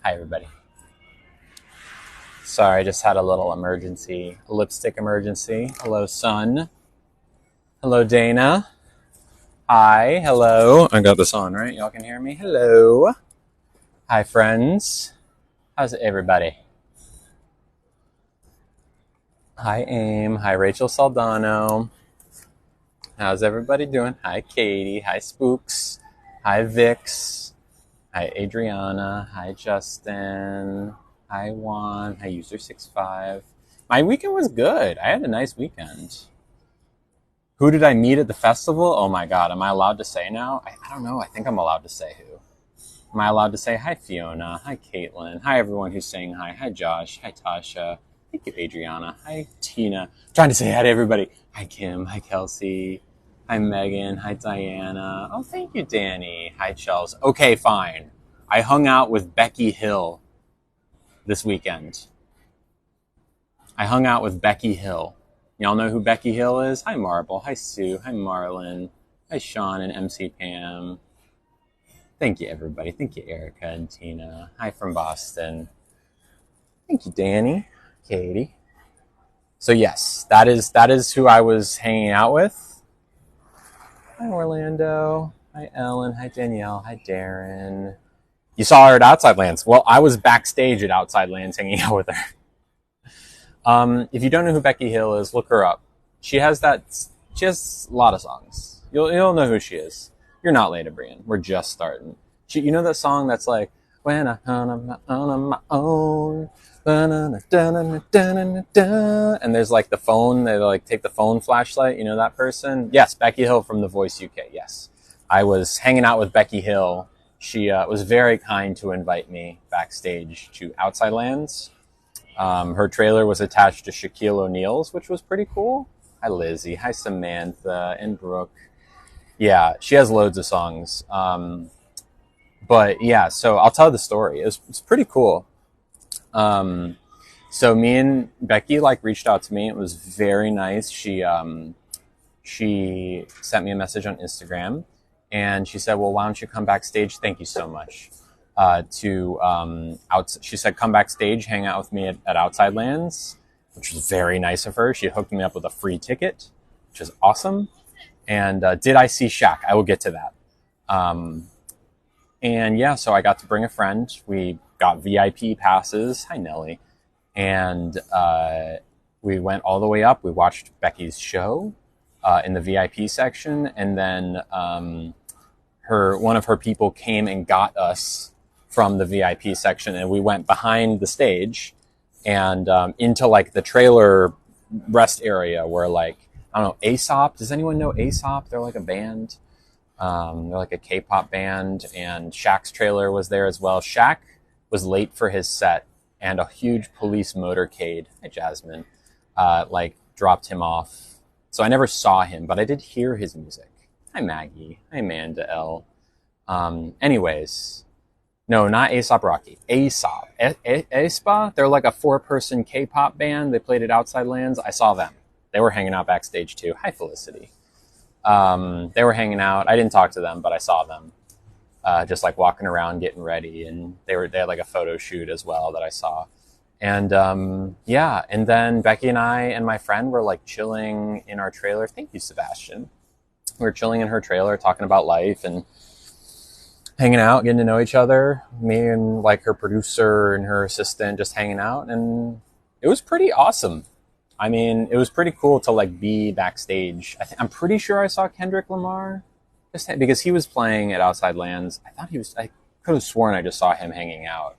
Hi, everybody. Sorry, I just had a little emergency, a lipstick emergency. Hello, son. Hello, Dana. Hi, hello. I got this on, right? Y'all can hear me? Hello. Hi, friends. How's everybody? Hi, Aim. Hi, Rachel Saldano. How's everybody doing? Hi, Katie. Hi, Spooks. Hi, Vix. Hi, Adriana. Hi, Justin. Hi, Juan. Hi, User65. My weekend was good. I had a nice weekend. Who did I meet at the festival? Oh my God, am I allowed to say now? I don't know. I think I'm allowed to say who. Am I allowed to say hi, Fiona? Hi, Caitlin. Hi, everyone who's saying hi. Hi, Josh. Hi, Tasha. Thank you, Adriana. Hi, Tina. I'm trying to say hi to everybody. Hi, Kim. Hi, Kelsey. Hi, Megan. Hi, Diana. Oh, thank you, Danny. Hi, Chels. Okay, fine. I hung out with Becky Hill this weekend. I hung out with Becky Hill. Y'all know who Becky Hill is? Hi, Marble. Hi, Sue. Hi, Marlon. Hi, Sean and MC Pam. Thank you, everybody. Thank you, Erica and Tina. Hi from Boston. Thank you, Danny, Katie. So yes, that is who I was hanging out with. Hi, Orlando. Hi, Ellen. Hi, Danielle. Hi, Darren. You saw her at Outside Lands. Well, I was backstage at Outside Lands hanging out with her. If you don't know who Becky Hill is, look her up. She has a lot of songs. You'll know who she is. You're not Leda Brian. We're just starting. You know that song that's like, when I on my own, and there's like the phone, they like take the phone flashlight, you know that person? Yes, Becky Hill from The Voice UK, yes. I was hanging out with Becky Hill. She was very kind to invite me backstage to Outside Lands. Her trailer was attached to Shaquille O'Neal's, which was pretty cool. Hi, Lizzie. Hi, Samantha and Brooke. Yeah, she has loads of songs. But yeah, so I'll tell the story. It's pretty cool. So me and Becky reached out to me. It was very nice. She sent me a message on Instagram, and she said, "Well, why don't you come backstage? Thank you so much." She said, "Come backstage, hang out with me at Outside Lands," which was very nice of her. She hooked me up with a free ticket, which is awesome. And did I see Shaq? I will get to that. And yeah, so I got to bring a friend. We got VIP passes. Hi, Nelly. And we went all the way up. We watched Becky's show in the VIP section, and then one of her people came and got us from the VIP section, and we went behind the stage and into the trailer rest area where I don't know, Aesop. Does anyone know Aesop? They're like a band. They're like a K-pop band, and Shaq's trailer was there as well. Shaq was late for his set, and a huge police motorcade, hi Jasmine, dropped him off. So I never saw him, but I did hear his music. Hi Maggie. Hi Amanda L. Anyways, no, not Aesop Rocky. Aesop. Aespa? They're like a 4-person K-pop band. They played at Outside Lands. I saw them. They were hanging out backstage too. Hi Felicity. They were hanging out. I didn't talk to them, but I saw them just walking around getting ready, and they had a photo shoot as well that I saw. And yeah, and then Becky and I and my friend were chilling in our trailer. Thank you, Sebastian. We were chilling in her trailer, talking about life and hanging out, getting to know each other. Me and her producer and her assistant just hanging out, and it was pretty awesome. I mean, it was pretty cool to be backstage. I'm pretty sure I saw Kendrick Lamar, just because he was playing at Outside Lands. I could have sworn I just saw him hanging out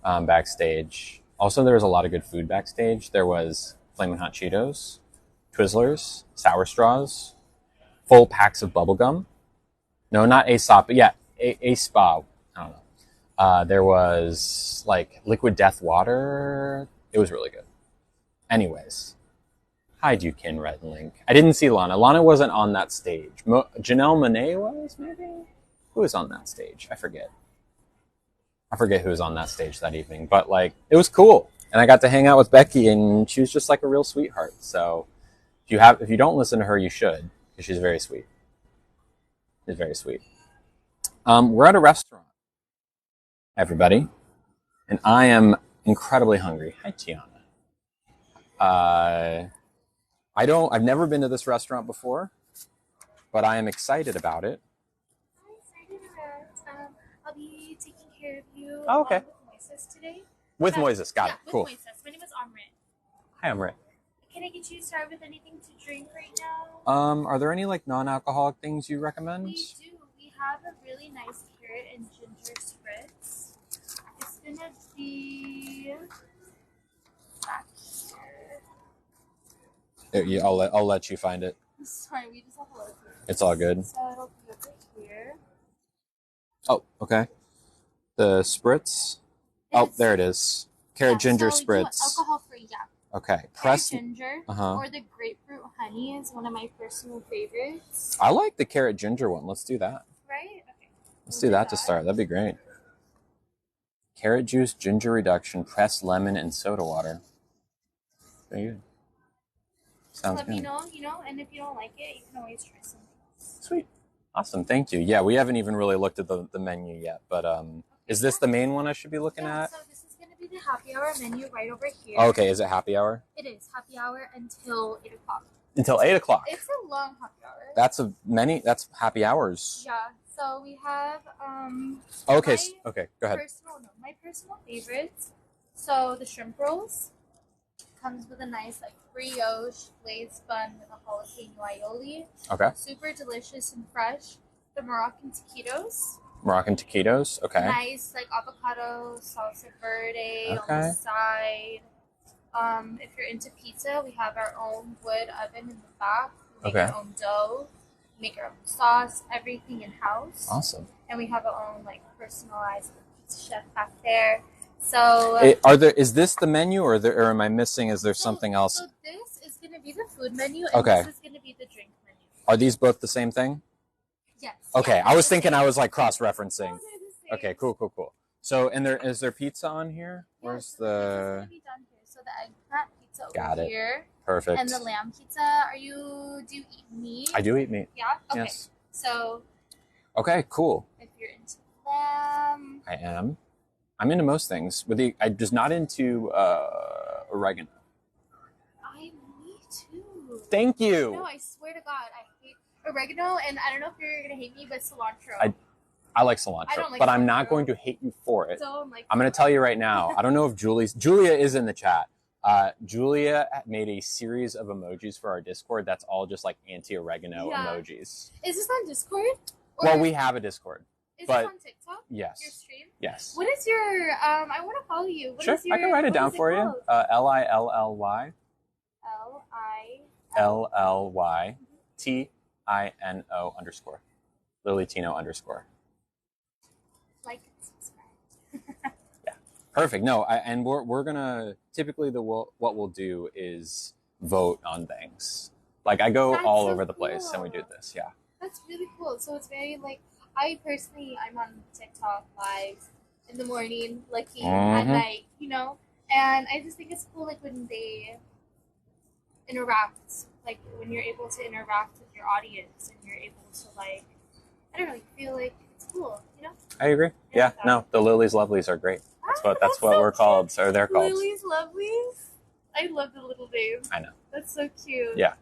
backstage. Also, there was a lot of good food backstage. There was Flamin' Hot Cheetos, Twizzlers, Sour Straws, full packs of bubblegum. No, not Aesop, but yeah, Aespa. I don't know. There was Liquid Death water. It was really good. Anyways, hi, Dukin Red Link. I didn't see Lana. Lana wasn't on that stage. Janelle Monáe was, maybe? Who was on that stage? I forget who was on that stage that evening. But, it was cool. And I got to hang out with Becky, and she was just a real sweetheart. So, if you don't listen to her, you should, because she's very sweet. She's very sweet. We're at a restaurant, everybody. And I am incredibly hungry. Hi, Tiana. I've never been to this restaurant before, but I am excited about it. I'm excited about. I'll be taking care of you Oh, okay. with Moises today. With Moises, got it. With Cool. Moises. My name is Amrit. Hi, Amrit. Can I get you started with anything to drink right now? Are there any like non-alcoholic things you recommend? We do. We have a really nice carrot and ginger spritz. It's gonna be back here. I'll let you find it. Sorry, we just have a look. It's all good. So it'll be over here. Oh, okay. The spritz. Oh, there it is. Carrot ginger spritz. Alcohol free, yeah. Okay. Carrot ginger Uh-huh. or the grapefruit honey is one of my personal favorites. I like the carrot ginger one. Let's do that. Right? Okay. Let's do that to start. That'd be great. Carrot juice, ginger reduction, pressed lemon, and soda water. Very good. Sounds Let good. me know, and if you don't like it, you can always try something else. Sweet. Awesome. Thank you. Yeah, we haven't even really looked at the menu yet, but is this the main one I should be looking at? So this is going to be the happy hour menu right over here. Oh, okay. Is it happy hour? It is happy hour until 8 o'clock. Until 8 o'clock. It's a long happy hour. That's happy hours. Yeah. So we have Okay. Okay. Go ahead. My personal favorites. So the shrimp rolls comes with a nice like brioche glazed bun with a jalapeno aioli. Okay. Super delicious and fresh. The Moroccan taquitos. Moroccan taquitos. Okay. Nice like avocado salsa verde on the side. If you're into pizza, we have our own wood oven in the back. We make our own dough, make our own sauce, everything in house. Awesome. And we have our own like personalized pizza chef back there. So is this the menu or am I missing? Is there something else? So this is going to be the food menu, and this is going to be the drink menu. Are these both the same thing? Yes. Okay, yeah, I was thinking I was like cross-referencing. No, okay, cool. So, and is there pizza on here? Where's so the? Gonna be done here. So the eggplant pizza over here. Perfect. And the lamb pizza. Do you eat meat? I do eat meat. Yeah. Okay. Yes. So. Okay. Cool. If you're into lamb. I am. I'm into most things. I'm just not into oregano. Me too. Thank you. No, I swear to God, I hate oregano, and I don't know if you're gonna hate me, but cilantro. I like cilantro, but I'm not going to hate you for it. I'm going to tell you right now. I don't know if Julia is in the chat. Julia made a series of emojis for our Discord that's all just like anti-oregano emojis. Is this on Discord? Well, we have a Discord. Is this on TikTok? Yes. Your stream? Yes. What is your, I want to follow you. Sure, I can write it down for you. Lilly. LLY TINO_. Lily Tino _ Like and subscribe. Yeah, perfect. No, and we're gonna typically what we'll do is vote on things. Like I go all over the place and we do this. Yeah. That's really cool. So it's very like I'm on TikTok live in the morning, looking at night, and I just think it's cool like when they interact, like when you're able to interact with your audience and you're able to like, I don't know, you feel like it's cool, I agree. Yeah, no, the Lily's Lovelies are great. That's what we're called. So they're called Lily's Lovelies. I love the little name. I know. That's so cute. Yeah.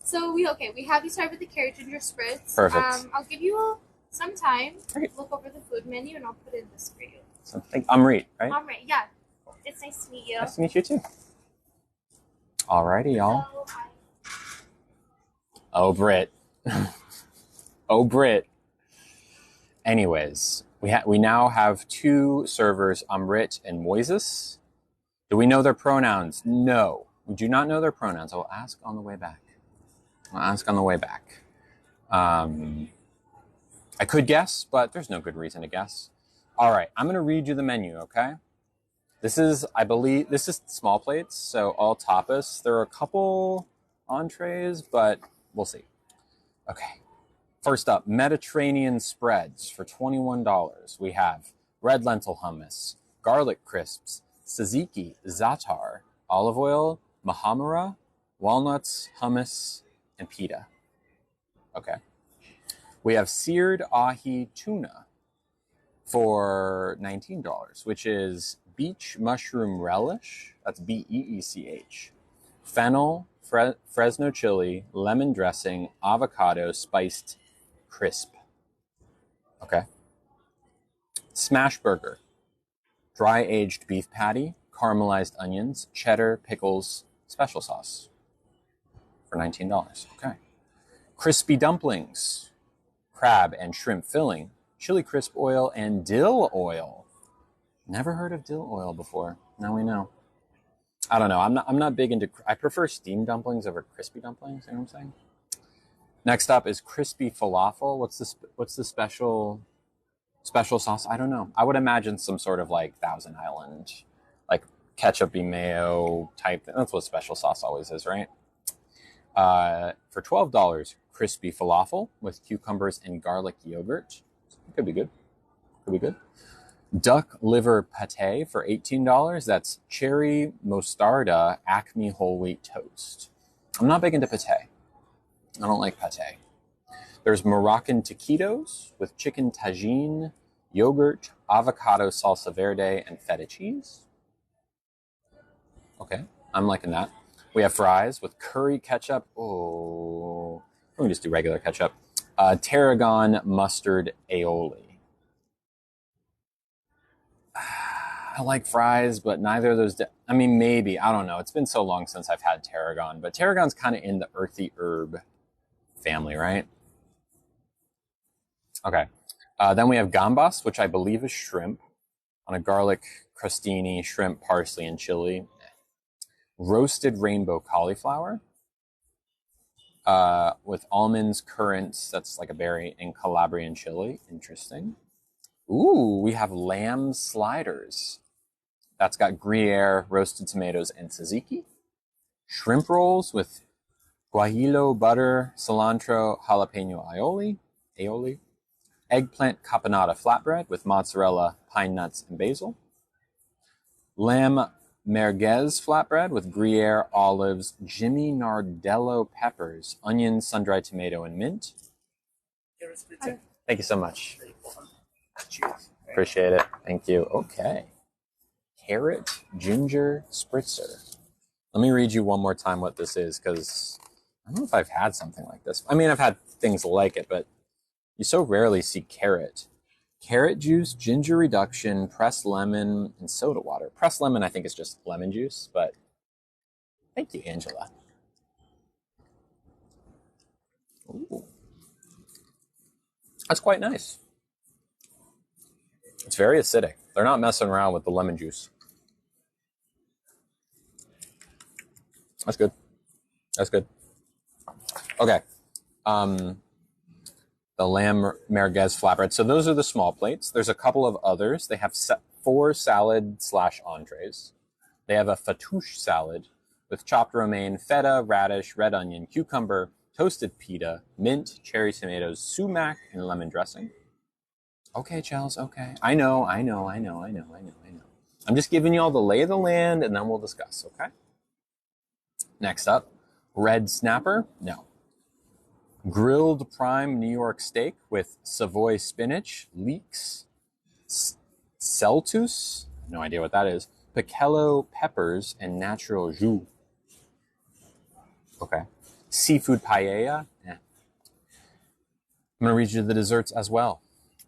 So we have you start with the carrot ginger spritz. Perfect. I'll give you some time to look over the food menu, and I'll put in this for you. Something. Amrit, right? Amrit, yeah. It's nice to meet you. Nice to meet you too. Alrighty, y'all. Oh, Brit. Oh, Brit. Anyways, we now have two servers, Amrit and Moises. Do we know their pronouns? No. We do not know their pronouns. I will ask on the way back. I could guess, but there's no good reason to guess. All right, I'm going to read you the menu, okay? I believe this is small plates, so all tapas. There are a couple entrees, but we'll see. Okay. First up, Mediterranean spreads for $21. We have red lentil hummus, garlic crisps, tzatziki, za'atar, olive oil, mahamara, walnuts, hummus, and pita. Okay. We have seared ahi tuna for $19, which is beech mushroom relish. That's Beech. Fennel, Fresno chili, lemon dressing, avocado, spiced crisp. Okay. Smash burger. Dry aged beef patty, caramelized onions, cheddar, pickles, special sauce for $19. Okay. Crispy dumplings. Crab and shrimp filling, chili crisp oil, and dill oil. Never heard of dill oil before. Now we know. I don't know. I'm not big into. I prefer steamed dumplings over crispy dumplings. You know what I'm saying? Next up is crispy falafel. What's the special sauce? I don't know. I would imagine some sort of like Thousand Island, like ketchup-y mayo type thing. That's what special sauce always is, right? For $12, crispy falafel with cucumbers and garlic yogurt. Could be good. Could be good. Duck liver pate for $18. That's cherry mostarda Acme whole wheat toast. I'm not big into pate. I don't like pate. There's Moroccan taquitos with chicken tagine, yogurt, avocado salsa verde, and feta cheese. Okay, I'm liking that. We have fries with curry ketchup. Oh, let me just do regular ketchup. Tarragon mustard aioli. I like fries, but neither of those. I mean, maybe. I don't know. It's been so long since I've had tarragon, but tarragon's kind of in the earthy herb family, right? Okay. Then we have gambas, which I believe is shrimp, on a garlic crostini, shrimp, parsley, and chili. Roasted rainbow cauliflower with almonds, currants, that's like a berry, and Calabrian chili. Interesting. Ooh, we have lamb sliders. That's got Gruyere, roasted tomatoes, and tzatziki. Shrimp rolls with guajillo, butter, cilantro, jalapeno aioli. Eggplant caponata flatbread with mozzarella, pine nuts, and basil. Lamb merguez flatbread with Gruyere, olives, Jimmy Nardello peppers, onions, sun-dried tomato, and mint. Thank you so much. Appreciate it. Thank you. Okay. Carrot ginger spritzer. Let me read you one more time what this is, because I don't know if I've had something like this. I mean, I've had things like it, but you so rarely see carrot. Carrot juice, ginger reduction, pressed lemon, and soda water. Pressed lemon, I think, is just lemon juice, but thank you, Angela. Ooh. That's quite nice. It's very acidic. They're not messing around with the lemon juice. That's good. That's good. Okay. The lamb merguez flatbread. So those are the small plates. There's a couple of others. They have 4 salad/entrees. They have a fattoush salad with chopped romaine, feta, radish, red onion, cucumber, toasted pita, mint, cherry tomatoes, sumac, and lemon dressing. Okay, Chels, okay. I know. I'm just giving you all the lay of the land, and then we'll discuss, okay? Next up, red snapper. No. Grilled prime New York steak with Savoy spinach, leeks, celtus, no idea what that is, piccolo peppers, and natural jus. Okay. Seafood paella. I'm going to read you the desserts as well.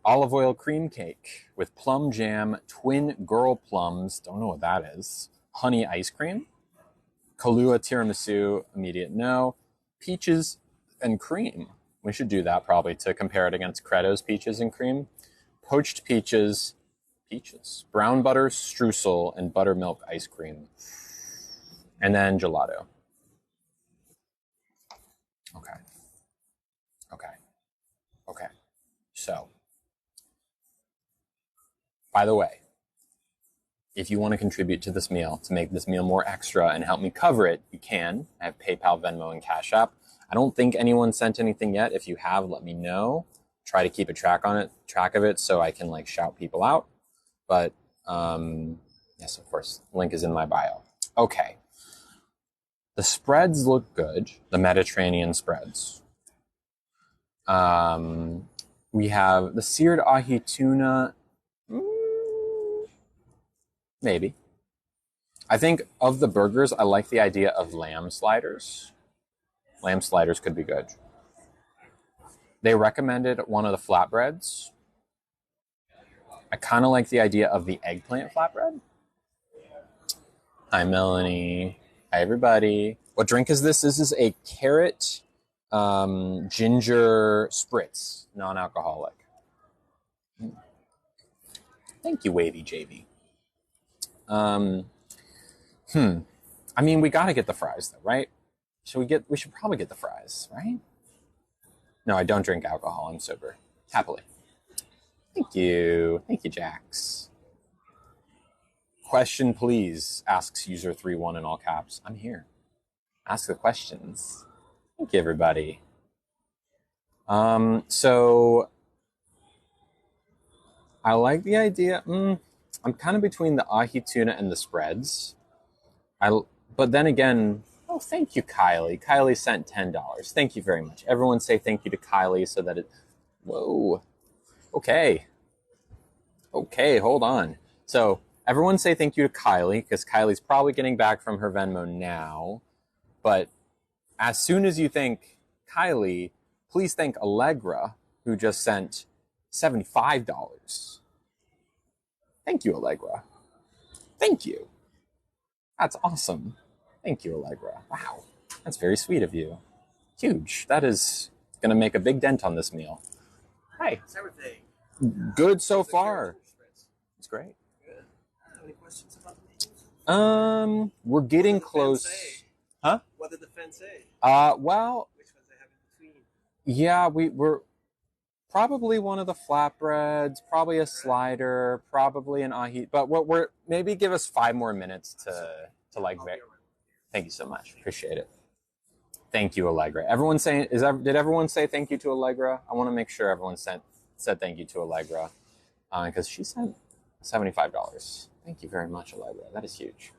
Olive oil cream cake with plum jam, twin girl plums, don't know what that is, honey ice cream, Kahlua tiramisu, immediate no, peaches and cream. We should do that probably to compare it against Credo's peaches and cream. Poached peaches, brown butter streusel, and buttermilk ice cream. And then gelato. Okay. So, by the way, if you want to contribute to this meal, to make this meal more extra and help me cover it, you can. I have PayPal, Venmo, and Cash App. I don't think anyone sent anything yet. If you have, let me know. Try to keep a track of it so I can like shout people out. But yes, of course, link is in my bio. Okay. The spreads look good, the Mediterranean spreads. We have the seared ahi tuna. Maybe. I think of the burgers, I like the idea of lamb sliders. Lamb sliders could be good. They recommended one of the flatbreads. I kind of like the idea of the eggplant flatbread. Hi, Melanie. Hi, everybody. What drink is this? This is a carrot ginger spritz, non-alcoholic. Thank you, Wavy JV. I mean, we got to get the fries, though, right? We should probably get the fries, right? No, I don't drink alcohol. I'm sober. Happily. Thank you. Thank you, Jax. Question, please, asks user 31 in all caps. I'm here. Ask the questions. Thank you, everybody. So I like the idea. I'm kind of between the ahi tuna and the spreads. But then again, oh, thank you, Kylie. Kylie sent $10. Thank you very much. Everyone say thank you to Kylie so that it... Whoa. Okay. Okay, hold on. So everyone say thank you to Kylie, because Kylie's probably getting back from her Venmo now. But as soon as you thank Kylie, please thank Allegra, who just sent $75. Thank you, Allegra. Thank you. That's awesome. Thank you, Allegra. Wow. That's very sweet of you. Huge. That is going to make a big dent on this meal. Hi. How's everything? Good so far. It's great. Good. Any questions about the menus? We're getting close. Huh? What did the fans say? Well, Which ones they have in between? yeah, we're probably one of the flatbreads, probably a slider, probably an ahi. But what we're maybe give us 5 more minutes to like. Thank you so much. Appreciate it. Thank you, Allegra. Everyone saying did everyone say thank you to Allegra? I want to make sure everyone said thank you to Allegra because she sent $75. Thank you very much, Allegra. That is huge.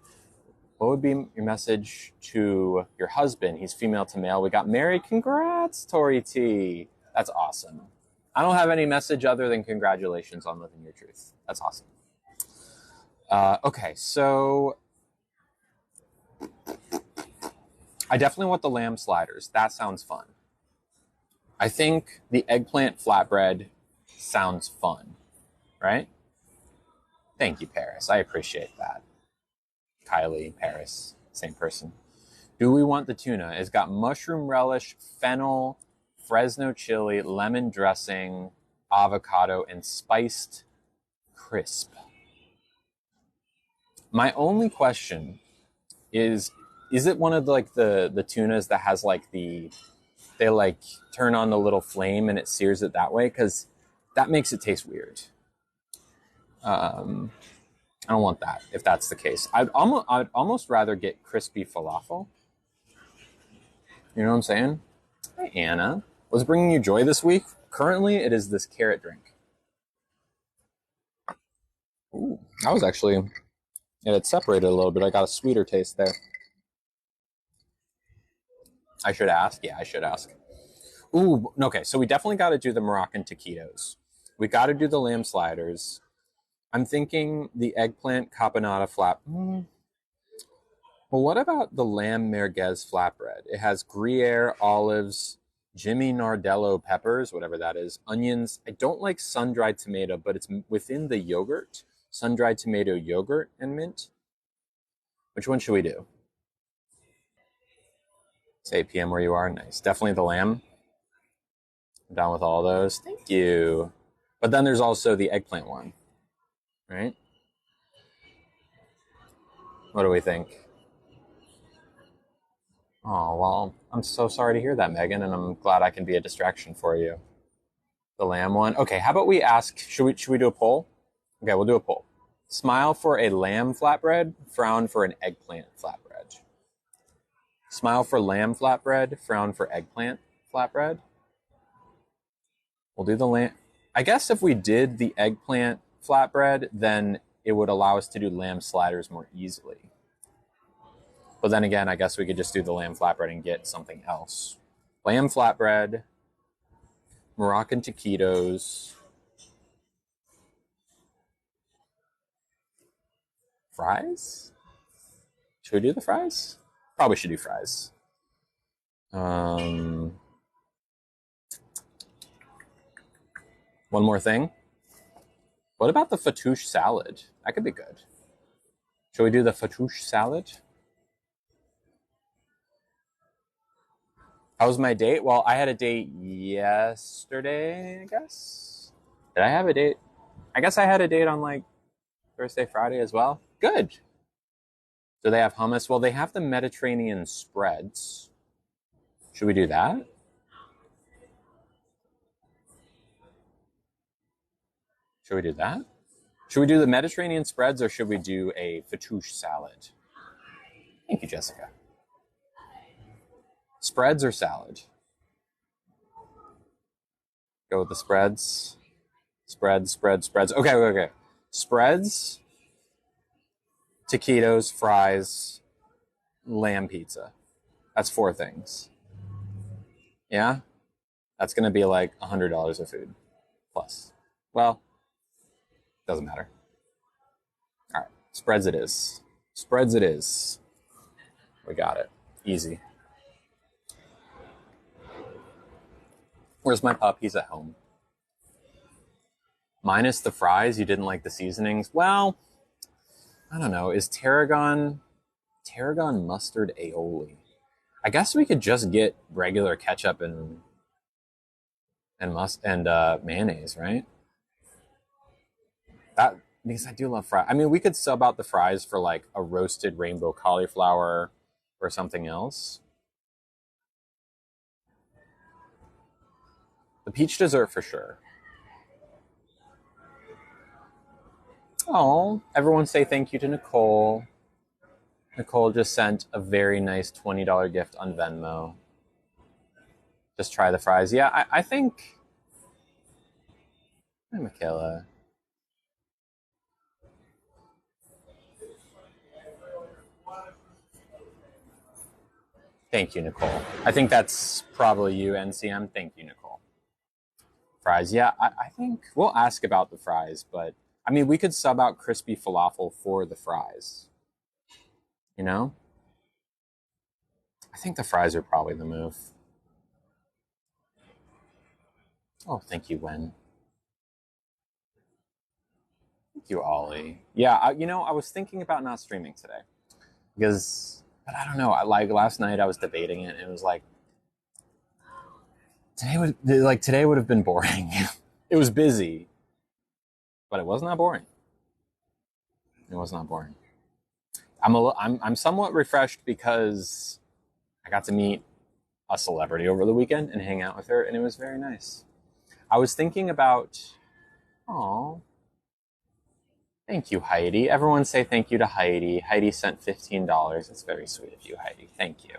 What would be your message to your husband? He's female to male. We got married. Congrats, Tori T. That's awesome. I don't have any message other than congratulations on living your truth. That's awesome. Okay, so I definitely want the lamb sliders. That sounds fun. I think the eggplant flatbread sounds fun, right? Thank you, Paris. I appreciate that. Kylie, Paris, same person. Do we want the tuna? It's got mushroom relish, fennel, Fresno chili, lemon dressing, avocado, and spiced crisp. My only question is it one of the tunas that has like they like turn on the little flame and it sears it that way? Because that makes it taste weird. I don't want that if that's the case. I'd almost rather get crispy falafel. You know what I'm saying? Hi, Anna. What's bringing you joy this week? Currently, it is this carrot drink. Ooh, that was actually... it separated a little bit. I got a sweeter taste there. I should ask. Yeah, I should ask. Ooh, okay. So we definitely got to do the Moroccan taquitos. We got to do the lamb sliders. I'm thinking the eggplant caponata flat. Well, what about the lamb merguez flatbread? It has Gruyere, olives, Jimmy Nardello peppers, whatever that is, onions. I don't like sun-dried tomato, but it's within the yogurt. Sun-dried tomato, yogurt, and mint. Which one should we do? It's 8 p.m. where you are. Nice. Definitely the lamb. I'm down with all those. Thank you. But then there's also the eggplant one, right? What do we think? Oh, well, I'm so sorry to hear that, Megan, and I'm glad I can be a distraction for you. The lamb one. Okay, how about we ask, should we do a poll? Okay, we'll do a poll. Smile for a lamb flatbread, frown for an eggplant flatbread. Smile for lamb flatbread, frown for eggplant flatbread. We'll do the lamb. I guess if we did the eggplant flatbread, then it would allow us to do lamb sliders more easily. But then again, I guess we could just do the lamb flatbread and get something else. Lamb flatbread, Moroccan taquitos, Fries? Should we do the fries? Probably should do fries. One more thing. What about the fattoush salad? That could be good. Should we do the fattoush salad? How was my date? Well, I had a date yesterday, I guess. Did I have a date? I guess I had a date on like Thursday, Friday as well. Good. Do they have hummus? Well, they have the Mediterranean spreads. Should we do that? Should we do that? Should we do the Mediterranean spreads or should we do a fattoush salad? Thank you, Jessica. Spreads or salad? Go with the spreads. Spreads. Okay. Spreads, taquitos, fries, lamb pizza. That's 4 things. Yeah? That's going to be like $100 of food plus. Well, doesn't matter. All right. Spreads it is. We got it. Easy. Where's my pup? He's at home. Minus the fries, you didn't like the seasonings. Well, I don't know. Is tarragon mustard aioli? I guess we could just get regular ketchup and mayonnaise, right? That because I do love fries. I mean, we could sub out the fries for like a roasted rainbow cauliflower or something else. The peach dessert for sure. Oh, everyone say thank you to Nicole. Nicole just sent a very nice $20 gift on Venmo. Just try the fries. Yeah, I think... Hi, Michaela. Thank you, Nicole. I think that's probably you, NCM. Thank you, Nicole. Fries. Yeah, I think we'll ask about the fries, but I mean, we could sub out crispy falafel for the fries. You know? I think the fries are probably the move. Oh, thank you, Wen. Thank you, Ollie. Yeah, I was thinking about not streaming today but I don't know. Last night I was debating it, and it was like today would have been boring. It was busy, but it was not boring. It was not boring. I'm somewhat refreshed because I got to meet a celebrity over the weekend and hang out with her, and it was very nice. I was thinking about, thank you, Heidi. Everyone say thank you to Heidi. Heidi sent $15. It's very sweet of you, Heidi. Thank you.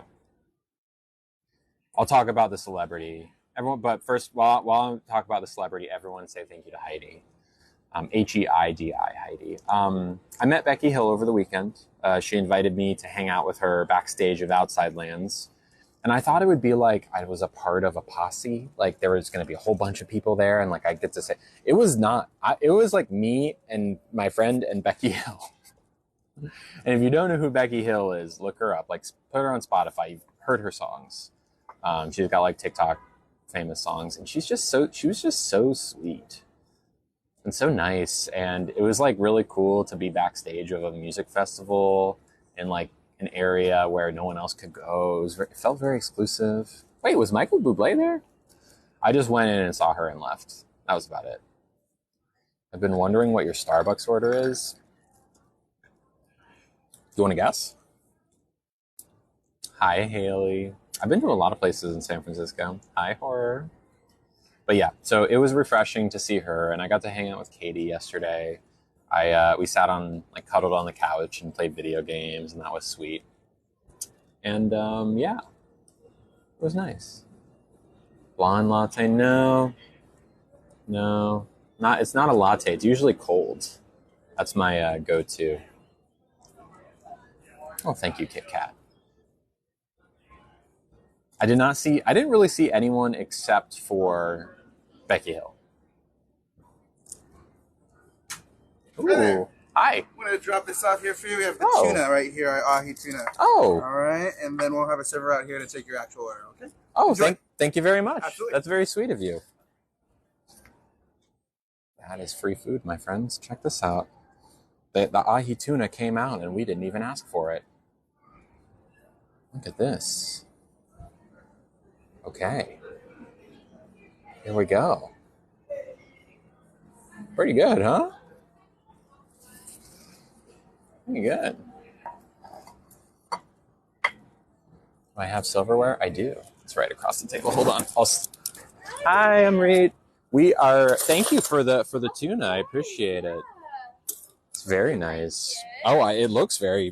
I'll talk about the celebrity. But first, while I talk about the celebrity, everyone say thank you to Heidi. Heidi, Heidi. I met Becky Hill over the weekend. She invited me to hang out with her backstage of Outside Lands. And I thought it would be like I was a part of a posse. Like there was going to be a whole bunch of people there. And like I get to say, it was not. It was like me and my friend and Becky Hill. And if you don't know who Becky Hill is, look her up. Like put her on Spotify. You've heard her songs. She's got like TikTok famous songs. And she was just so sweet. And so nice. And it was like really cool to be backstage of a music festival in like an area where no one else could go. It felt very exclusive. Wait, was Michael Bublé there? I just went in and saw her and left. That was about it. I've been wondering what your Starbucks order is. Do you want to guess? Hi, Haley. I've been to a lot of places in San Francisco. Hi, Horror. But yeah, so it was refreshing to see her, and I got to hang out with Katie yesterday. We sat cuddled on the couch and played video games, and that was sweet. And yeah, it was nice. Blonde latte? No, it's not a latte. It's usually cold. That's my go-to. Oh, thank you, Kit Kat. I didn't really see anyone except for Becky Hill. Ooh. Hi. I'm going to drop this off here for you. We have the Oh. tuna right here, our ahi tuna. Oh. All right, and then we'll have a server out here to take your actual order, okay? Oh, thank you very much. Absolutely. That's very sweet of you. That is free food, my friends. Check this out. The ahi tuna came out and we didn't even ask for it. Look at this. Okay. Here we go. Pretty good, huh? Pretty good. Do I have silverware? I do. It's right across the table. Hold on. Hi, I'm Reed. We are. Thank you for the tuna. I appreciate it. It's very nice. Oh, it looks delicious.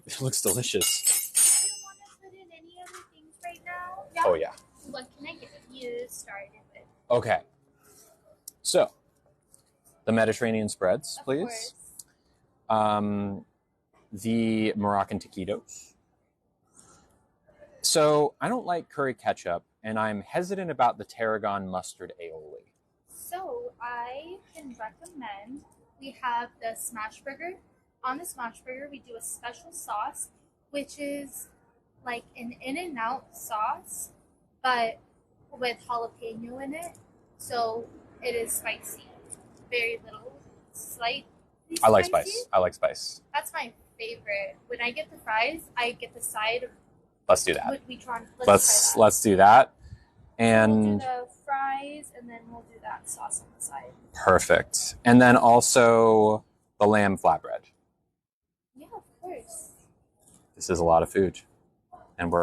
Do you want to put in any other things right now? Yeah. Oh yeah. What can I get you started with? Okay. So, the Mediterranean spreads, Of please. course. The Moroccan taquitos. So, I don't like curry ketchup, and I'm hesitant about the tarragon mustard aioli. So I can recommend, we have the smash burger. On the smash burger, we do a special sauce, which is like an In-N-Out sauce, but with jalapeno in it. So it is spicy. Very little, slightly spicy. I like spice. I like spice. That's my favorite. When I get the fries, I get the side. Let's do that. Let's try that. Let's do that. We'll And do the fries, and then we'll do that sauce on the side. perfect. And then also the lamb flatbread. Yeah, of course. This is a lot of food. And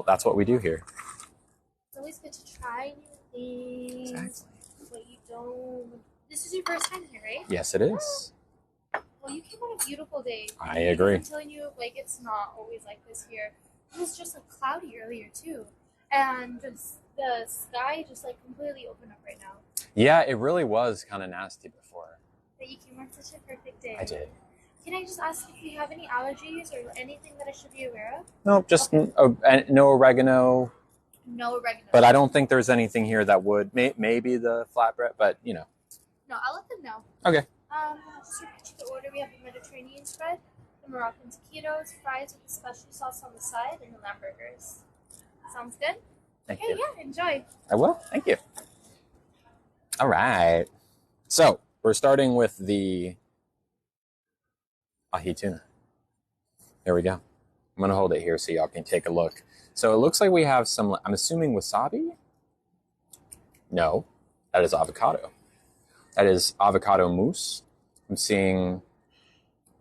that's what we do here. It's always good to try new things. Exactly. But you don't. This is your first time here, right? Yes, it is. Well, you came on a beautiful day. I agree. I'm telling you, like, it's not always like this here. It was just like cloudy earlier too, and just the sky just like completely opened up right now. Yeah, it really was kind of nasty before. But you came on such a perfect day. I did. Can I just ask if you have any allergies or anything that I should be aware of? No, just no oregano. No oregano. But I don't think there's anything here that would. Maybe the flatbread, but you know. No, I'll let them know. Okay. Just to repeat the order, we have the Mediterranean spread, the Moroccan taquitos, fries with a special sauce on the side, and the lamb burgers. Sounds good? Thank Okay, you. yeah, enjoy. I will. Thank you. All right. So we're starting with the ahi tuna. There we go. I'm going to hold it here so y'all can take a look. So it looks like we have some, I'm assuming wasabi? No, that is avocado. That is avocado mousse. I'm seeing,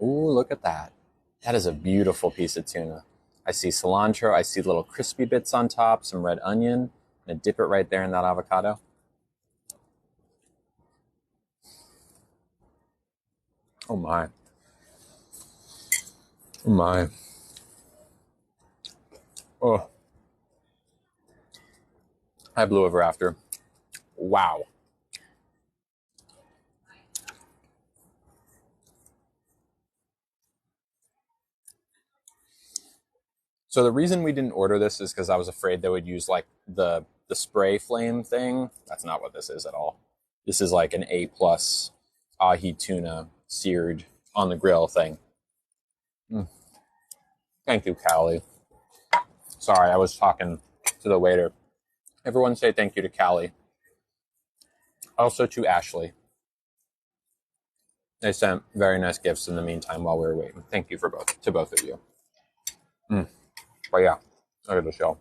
ooh, look at that. That is a beautiful piece of tuna. I see cilantro. I see little crispy bits on top, some red onion. I'm going to dip it right there in that avocado. Oh my. Oh my. Oh. I blew over after. Wow. So the reason we didn't order this is because I was afraid they would use like the spray flame thing. That's not what this is at all. This is like an A+ ahi tuna seared on the grill thing. Thank you, Callie. Sorry, I was talking to the waiter. Everyone say thank you to Callie. Also to Ashley. They sent very nice gifts in the meantime while we were waiting. Thank you to both of you. But yeah, look at the shell.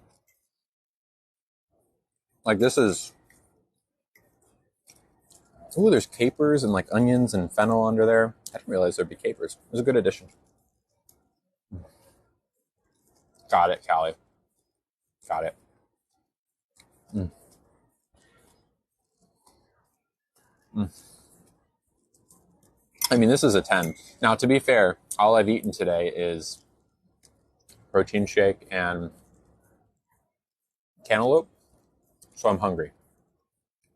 Like this is, ooh, there's capers and like onions and fennel under there. I didn't realize there'd be capers. It was a good addition. Got it, Callie. Got it. I mean, this is a 10. Now, to be fair, all I've eaten today is protein shake and cantaloupe, so I'm hungry.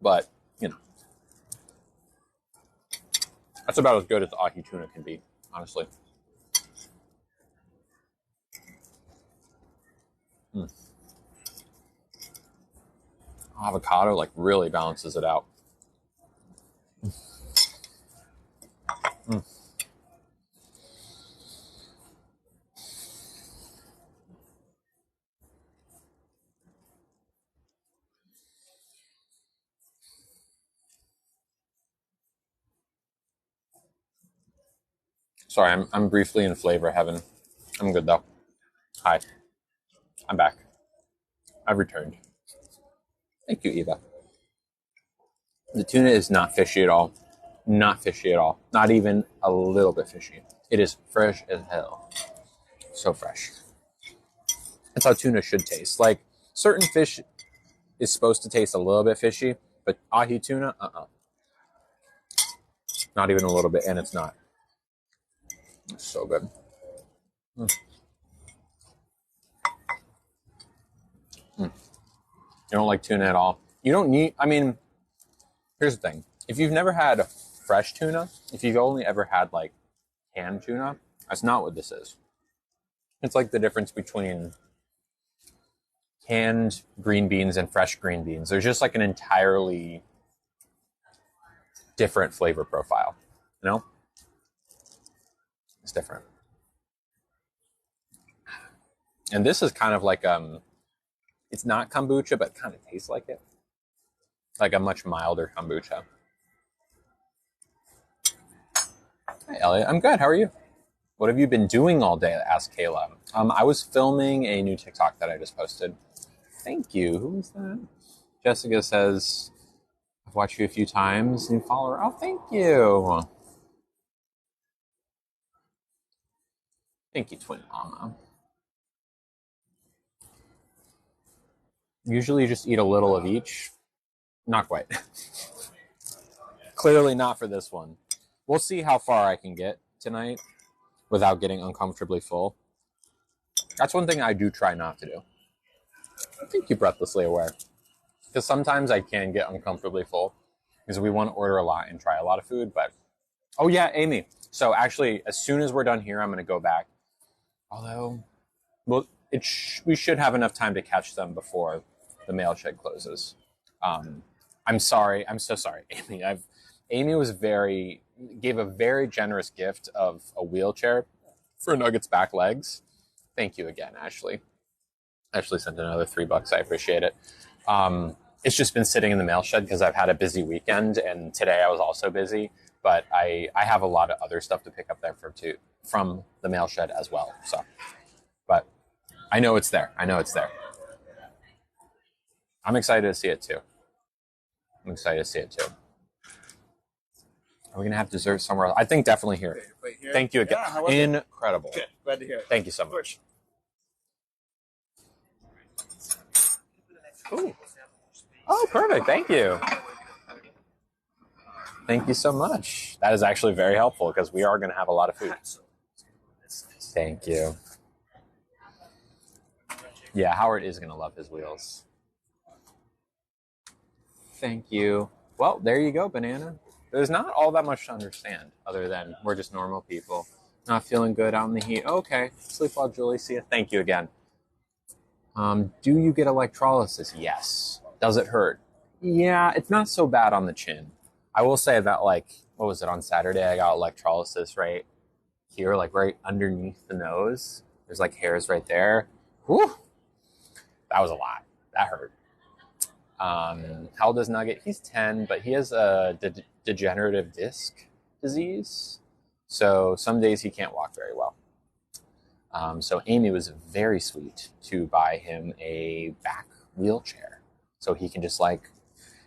But, you know, that's about as good as ahi tuna can be, honestly. Avocado, like, really balances it out. Sorry, I'm briefly in flavor heaven. I'm good though. Hi. I'm back. I've returned. Thank you, Eva. The tuna is not fishy at all. Not fishy at all. Not even a little bit fishy. It is fresh as hell. So fresh. That's how tuna should taste. Like, certain fish is supposed to taste a little bit fishy, but ahi tuna, not even a little bit, and it's not. It's so good. You don't like tuna at all? You don't need, I mean, here's the thing. If you've never had fresh tuna, if you've only ever had like canned tuna, that's not what this is. It's like the difference between canned green beans and fresh green beans. There's just like an entirely different flavor profile, you know? It's different. And this is kind of like, it's not kombucha, but it kind of tastes like it. Like a much milder kombucha. Hi, Elliot. I'm good. How are you? What have you been doing all day? Asked Kayla. I was filming a new TikTok that I just posted. Thank you. Who is that? Jessica says, I've watched you a few times. New follower. Oh, thank you. Thank you, Twin Mama. Usually you just eat a little of each. Not quite. Clearly not for this one. We'll see how far I can get tonight without getting uncomfortably full. That's one thing I do try not to do. Thank you, Breathlessly Aware. Because sometimes I can get uncomfortably full because we want to order a lot and try a lot of food. But, oh yeah, Amy. So actually, as soon as we're done here, I'm going to go back. Although, well, we should have enough time to catch them before the mail shed closes. I'm sorry. I'm so sorry, Amy. Amy gave a very generous gift of a wheelchair for Nugget's back legs. Thank you again, Ashley. Ashley sent another $3. I appreciate it. It's just been sitting in the mail shed because I've had a busy weekend, and today I was also busy. But I have a lot of other stuff to pick up there from the mail shed as well. So, but I know it's there. I'm excited to see it too. Are we going to have dessert somewhere else? I think definitely here. Wait, here? Thank you again. Yeah, incredible. Good. Glad to hear it. Thank you so much. Ooh. Oh, perfect. Thank you. Thank you so much. That is actually very helpful because we are going to have a lot of food. Thank you. Yeah, Howard is going to love his wheels. Thank you. Well, there you go, Banana. There's not all that much to understand other than we're just normal people. Not feeling good out in the heat. Okay. Sleep well, Julie. See you. Thank you again. Do you get electrolysis? Yes. Does it hurt? Yeah, it's not so bad on the chin. I will say that, like, what was it, on Saturday? I got electrolysis right here, like right underneath the nose. There's like hairs right there. Whew. That was a lot. That hurt. How old is Nugget? He's 10, but he has a degenerative disc disease. So some days he can't walk very well. So Amy was very sweet to buy him a back wheelchair. So he can just like,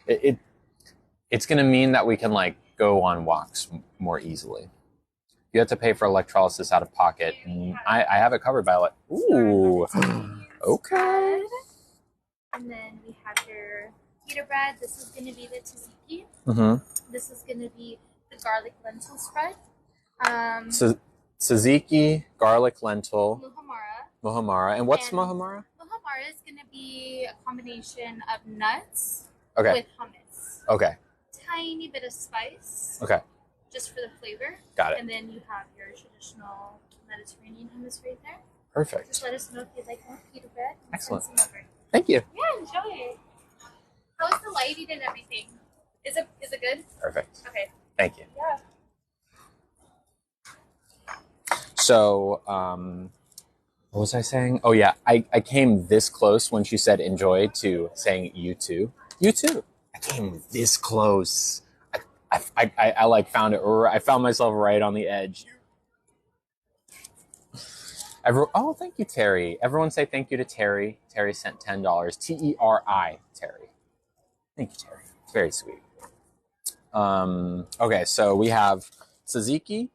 it's going to mean that we can like go on walks more easily. You have to pay for electrolysis out of pocket. I have it covered by ooh, okay. And then we have your pita bread. This is going to be the tzatziki. Mm-hmm. This is going to be the garlic lentil spread. Tzatziki, garlic lentil, muhamara. And what's muhamara? Muhamara is going to be a combination of nuts with hummus. Okay. Tiny bit of spice. Okay. Just for the flavor. Got it. And then you have your traditional Mediterranean hummus right there. Perfect. Just let us know if you'd like more pita bread. Excellent. Send some over. Thank you. Yeah, enjoy it. How's the lighting and everything? Is it good? Perfect. Okay. Thank you. Yeah. So, what was I saying? Oh yeah, I came this close when she said enjoy to saying you too. You too. I came this close. I like found it. I found myself right on the edge. Oh, thank you, Terry. Everyone say thank you to Terry. Terry sent $10. Teri, Terry. Thank you, Terry. It's very sweet. Okay, so we have tzatziki.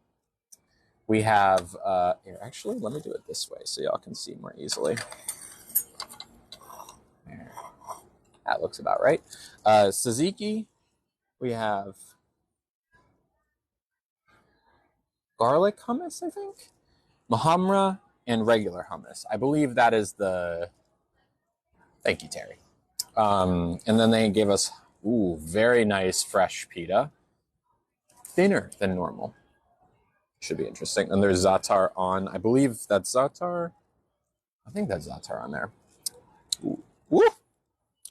We have here. Actually, let me do it this way so y'all can see more easily. There. That looks about right. Tzatziki. We have garlic hummus, I think, mahamra, and regular hummus. I believe that is the. Thank you, Terry. And then they gave us very nice fresh pita, thinner than normal. Should be interesting. And there's za'atar on. I believe that's za'atar. I think that's za'atar on there. Ooh. Woo!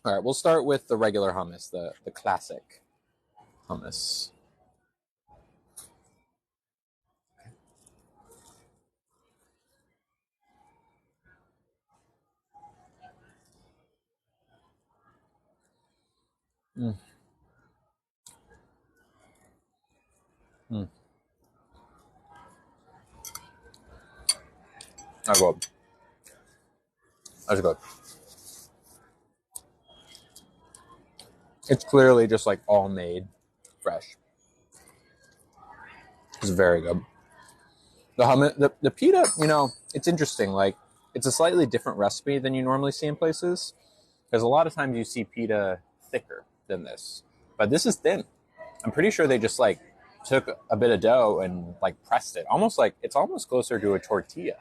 All right, we'll start with the regular hummus, the classic hummus. Mm. Mm. That's good. That's good. It's clearly just like all made fresh. It's very good. The hummus, the pita, you know, it's interesting. Like, it's a slightly different recipe than you normally see in places. Because a lot of times you see pita thicker than this. But this is thin. I'm pretty sure they just like took a bit of dough and like pressed it. Almost like, it's almost closer to a tortilla.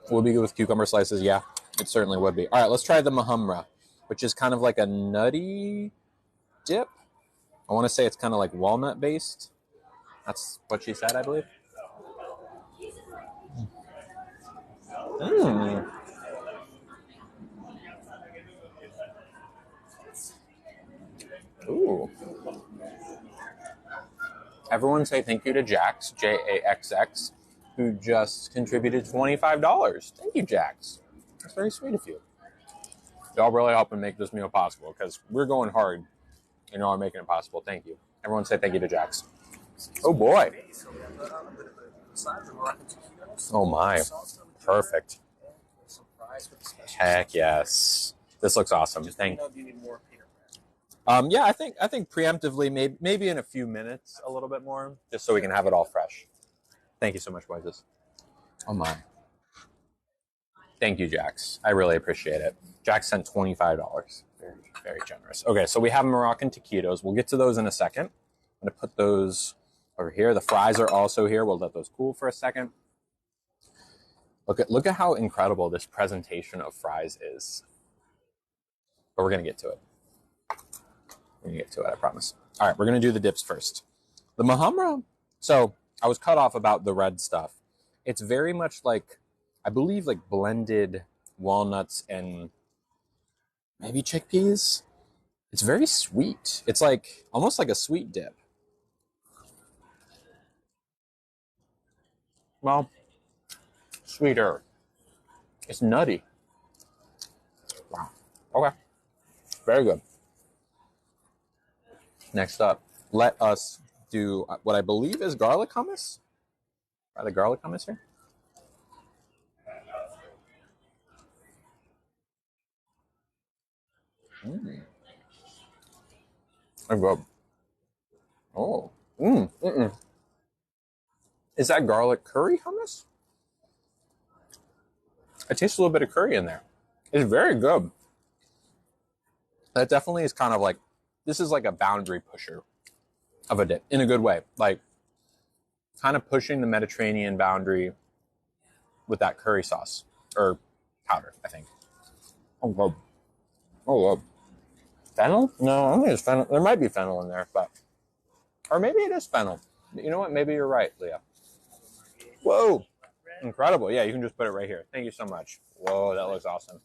Would be good with cucumber slices, yeah. It certainly would be. All right, let's try the mahamra, which is kind of like a nutty dip. I want to say it's kind of like walnut based. That's what she said, I believe. Mm. Ooh. Everyone say thank you to Jax, Jaxx, who just contributed $25. Thank you, Jax. That's very sweet of you. Y'all really helping make this meal possible because we're going hard. You know, I'm making it possible. Thank you. Everyone say thank you to Jax. Oh, boy. Oh, my. Perfect. Heck yes. This looks awesome. Thank you. Yeah, I think preemptively, maybe in a few minutes, a little bit more, just so we can have it all fresh. Thank you so much, Moises. Oh, my. Thank you, Jax. I really appreciate it. Jax sent $25. Very, very generous. Okay, so we have Moroccan taquitos. We'll get to those in a second. I'm going to put those over here. The fries are also here. We'll let those cool for a second. Look at how incredible this presentation of fries is. But we're going to get to it. We're going to get to it, I promise. All right, we're going to do the dips first. The mahamra, so I was cut off about the red stuff. It's very much like, I believe, like blended walnuts and maybe chickpeas. It's very sweet. It's like almost like a sweet dip. Well, sweeter. It's nutty. Wow. Okay. Very good. Next up, let us do what I believe is garlic hummus. Try the garlic hummus here. Mm. Good. Oh. Is that garlic curry hummus? I taste a little bit of curry in there. It's very good. That definitely is kind of like, this is like a boundary pusher of a dip in a good way. Like kind of pushing the Mediterranean boundary with that curry sauce or powder, I think. Oh, good. Oh, good. Fennel? No, I don't think it's fennel. There might be fennel in there, but, or maybe it is fennel. You know what? Maybe you're right, Leah. Whoa. Incredible. Yeah, you can just put it right here. Thank you so much. Whoa, that looks awesome.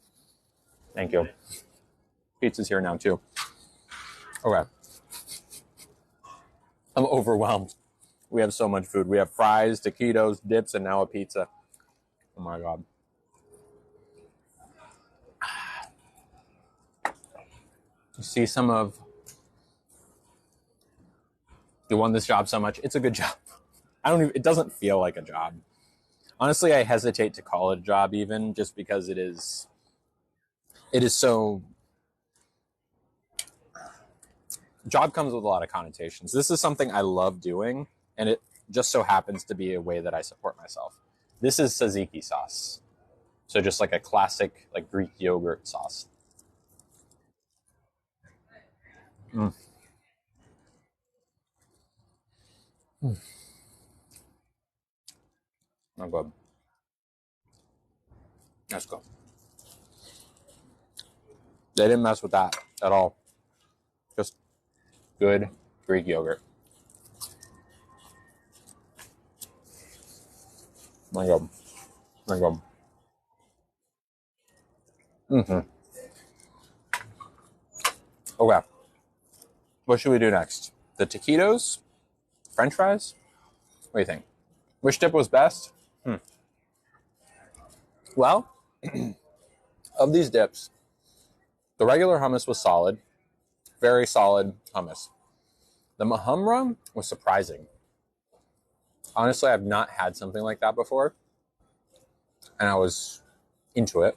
Thank you. Pizza's here now, too. Okay. I'm overwhelmed. We have so much food. We have fries, taquitos, dips, and now a pizza. Oh, my God. You see some of... You won this job so much. It's a good job. It doesn't feel like a job. Honestly, I hesitate to call it a job even just because it is so. Job comes with a lot of connotations. This is something I love doing, and it just so happens to be a way that I support myself. This is tzatziki sauce. So just like a classic like Greek yogurt sauce. Mm. Mm. Oh, good. That's good. They didn't mess with that at all. Just good Greek yogurt. My God. My God. Mm-hmm. Okay. What should we do next? The taquitos? French fries? What do you think? Which dip was best? Well, of these dips, the regular hummus was solid. Very solid hummus. The Mahamra was surprising. Honestly, I've not had something like that before, and I was into it.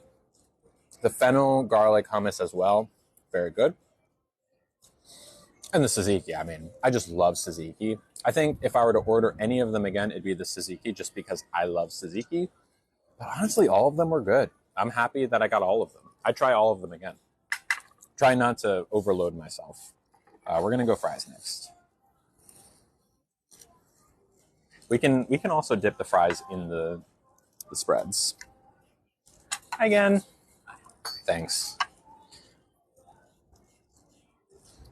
The fennel garlic hummus as well, very good. And the tzatziki, I mean, I just love tzatziki. I think if I were to order any of them again, it'd be the tzatziki just because I love tzatziki. But honestly, all of them were good. I'm happy that I got all of them. I'd try all of them again. Try not to overload myself. We're going to go fries next. We can also dip the fries in the spreads. Again, thanks.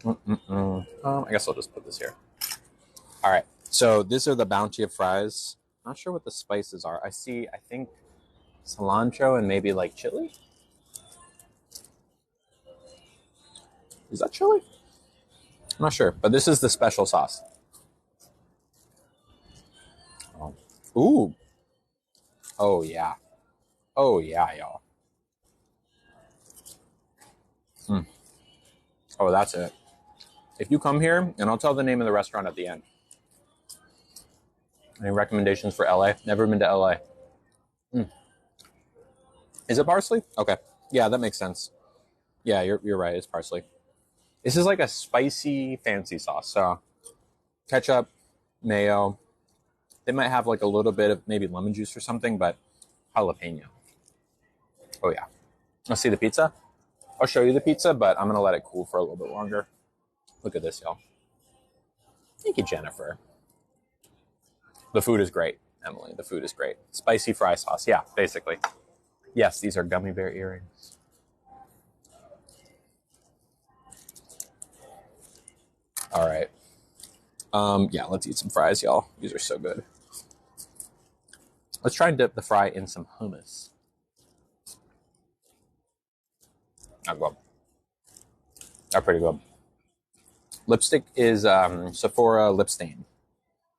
I guess I'll just put this here. All right. So these are the bounty of fries. Not sure what the spices are. I think cilantro and maybe like chili. Is that chili? I'm not sure, but this is the special sauce. Oh. Ooh. Oh yeah. Oh yeah, y'all. Oh, that's it. If you come here, and I'll tell the name of the restaurant at the end. Any recommendations for LA? Never been to LA. Is it parsley? Okay. Yeah, that makes sense. Yeah, you're right. It's parsley. This is like a spicy fancy sauce. So ketchup, mayo. They might have like a little bit of maybe lemon juice or something, but jalapeno. Oh yeah. Let's see the pizza. I'll show you the pizza, but I'm gonna let it cool for a little bit longer. Look at this, y'all. Thank you, Jennifer. The food is great, Emily. The food is great. Spicy fry sauce. Yeah, basically. Yes, these are gummy bear earrings. All right. Yeah, let's eat some fries, y'all. These are so good. Let's try and dip the fry in some hummus. Not good. They're pretty good. Lipstick is Sephora lip stain.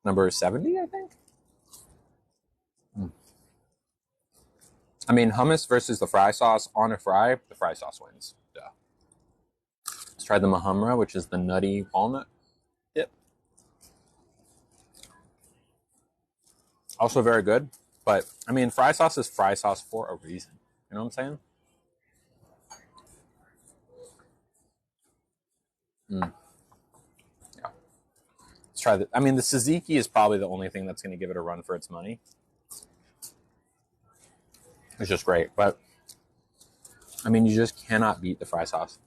Number 70, I think. I mean, hummus versus the fry sauce on a fry, the fry sauce wins. Duh. Let's try the Mahamra, which is the nutty walnut dip. Also very good. But, I mean, fry sauce is fry sauce for a reason. You know what I'm saying? Yeah. Let's try the. I mean, the tzatziki is probably the only thing that's going to give it a run for its money. It's just great. But, I mean, you just cannot beat the fry sauce.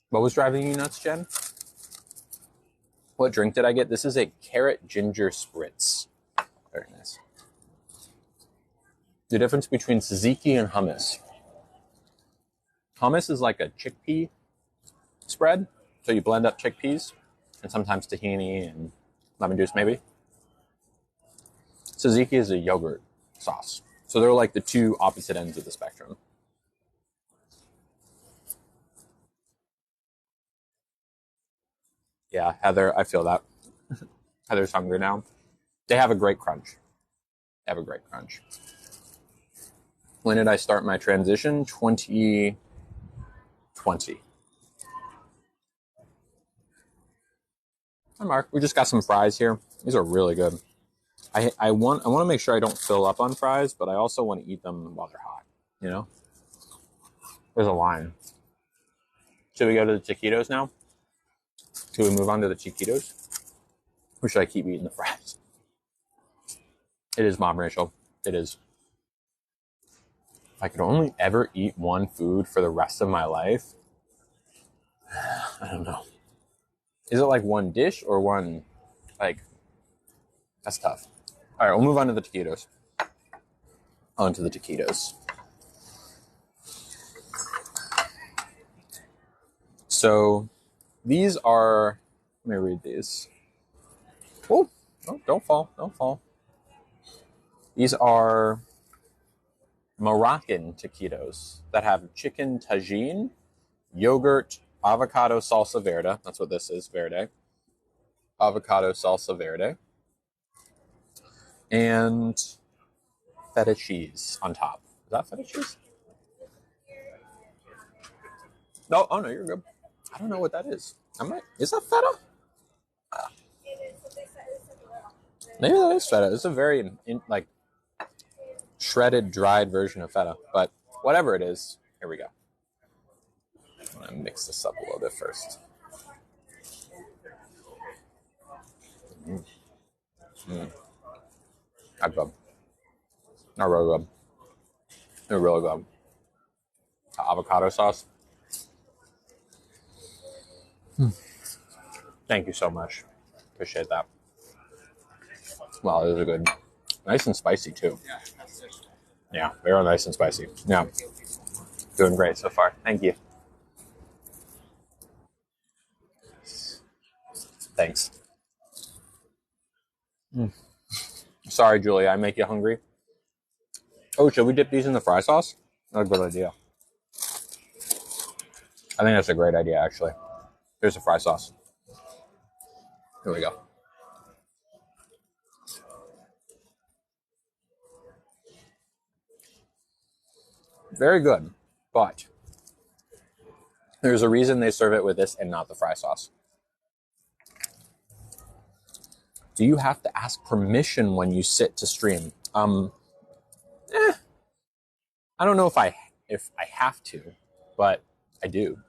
What was driving you nuts, Jen? What drink did I get? This is a carrot ginger spritz. Very nice. The difference between tzatziki and hummus. Hummus is like a chickpea spread. So you blend up chickpeas and sometimes tahini and lemon juice maybe. Tzatziki is a yogurt sauce. So they're like the two opposite ends of the spectrum. Yeah, Heather, I feel that. Heather's hungry now. They have a great crunch. They have a great crunch. When did I start my transition? 2020. Hi, Mark. We just got some fries here. These are really good. I want to make sure I don't fill up on fries, but I also want to eat them while they're hot. You know, there's a line. Should we go to the taquitos now? Should we move on to the taquitos? Or should I keep eating the fries? It is, Mom Rachel. It is. If I could only ever eat one food for the rest of my life, I don't know. Is it like one dish or one, like, that's tough. All right, we'll move on to the taquitos. On to the taquitos. So these are, let me read these. Oh, don't fall, don't fall. These are Moroccan taquitos that have chicken tagine, yogurt, avocado salsa verde. That's what this is, verde. Avocado salsa verde. And feta cheese on top. Is that feta cheese? No, oh no, you're good. I don't know what that is. Is that feta? Maybe that is feta. It's a very like shredded, dried version of feta. But whatever it is, here we go. I'm gonna mix this up a little bit first. Not good. Not really good. They're really good. Avocado sauce. Thank you so much. Appreciate that. Wow, those are good. Nice and spicy too. Yeah, very nice and spicy. Yeah. Doing great so far. Thank you. Thanks. Sorry, Julia, I make you hungry. Oh, should we dip these in the fry sauce? That's a good idea. I think that's a great idea, actually. Here's the fry sauce. Here we go. Very good, but there's a reason they serve it with this and not the fry sauce. Do you have to ask permission when you sit to stream? I don't know if I have to, but I do.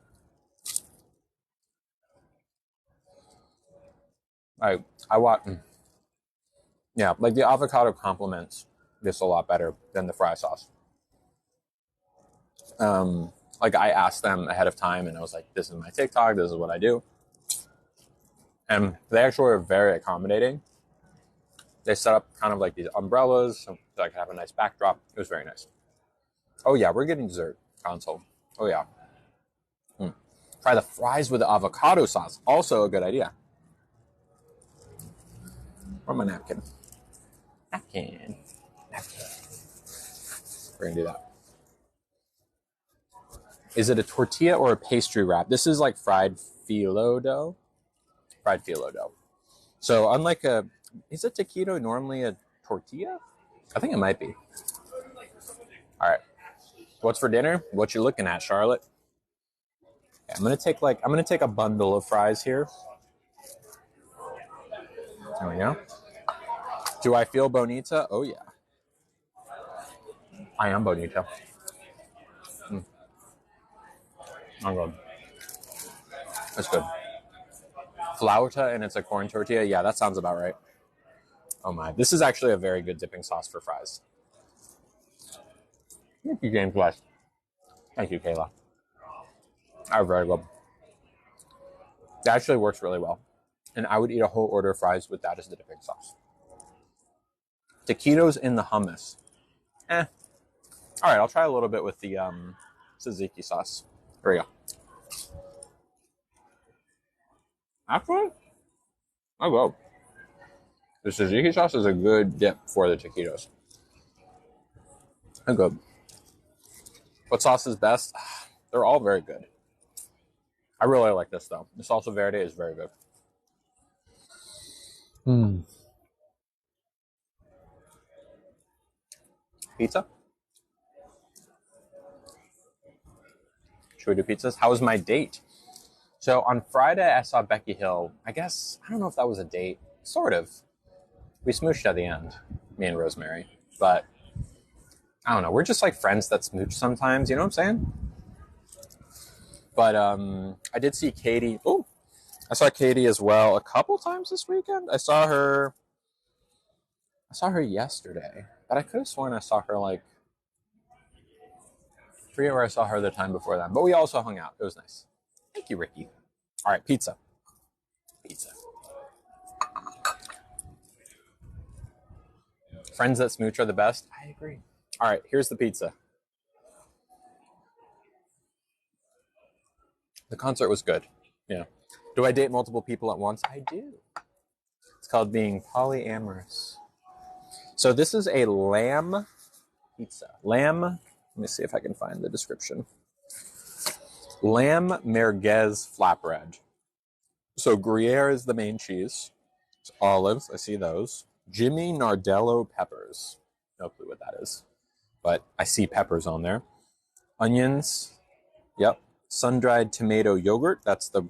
I watch. Yeah, like the avocado complements this a lot better than the fry sauce. Like I asked them ahead of time, and I was like, "This is my TikTok. This is what I do," and they actually were very accommodating. They set up kind of like these umbrellas so I could have a nice backdrop. It was very nice. Oh yeah, we're getting dessert console. Oh yeah. Try the fries with the avocado sauce. Also a good idea. Or my napkin. Napkin. We're gonna do that. Is it a tortilla or a pastry wrap? This is like fried phyllo dough. Fried phyllo dough. So unlike is a taquito normally a tortilla? I think it might be. All right. What's for dinner? What you looking at, Charlotte? Okay, I'm gonna take a bundle of fries here. There we go. Do I feel bonita? Oh yeah. I am bonita. I'm good. That's good. Flauta and it's a corn tortilla. Yeah, that sounds about right. Oh my. This is actually a very good dipping sauce for fries. Thank you, James West. Thank you, Kayla. Are very good. It actually works really well. And I would eat a whole order of fries with that as the dipping sauce. Taquitos in the hummus. All right, I'll try a little bit with the tzatziki sauce. Here we go. Actually, I go. The tzatziki sauce is a good dip for the taquitos. I'm good. What sauce is best? They're all very good. I really like this though. The salsa verde is very good. Pizza? Should we do pizzas? How was my date? So on Friday, I saw Becky Hill. I guess, I don't know if that was a date. Sort of. We smooched at the end, me and Rosemary. But I don't know. We're just like friends that smooch sometimes. You know what I'm saying? But I did see Katie. Oh, I saw Katie as well a couple times this weekend. I saw her yesterday, but I could have sworn I saw her like. I forget where I saw her the time before that. But we also hung out. It was nice. Thank you, Ricky. All right, pizza. Pizza. Friends that smooch are the best. I agree. All right, here's the pizza. The concert was good. Yeah. Do I date multiple people at once? I do. It's called being polyamorous. So this is a lamb pizza. Let me see if I can find the description. Lamb merguez flatbread. So Gruyere is the main cheese. It's olives, I see those. Jimmy Nardello peppers. No clue what that is. But I see peppers on there. Onions. Yep. Sun-dried tomato yogurt. That's the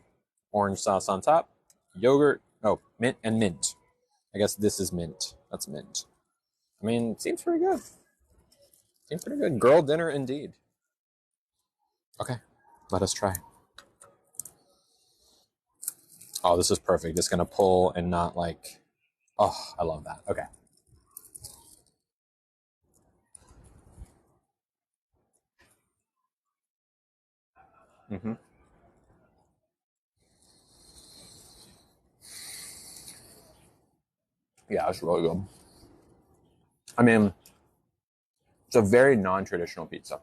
orange sauce on top. Yogurt. Oh, mint and mint. I guess this is mint. That's mint. I mean, it seems pretty good. Seems pretty good. Girl dinner indeed. Okay, let us try. Oh, this is perfect. It's going to pull and not like... Oh, I love that. Okay. Mm-hmm. Yeah, it's really good. I mean, it's a very non-traditional pizza.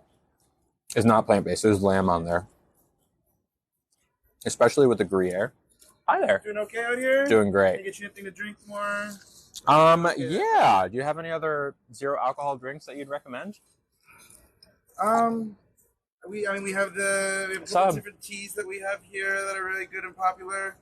It's not plant-based. There's lamb on there. Especially with the Gruyere. Hi there. Doing okay out here? Doing great. Can I get you anything to drink more? Yeah. Do you have any other zero alcohol drinks that you'd recommend? We have a couple different teas that we have here that are really good and popular.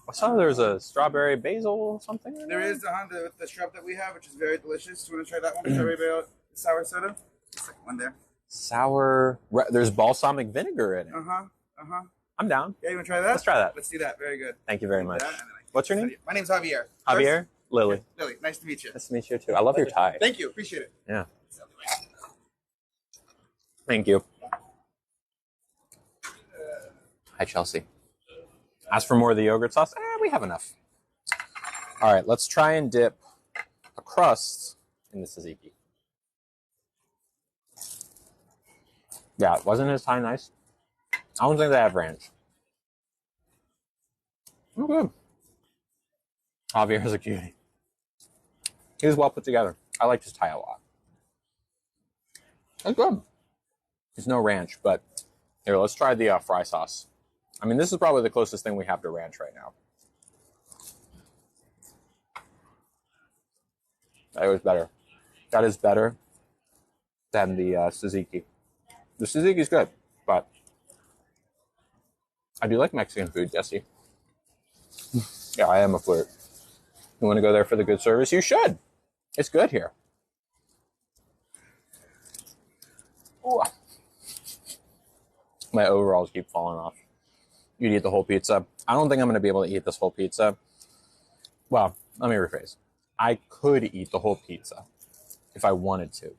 I saw there's a strawberry basil something. There is the shrub that we have, which is very delicious. Do you want to try that one? Strawberry basil sour soda. The second one there. Sour. There's balsamic vinegar in it. I'm down. Yeah, you want to try that? Let's try that. Let's do that. Very good. Thank you very much. What's your name? My name's Javier. Javier? Lily. Lily, nice to meet you. Nice to meet you too. I love your tie. Thank you. Appreciate it. Yeah. Thank you. Hi, Chelsea. Ask for more of the yogurt sauce. We have enough. All right, let's try and dip a crust in the tzatziki. Yeah, wasn't his tie nice? I don't think they have ranch. Oh, good. Javier's a cutie. He was well put together. I liked his tie a lot. That's good. There's no ranch, but here, let's try the fry sauce. I mean, this is probably the closest thing we have to ranch right now. That was better. That is better than the tzatziki. The tzatziki is good, but I do like Mexican food, Jesse. Yeah, I am a flirt. You want to go there for the good service? You should. It's good here. Ooh. My overalls keep falling off. You'd eat the whole pizza. I don't think I'm going to be able to eat this whole pizza. Well, let me rephrase. I could eat the whole pizza if I wanted to,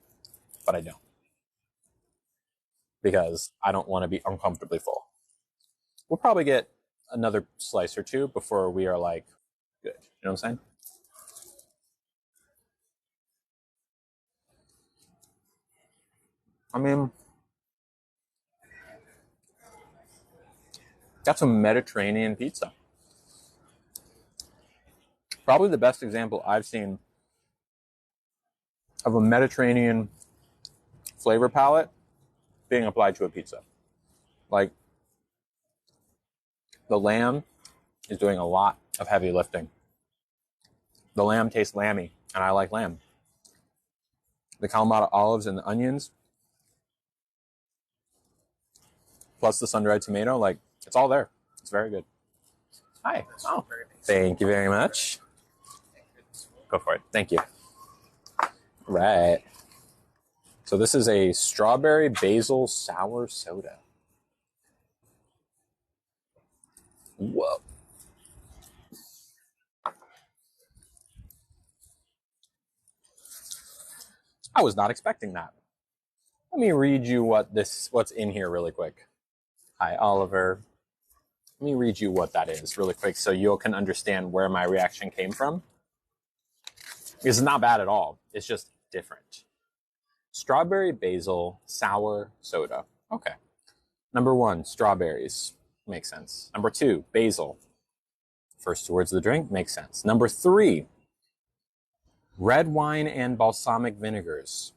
but I don't. Because I don't want to be uncomfortably full. We'll probably get another slice or two before we are like, good. You know what I'm saying? I mean, that's a Mediterranean pizza. Probably the best example I've seen of a Mediterranean flavor palette being applied to a pizza. Like, the lamb is doing a lot of heavy lifting. The lamb tastes lamby, and I like lamb. The Kalamata olives and the onions, plus the sun-dried tomato, like, it's all there. It's very good. Hi. Oh, thank you very much. Go for it. Thank you. Right. So this is a strawberry basil sour soda. Whoa. I was not expecting that. Let me read you what's in here really quick. Hi, Oliver. Let me read you what that is really quick so you can understand where my reaction came from. It's not bad at all. It's just different. Strawberry basil sour soda. Okay. Number 1, strawberries. Makes sense. Number 2, basil. First 2 words of the drink. Makes sense. Number 3, red wine and balsamic vinegars.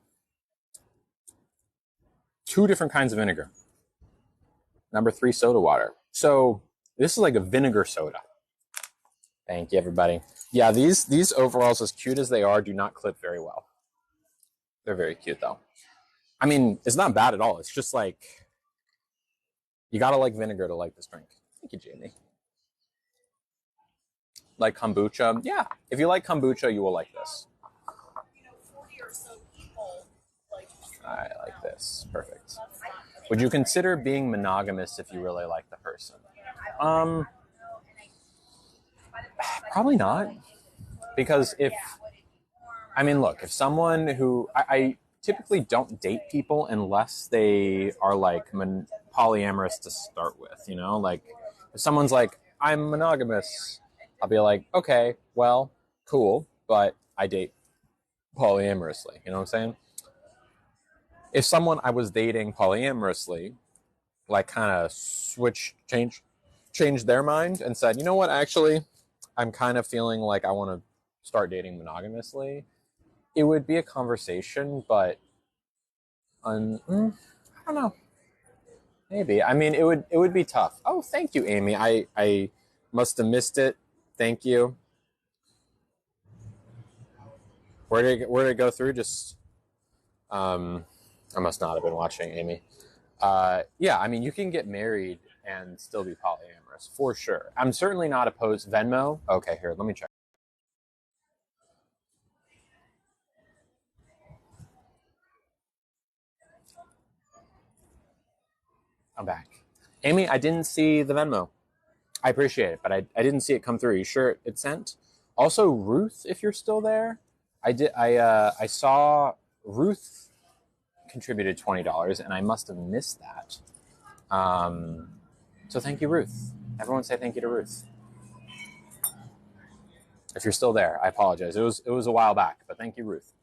2 different kinds of vinegar. Number 3, soda water. So this is like a vinegar soda. Thank you, everybody. Yeah, these overalls, as cute as they are, do not clip very well. They're very cute, though. I mean, it's not bad at all. It's just like, you gotta like vinegar to like this drink. Thank you, Jamie. Like kombucha? Yeah. If you like kombucha, you will like this. 40 or so people I like this. Perfect. Would you consider being monogamous if you really like the person? Probably not. Because if someone who... I typically don't date people unless they are like polyamorous to start with, you know? Like, if someone's like, I'm monogamous, I'll be like, okay, well, cool, but I date polyamorously, you know what I'm saying? If someone I was dating polyamorously, like kind of changed their mind and said, you know what, actually, I'm kind of feeling like I want to start dating monogamously, it would be a conversation, but I don't know. Maybe. I mean, it would be tough. Oh, thank you, Amy. I must have missed it. Thank you. Where did it go through? Just I must not have been watching, Amy. Yeah, I mean, you can get married and still be polyamorous for sure. I'm certainly not opposed. Venmo. Okay, here, let me check. I'm back. Amy, I didn't see the Venmo. I appreciate it, but I didn't see it come through. Are you sure it sent? Also, Ruth, if you're still there, I saw Ruth contributed $20, and I must have missed that. So thank you, Ruth. Everyone say thank you to Ruth. If you're still there, I apologize. It was a while back, but thank you, Ruth.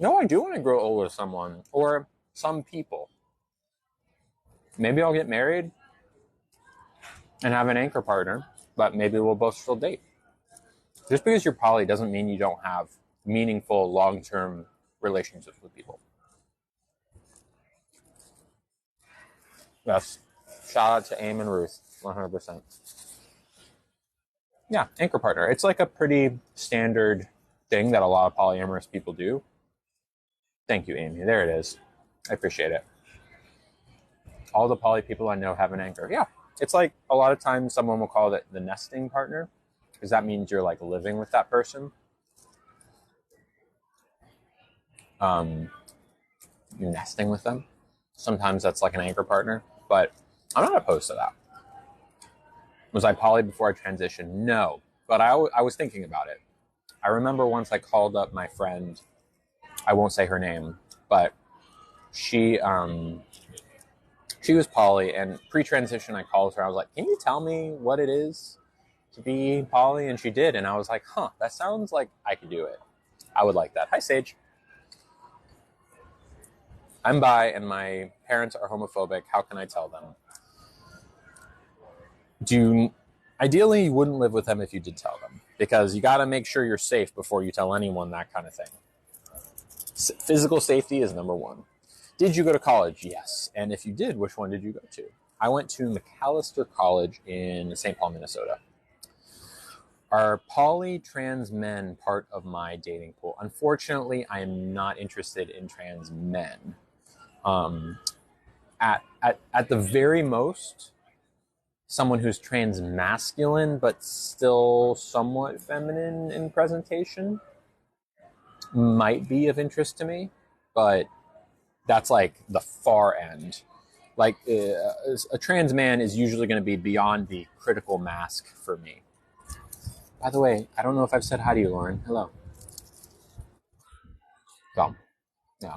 No, I do want to grow old with someone or some people. Maybe I'll get married and have an anchor partner, but maybe we'll both still date. Just because you're poly doesn't mean you don't have meaningful long-term relationships with people. Yes. Shout out to Aim and Ruth, 100%. Yeah, anchor partner. It's like a pretty standard thing that a lot of polyamorous people do. Thank you, Amy. There it is. I appreciate it. All the poly people I know have an anchor. Yeah. It's like a lot of times someone will call it the nesting partner, because that means you're like living with that person. You're nesting with them. Sometimes that's like an anchor partner, but I'm not opposed to that. Was I poly before I transitioned? No, but I was thinking about it. I remember once I called up my friend, I won't say her name, but she was poly, and pre-transition I called her. I was like, can you tell me what it is to be poly? And she did, and I was like, huh, that sounds like I could do it. I would like that. Hi, Sage. I'm bi, and my parents are homophobic. How can I tell them? Ideally, you wouldn't live with them if you did tell them, because you got to make sure you're safe before you tell anyone that kind of thing. Physical safety is number one. Did you go to college? Yes. And if you did, which one did you go to? I went to Macalester College in St. Paul, Minnesota. Are poly trans men part of my dating pool? Unfortunately, I am not interested in trans men. At the very most, someone who's trans masculine but still somewhat feminine in presentation might be of interest to me, but that's like the far end. Like a trans man is usually going to be beyond the critical mask for me. By the way, I don't know if I've said hi to you, Lauren. Hello. So, yeah.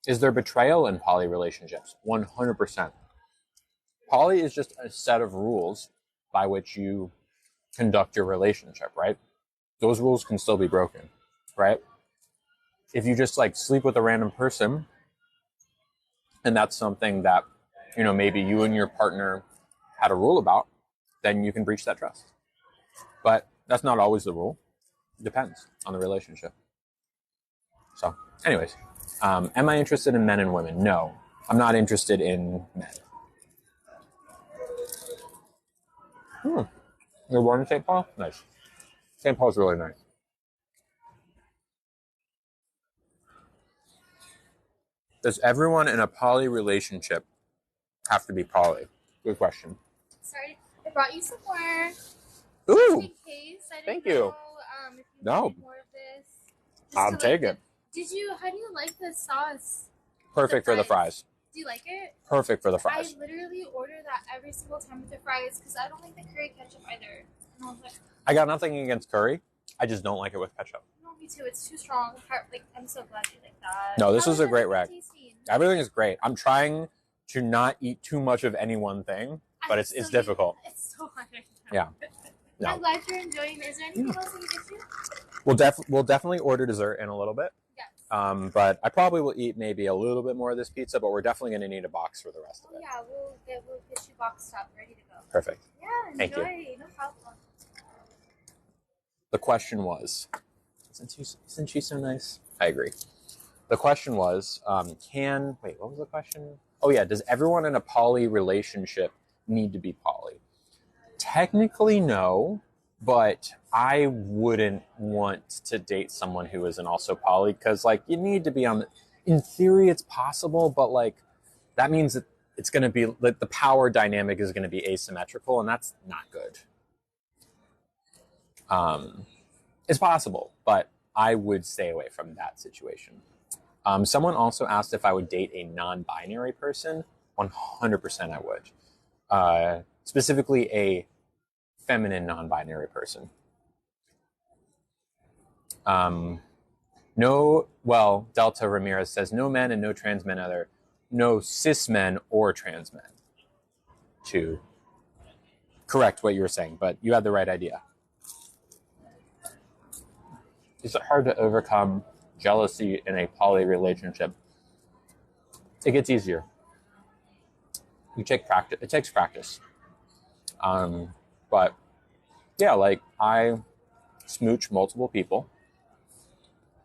Is there betrayal in poly relationships? 100%. Poly is just a set of rules by which you conduct your relationship, right? Those rules can still be broken, right? If you just like sleep with a random person, and that's something that, you know, maybe you and your partner had a rule about, then you can breach that trust. But that's not always the rule. It depends on the relationship. So, anyways, am I interested in men and women? No, I'm not interested in men. You're born in St. Paul? Nice. St. Paul's really nice. Does everyone in a poly relationship have to be poly? Good question. Sorry, I brought you some more. Ooh! Just in case. I didn't Thank know, you. if you No. wanted more of this. I'll take it. How do you like the sauce? Perfect for the fries. Do you like it? Perfect for the fries. I literally order that every single time with the fries because I don't like the curry ketchup either. And I was like, I got nothing against curry. I just don't like it with ketchup. no, me too. It's too strong. Like, I'm so glad you like that. No, this How is a great everything rack. tasting? Everything is great. I'm trying to not eat too much of any one thing, but it's difficult. It's so hard. Yeah. No. I'm glad you're enjoying it. Is there anything else that you get you? We'll definitely order dessert in a little bit. Yes. But I probably will eat maybe a little bit more of this pizza, but we're definitely going to need a box for the rest of it. Yeah, we'll get you boxed up, ready to go. Perfect. Yeah, enjoy. Thank you. No problem. The question was, isn't she so nice? I agree. The question was, what was the question? Oh yeah, does everyone in a poly relationship need to be poly? Technically, no, but I wouldn't want to date someone who isn't also poly because, like, you need to be on. In theory, it's possible, but like, that means that it's going to be like the power dynamic is going to be asymmetrical, and that's not good. It's possible, but I would stay away from that situation. Someone also asked if I would date a non-binary person. 100% I would. Specifically a feminine non-binary person. Delta Ramirez says no men and no trans men either. No cis men or trans men. To correct what you were saying, but you had the right idea. Is it hard to overcome jealousy in a poly relationship? It gets easier. It takes practice. But yeah, like I smooch multiple people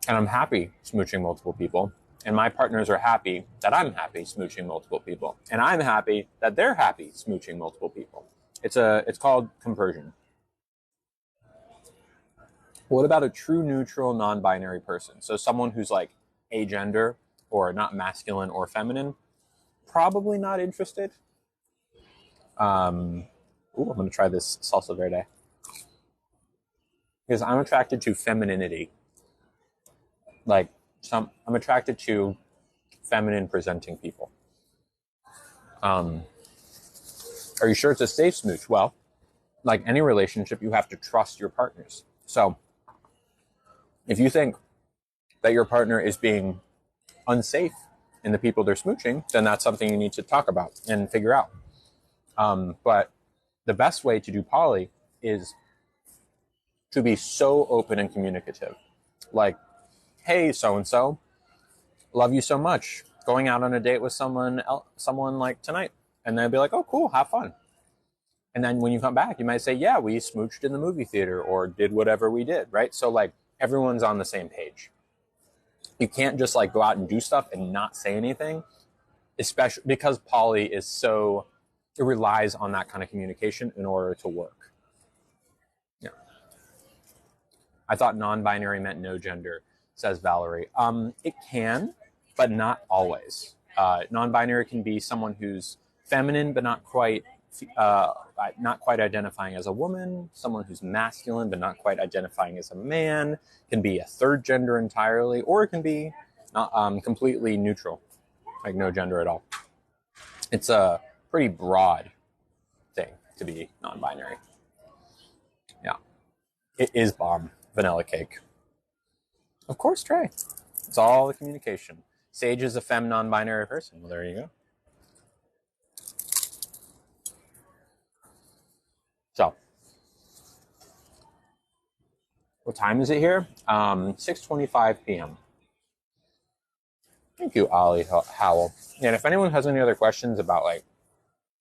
and I'm happy smooching multiple people, and my partners are happy that I'm happy smooching multiple people, and I'm happy that they're happy smooching multiple people. It's called compersion. What about a true neutral non-binary person? So someone who's like agender or not masculine or feminine, probably not interested. I'm going to try this salsa verde. Because I'm attracted to femininity. I'm attracted to feminine presenting people. Are you sure it's a safe smooch? Well, like any relationship, you have to trust your partners. So if you think that your partner is being unsafe in the people they're smooching, then that's something you need to talk about and figure out. But the best way to do poly is to be so open and communicative. Like, hey, so-and-so, love you so much. Going out on a date with someone like tonight. And they'll be like, oh, cool, have fun. And then when you come back, you might say, yeah, we smooched in the movie theater or did whatever we did, right? So like everyone's on the same page. You can't just like go out and do stuff and not say anything, especially because poly is so, it relies on that kind of communication in order to work. Yeah. I thought non-binary meant no gender, says Valerie. It can, but not always. Non-binary can be someone who's feminine, but not quite identifying as a woman, someone who's masculine, but not quite identifying as a man, can be a third gender entirely, or it can be not, completely neutral, like no gender at all. It's a pretty broad thing to be non-binary. Yeah. It is bomb. Vanilla cake. Of course, Trey. It's all the communication. Sage is a femme non-binary person. Well, there you go. So, what time is it here? 6:25 p.m. Thank you, Ollie Howell. And if anyone has any other questions about like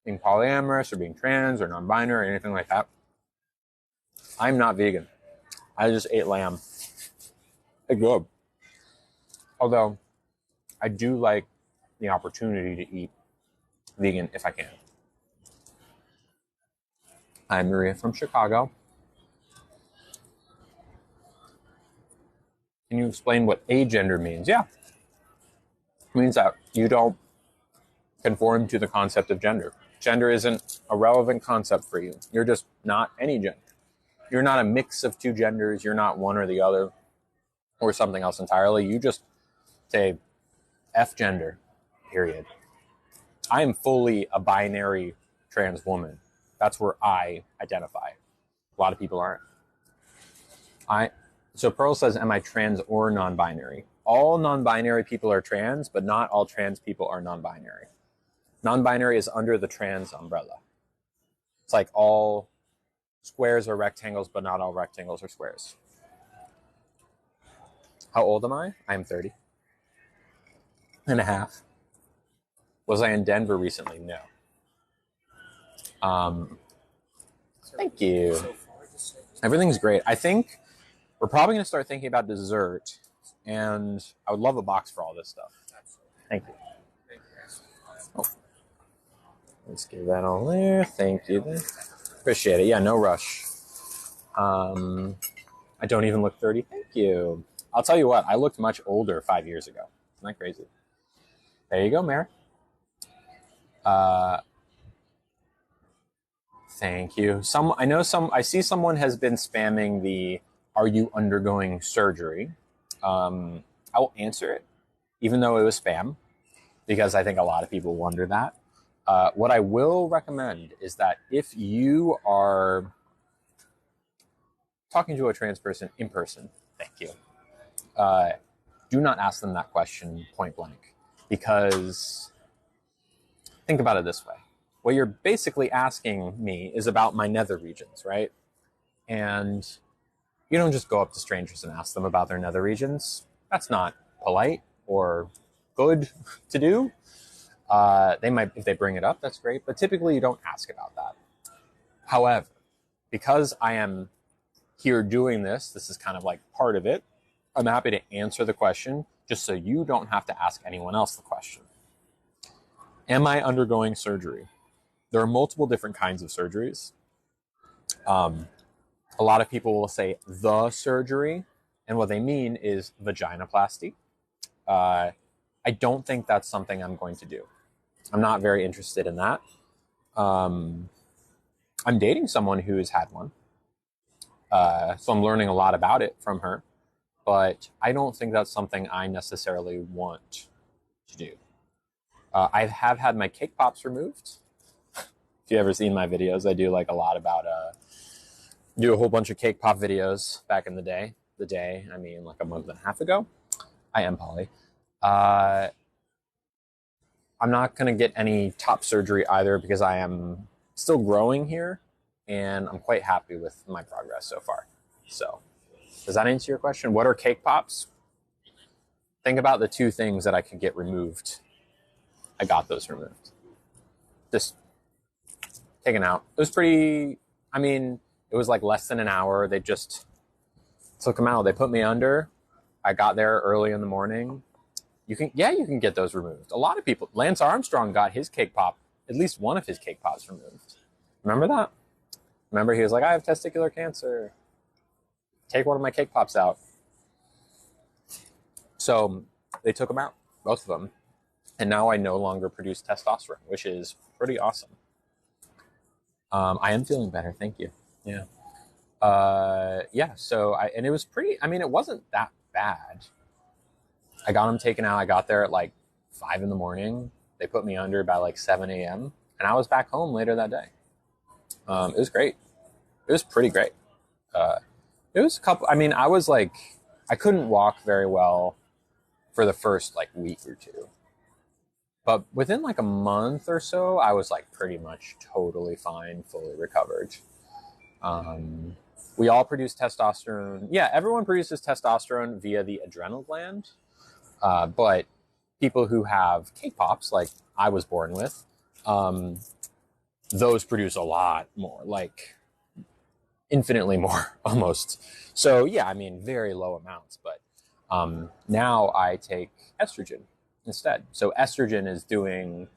being polyamorous or being trans or non-binary or anything like that, I'm not vegan. I just ate lamb. It's good. Although, I do like the opportunity to eat vegan if I can. I'm Maria from Chicago. Can you explain what agender means? Yeah. It means that you don't conform to the concept of gender. Gender isn't a relevant concept for you. You're just not any gender. You're not a mix of two genders. You're not one or the other or something else entirely. You just say F gender, period. I am fully a binary trans woman. That's where I identify. A lot of people aren't. So Pearl says, am I trans or non-binary? All non-binary people are trans, but not all trans people are non-binary. Non-binary is under the trans umbrella. It's like all squares are rectangles, but not all rectangles are squares. How old am I? I'm 30 and a half. Was I in Denver recently? No. Thank you. Everything's great. I think we're probably going to start thinking about dessert, and I would love a box for all this stuff. Thank you. Oh. Let's give that all there. Thank you. Appreciate it. Yeah, no rush. I don't even look 30. Thank you. I'll tell you what, I looked much older 5 years ago. Isn't that crazy? There you go, Mary. Thank you. I see someone has been spamming the, are you undergoing surgery? I will answer it, even though it was spam, because I think a lot of people wonder that. What I will recommend is that if you are talking to a trans person in person, thank you, do not ask them that question point blank, because think about it this way. What you're basically asking me is about my nether regions, right? And you don't just go up to strangers and ask them about their nether regions. That's not polite or good to do. They might, if they bring it up, that's great, but typically you don't ask about that. However, because I am here doing this is kind of like part of it, I'm happy to answer the question just so you don't have to ask anyone else the question. Am I undergoing surgery? There are multiple different kinds of surgeries. A lot of people will say the surgery, and what they mean is vaginoplasty. I don't think that's something I'm going to do. I'm not very interested in that. I'm dating someone who's had one. So I'm learning a lot about it from her, but I don't think that's something I necessarily want to do. I have had my cake pops removed. If you've ever seen my videos, I do like a lot about, do a whole bunch of cake pop videos back in the day. I mean like a month and a half ago. I am poly. I'm not going to get any top surgery either because I am still growing here and I'm quite happy with my progress so far. So, does that answer your question? What are cake pops? Think about the two things that I could get removed. I got those removed. Just taken out. It was pretty, I mean, it was like less than an hour. They just took them out. They put me under. I got there early in the morning. You can get those removed. A lot of people, Lance Armstrong got his cake pop, at least one of his cake pops removed. Remember that? Remember he was like, I have testicular cancer. Take one of my cake pops out. So they took them out, both of them. And now I no longer produce testosterone, which is pretty awesome. I am feeling better. Thank you. Yeah. So and it was pretty, I mean, it wasn't that bad. I got them taken out. I got there at like 5 a.m. They put me under by like 7 a.m. and I was back home later that day. It was great. It was pretty great. It It was a couple. I mean, I was like, I couldn't walk very well for the first like week or two. But within like a month or so, I was like pretty much totally fine, fully recovered. We all produce testosterone. Yeah, everyone produces testosterone via the adrenal gland. But people who have cake pops, like I was born with, those produce a lot more, like infinitely more almost. So yeah, I mean, very low amounts. But now I take estrogen instead. So estrogen is doing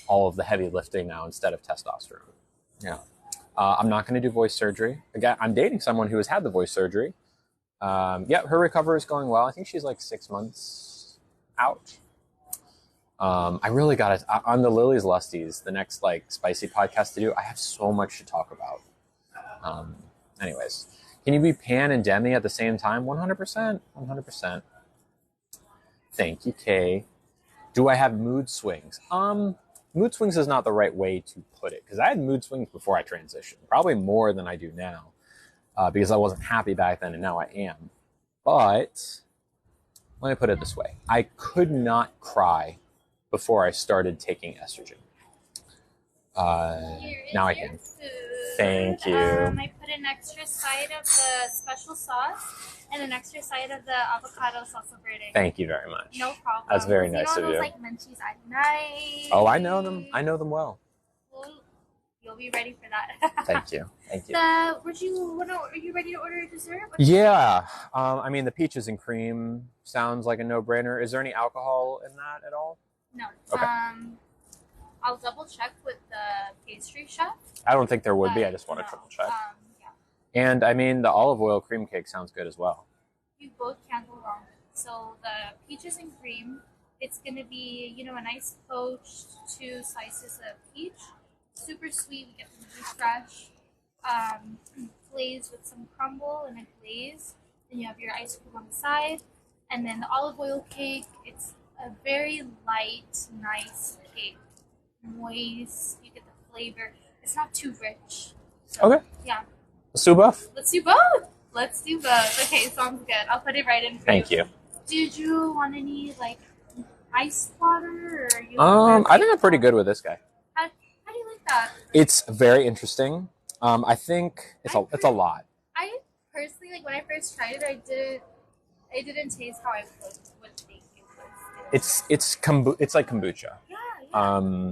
all of the heavy lifting now instead of testosterone. Yeah. I'm not going to do voice surgery. Again, I'm dating someone who has had the voice surgery. Yeah, her recovery is going well. I think she's like 6 months out. I really got it on the Lily's Lusties, the next like spicy podcast to do. I have so much to talk about. Anyways, can you be Pan and Demi at the same time? 100%. 100%. Thank you, Kay. Do I have mood swings? Mood swings is not the right way to put it, because I had mood swings before I transitioned, probably more than I do now, because I wasn't happy back then, and now I am. But let me put it this way. I could not cry before I started taking estrogen. Now I can. Thank you. I put an extra side of the special sauce and an extra side of the avocado salsa verde. Thank you very much. No problem. That's very nice of you. Those like munchies at night. Oh, I know them. I know them well. You'll be ready for that. Thank you. Thank you. Are you ready to order a dessert? Yeah. I mean, the peaches and cream sounds like a no-brainer. Is there any alcohol in that at all? No. Okay. I'll double check with the pastry chef. I don't think there would be. I just want to triple check. Yeah. And I mean, the olive oil cream cake sounds good as well. You both can't go wrong. So the peaches and cream, it's gonna be, a nice poached 2 slices of peach, super sweet. We get them really fresh. Glazed with some crumble and a glaze. Then you have your ice cream on the side, and then the olive oil cake. It's a very light, nice cake. Moist. You get the flavor. It's not too rich. So, okay. Yeah. Let's do both. Let's do both. Okay, sounds good. I'll put it right in for Thank you. Did you want any like ice water or you? I think I'm pretty good with this guy. How do you like that? It's very interesting. I think it's a lot. I personally, like when I first tried it, I didn't taste how I would think it was. It's like kombucha. Yeah.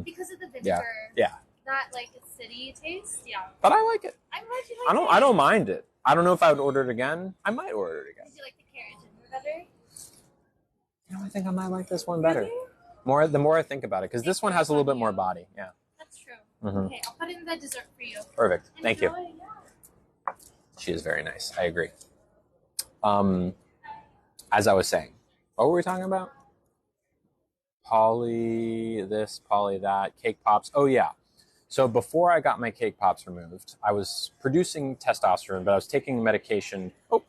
Because of the vinegar. Yeah. That like acidity taste. Yeah. But I like it. I'm glad you like it. I don't mind it. I don't know if I would order it again. I might order it again. Did you like the carrot ginger better? I think I might like this one better. Really? The more I think about it, because this one has a little bit more body. Yeah. That's true. Mm-hmm. Okay, I'll put in the dessert for you. Perfect. Thank you. Yeah. She is very nice. I agree. As I was saying, what were we talking about? Polly this, Polly that, cake pops. Oh yeah. So before I got my cake pops removed, I was producing testosterone, but I was taking medication. Oh,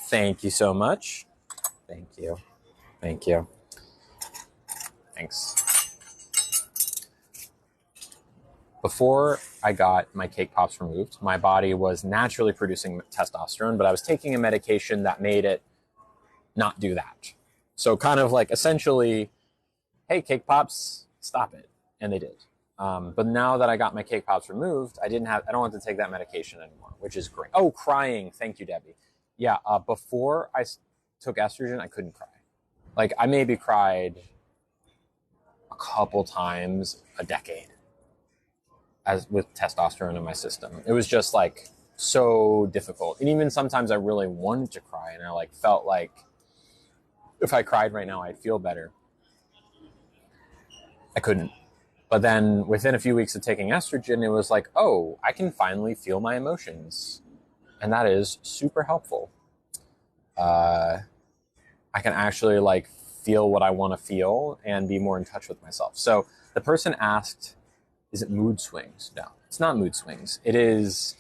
thank you so much. Thank you. Thank you. Thanks. Before I got my cake pops removed, my body was naturally producing testosterone, but I was taking a medication that made it not do that. So kind of like essentially, hey, cake pops, stop it. And they did. But now that I got my cake pops removed, I don't have to take that medication anymore, which is great. Oh, crying. Thank you, Debbie. Yeah, before I took estrogen, I couldn't cry. Like, I maybe cried a couple times a decade as with testosterone in my system. It was just like so difficult. And even sometimes I really wanted to cry, and I like felt like if I cried right now, I'd feel better. I couldn't. But then within a few weeks of taking estrogen, it was like, oh, I can finally feel my emotions. And that is super helpful. I can actually like feel what I want to feel and be more in touch with myself. So the person asked, is it mood swings? No, it's not mood swings. It is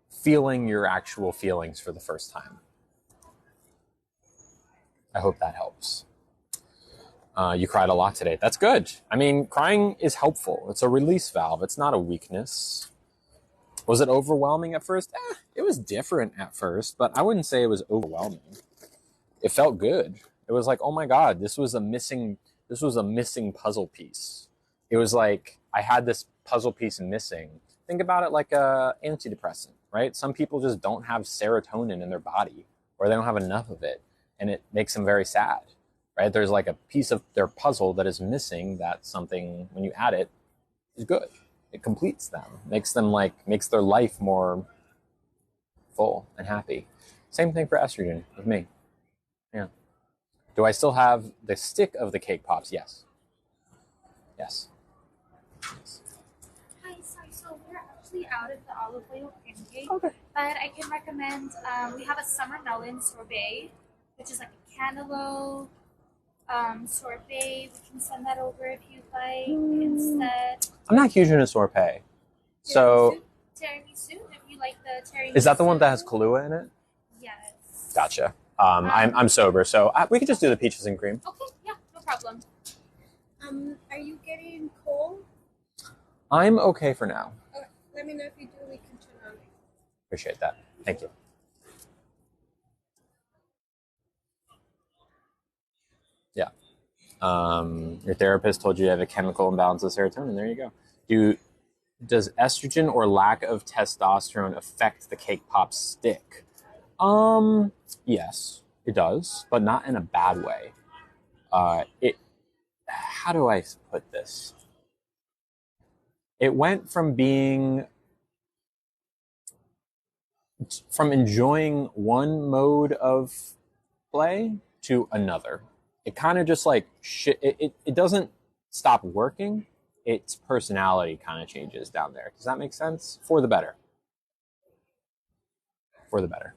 feeling your actual feelings for the first time. I hope that helps. You cried a lot today. That's good. I mean, crying is helpful. It's a release valve. It's not a weakness. Was it overwhelming at first? It was different at first, but I wouldn't say it was overwhelming. It felt good. It was like, oh my God, this was a missing puzzle piece. It was like I had this puzzle piece missing. Think about it like a antidepressant, right? Some people just don't have serotonin in their body, or they don't have enough of it, and it makes them very sad, right? There's like a piece of their puzzle that is missing, that something, when you add it, is good. It completes them, makes their life more full and happy. Same thing for estrogen with me. Yeah. Do I still have the stick of the cake pops? Yes. Yes. Hi, sorry. So we're actually out of the olive oil pancake. Okay. But I can recommend, we have a summer melon sorbet, which is like a cantaloupe sorbet. We can send that over if you'd like instead. I'm not huge into sorbet. So Tiramisu, if you like the tiramisu. Is that the one that has Kahlua in it? Yes. Gotcha. I'm sober, so we could just do the peaches and cream. Okay, yeah, no problem. Are you getting cold? I'm okay for now. Okay, let me know if you do. We can turn on. Appreciate that. Thank you. Yeah. Your therapist told you you have a chemical imbalance of serotonin. There you go. Does estrogen or lack of testosterone affect the cake pop stick? Yes, it does, but not in a bad way. How do I put this? It went from enjoying one mode of play to another. It kind of just like it doesn't stop working. Its personality kind of changes down there. Does that make sense? For the better. For the better.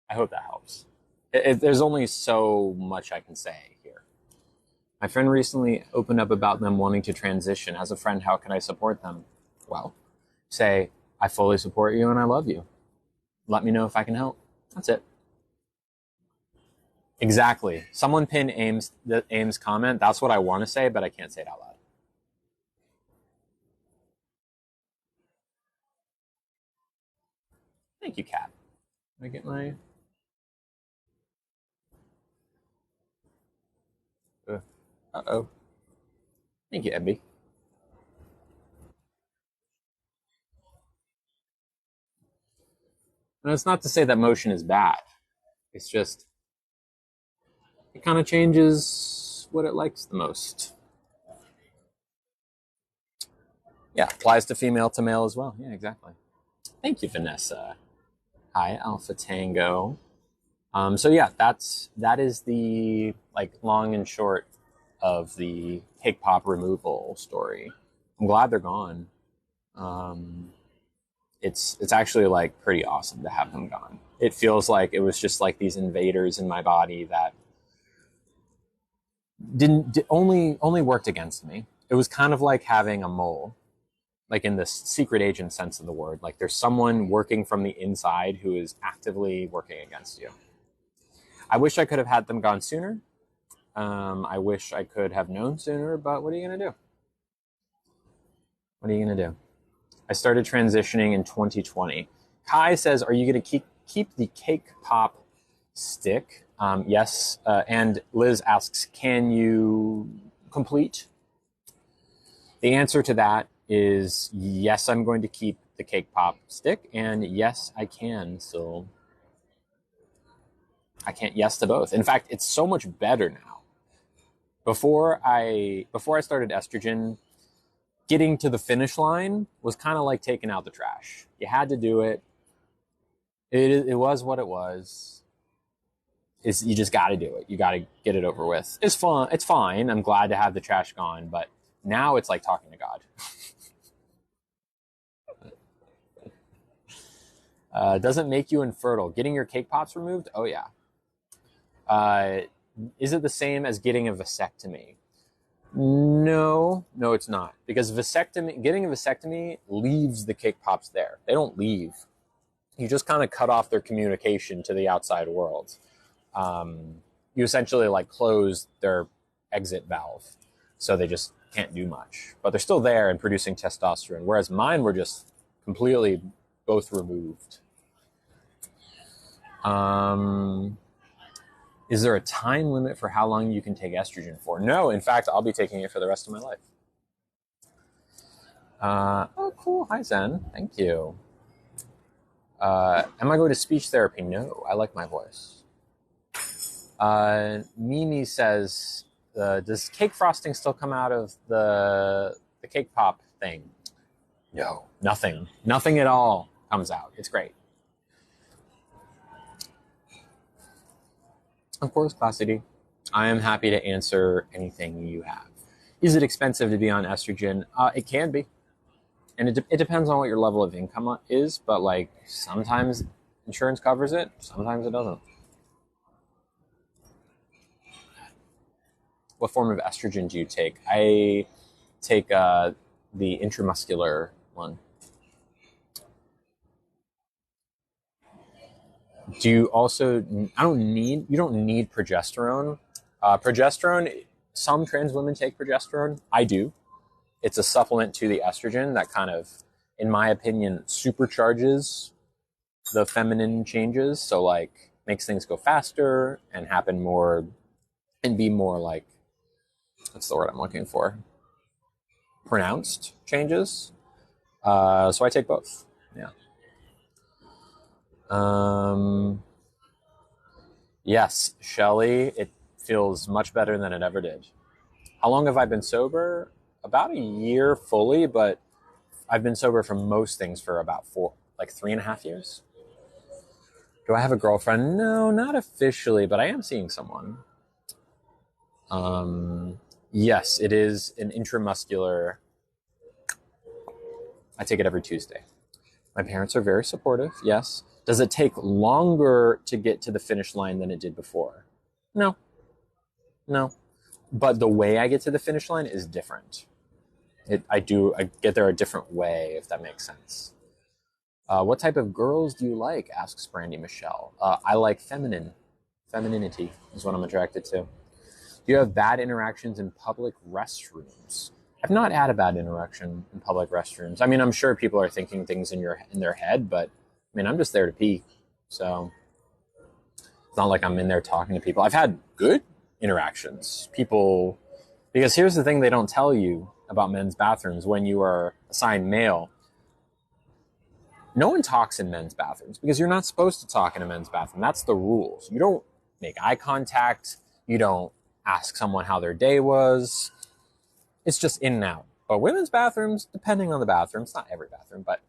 I hope that helps. There's only so much I can say here. My friend recently opened up about them wanting to transition. As a friend, how can I support them? Well, say, I fully support you and I love you. Let me know if I can help. That's it. Exactly. Someone pin Ames comment. That's what I want to say, but I can't say it out loud. Thank you, Kat. Can I get my... Uh-oh. Thank you, Ebby. And it's not to say that motion is bad. It's just, it kind of changes what it likes the most. Yeah, applies to female to male as well. Yeah, exactly. Thank you, Vanessa. Hi, Alpha Tango. So yeah, that is the long and short of the cake pop removal story. I'm glad they're gone. It's actually pretty awesome to have them gone. It feels like it was just like these invaders in my body that only worked against me. It was kind of like having a mole, like in the secret agent sense of the word. Like there's someone working from the inside who is actively working against you. I wish I could have had them gone sooner. I wish I could have known sooner, but what are you going to do? What are you going to do? I started transitioning in 2020. Kai says, are you going to keep the cake pop stick? Yes. And Liz asks, can you complete? The answer to that is yes, I'm going to keep the cake pop stick, and yes, I can. So I can't yes to both. In fact, it's so much better now. Before I started estrogen, getting to the finish line was kind of like taking out the trash. You had to do it. It was what it was. You just got to do it. You got to get it over with. It's fun. It's fine. I'm glad to have the trash gone, but now it's like talking to God. Does it make you infertile? Getting your cake pops removed? Oh yeah. Is it the same as getting a vasectomy? No, it's not. Because getting a vasectomy leaves the cake pops there. They don't leave. You just kind of cut off their communication to the outside world. You essentially close their exit valve. So they just can't do much, but they're still there and producing testosterone, whereas mine were just completely both removed. Is there a time limit for how long you can take estrogen for? No, in fact, I'll be taking it for the rest of my life. Oh, cool. Hi, Zen. Thank you. Am I going to speech therapy? No, I like my voice. Mimi says, does cake frosting still come out of the cake pop thing? No, nothing. Nothing at all comes out. It's great. Of course, Classity. I am happy to answer anything you have. Is it expensive to be on estrogen? It can be. And it depends on what your level of income is, but like sometimes insurance covers it, sometimes it doesn't. What form of estrogen do you take? I take the intramuscular one. Do you also, you don't need progesterone. Progesterone, some trans women take progesterone. I do. It's a supplement to the estrogen that kind of, in my opinion, supercharges the feminine changes. So like makes things go faster and happen more and be more like, what's the word I'm looking for? Pronounced changes. So I take both. Yeah. Yes, Shelly, it feels much better than it ever did. How long have I been sober? About a year fully, but I've been sober from most things for about 3.5 years. Do I have a girlfriend? No, not officially, but I am seeing someone. Yes, it is an intramuscular. I take it every Tuesday. My parents are very supportive, yes. Does it take longer to get to the finish line than it did before? No. But the way I get to the finish line is different. I get there a different way, if that makes sense. What type of girls do you like? Asks Brandy Michelle. I like femininity is what I'm attracted to. Do you have bad interactions in public restrooms? I've not had a bad interaction in public restrooms. I mean, I'm sure people are thinking things in their head, but I mean, I'm just there to pee. So it's not like I'm in there talking to people. I've had good interactions. Because here's the thing they don't tell you about men's bathrooms when you are assigned male. No one talks in men's bathrooms because you're not supposed to talk in a men's bathroom. That's the rules. You don't make eye contact. You don't ask someone how their day was. It's just in and out. But women's bathrooms, depending on the bathroom, it's not every bathroom, but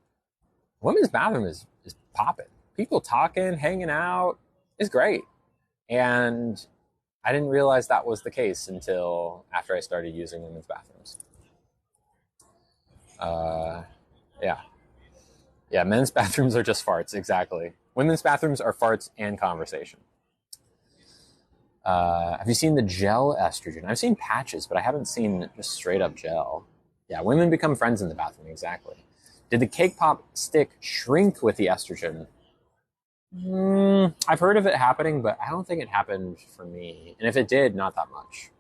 women's bathroom is popping. People talking, hanging out. It's great. And I didn't realize that was the case until after I started using women's bathrooms. Yeah, men's bathrooms are just farts, exactly. Women's bathrooms are farts and conversation. Have you seen the gel estrogen? I've seen patches, but I haven't seen just straight up gel. Yeah, women become friends in the bathroom, exactly. Did the cake pop stick shrink with the estrogen? I've heard of it happening, but I don't think it happened for me. And if it did, not that much.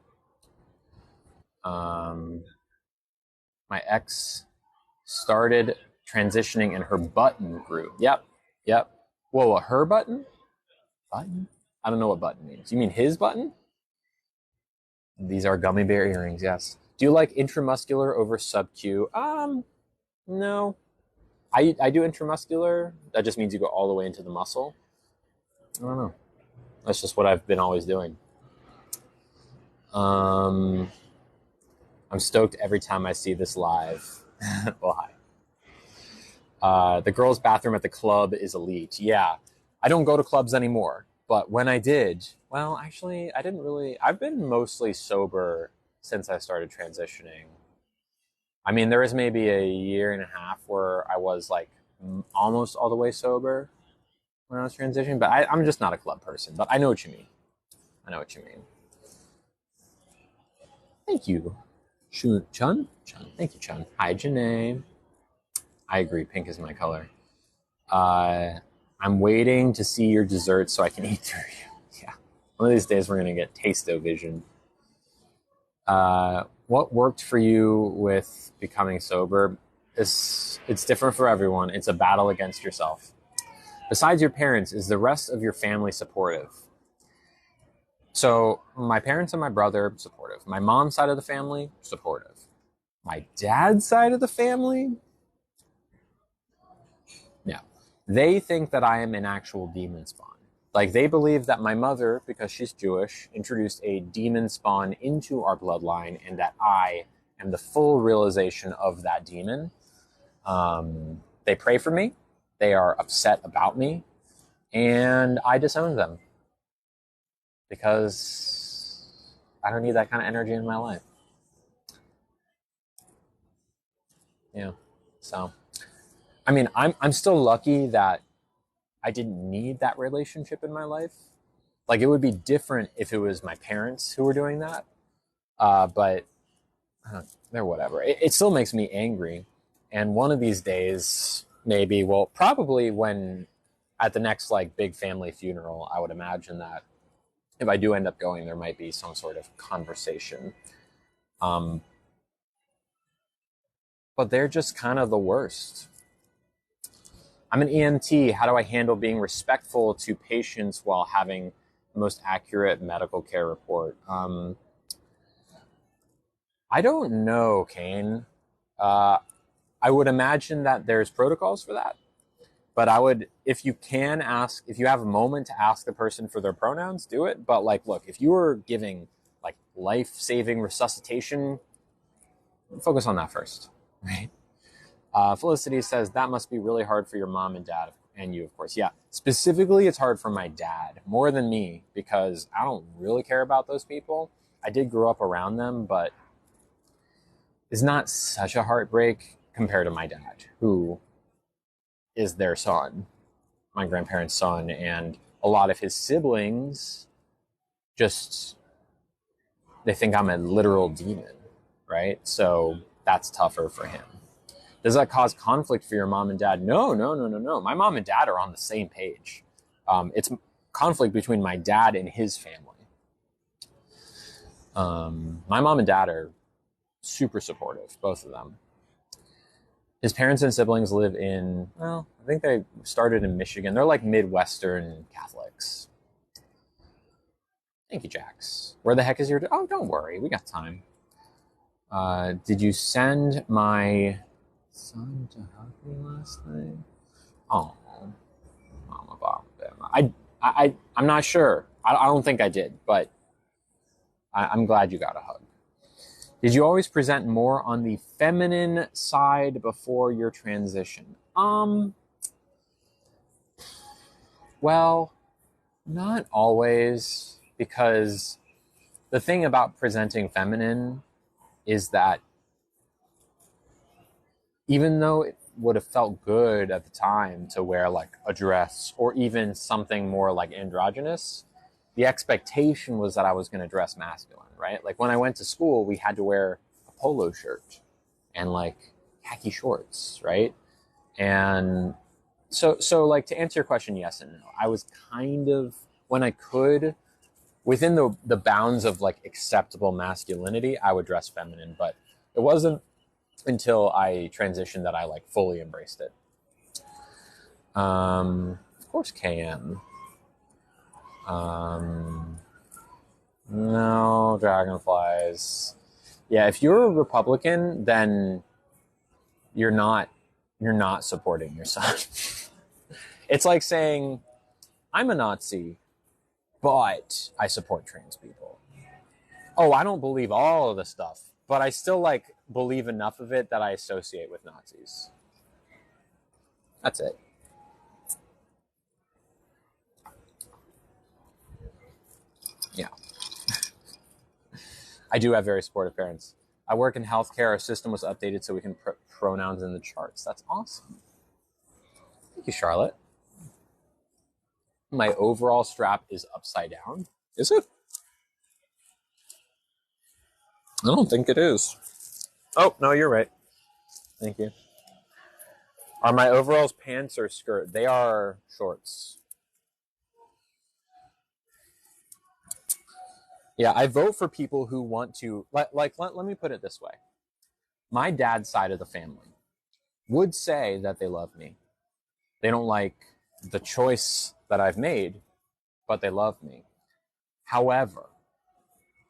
My ex started transitioning and her button grew. Yep. Whoa, her button? Button? I don't know what button means. You mean his button? These are gummy bear earrings, yes. Do you like intramuscular over sub-Q? No. I do intramuscular. That just means you go all the way into the muscle. I don't know. That's just what I've been always doing. I'm stoked every time I see this live. Well, hi. The girls' bathroom at the club is elite. Yeah. I don't go to clubs anymore. But when I did, well, actually, I didn't really. I've been mostly sober since I started transitioning. I mean, there was maybe a year and a half where I was like almost all the way sober when I was transitioning, but I'm just not a club person. But I know what you mean. Thank you, Chun. Thank you, Chun. Hi, Janae. I agree. Pink is my color. I'm waiting to see your dessert so I can eat through you. Yeah. One of these days we're going to get taste-o-vision. What worked for you with becoming sober? It's different for everyone. It's a battle against yourself. Besides your parents, is the rest of your family supportive? So my parents and my brother, supportive. My mom's side of the family, supportive. My dad's side of the family, no. They think that I am an actual demon spawn. Like, they believe that my mother, because she's Jewish, introduced a demon spawn into our bloodline, and that I am the full realization of that demon. They pray for me. They are upset about me. And I disown them. Because I don't need that kind of energy in my life. Yeah. So, I mean, I'm still lucky that I didn't need that relationship in my life. Like, it would be different if it was my parents who were doing that. But they're whatever. It still makes me angry. And one of these days, maybe, well, probably when at the next like big family funeral, I would imagine that if I do end up going, there might be some sort of conversation. But they're just kind of the worst. I'm an EMT. How do I handle being respectful to patients while having the most accurate medical care report? I don't know, Kane. I would imagine that there's protocols for that. But I would, if you can ask, if you have a moment to ask the person for their pronouns, do it. But like, look, if you were giving like life-saving resuscitation, focus on that first, right? Felicity says, that must be really hard for your mom and dad, and you, of course. Yeah, specifically, it's hard for my dad, more than me, because I don't really care about those people. I did grow up around them, but it's not such a heartbreak compared to my dad, who is their son, my grandparents' son, and a lot of his siblings just, they think I'm a literal demon, right? So that's tougher for him. Does that cause conflict for your mom and dad? No. My mom and dad are on the same page. It's conflict between my dad and his family. My mom and dad are super supportive, both of them. His parents and siblings live in, well, I think they started in Michigan. They're like Midwestern Catholics. Thank you, Jax. Where the heck is your... Oh, don't worry. We got time. Did you send my son to hug me last night? Oh, Mama Bob. I'm not sure. I don't think I did, but I'm glad you got a hug. Did you always present more on the feminine side before your transition? Well, not always, because the thing about presenting feminine is that even though it would have felt good at the time to wear like a dress or even something more like androgynous, the expectation was that I was going to dress masculine, right? Like when I went to school, we had to wear a polo shirt and like khaki shorts, right? And so like, to answer your question, yes and no. I was kind of, when I could, within the bounds of like acceptable masculinity, I would dress feminine, but it wasn't until I transitioned that I like fully embraced it. Of course, KM. No dragonflies. Yeah, if you're a Republican, then you're not supporting your son. It's like saying, I'm a Nazi, but I support trans people. Oh, I don't believe all of the stuff, but I still like believe enough of it that I associate with Nazis. That's it. Yeah. I do have very supportive parents. I work in healthcare. Our system was updated so we can put pronouns in the charts. That's awesome. Thank you, Charlotte. My overall strap is upside down. Is it? I don't think it is. Oh, no, you're right. Thank you. Are my overalls pants or skirt? They are shorts. Yeah, I vote for people who want to, let me put it this way. My dad's side of the family would say that they love me. They don't like the choice that I've made, but they love me. However,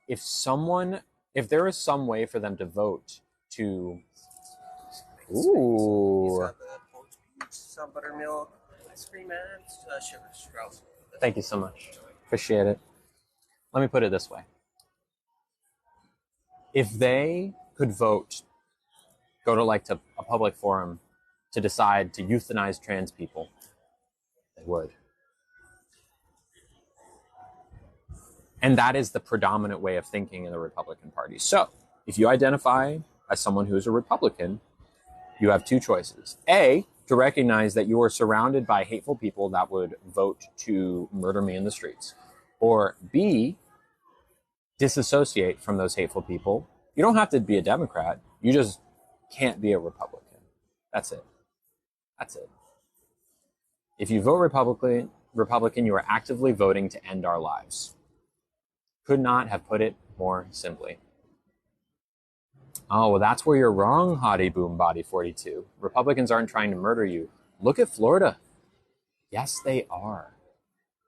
if there is some way for them to vote to, ooh, some buttermilk ice cream and sugar Strauss. Thank you so much. Appreciate it. Let me put it this way. If they could vote, go to a public forum to decide to euthanize trans people, they would. And that is the predominant way of thinking in the Republican Party. So if you identify as someone who is a Republican, you have two choices. A, to recognize that you are surrounded by hateful people that would vote to murder me in the streets. Or B, disassociate from those hateful people. You don't have to be a Democrat. You just can't be a Republican. That's it. That's it. If you vote Republican, you are actively voting to end our lives. Could not have put it more simply. Oh, well, that's where you're wrong, Hottie Boom Body 42. Republicans aren't trying to murder you. Look at Florida. Yes, they are.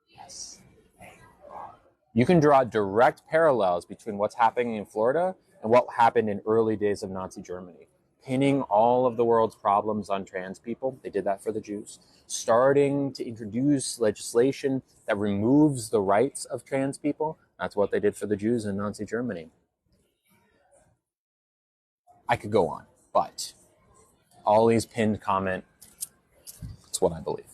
Yes, they are. You can draw direct parallels between what's happening in Florida and what happened in early days of Nazi Germany. Pinning all of the world's problems on trans people. They did that for the Jews. Starting to introduce legislation that removes the rights of trans people. That's what they did for the Jews in Nazi Germany. I could go on, but Ollie's pinned comment, that's what I believe.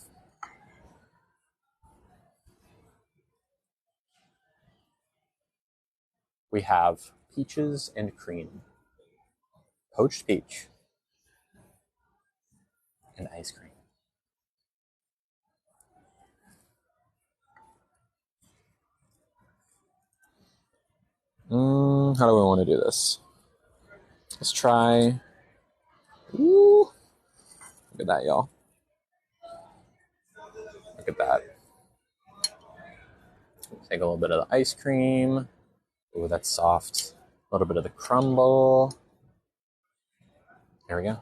We have peaches and cream, poached peach, and ice cream. How do we want to do this? Let's try. Ooh, look at that, y'all. Look at that. Take a little bit of the ice cream. Ooh, that's soft. A little bit of the crumble. There we go.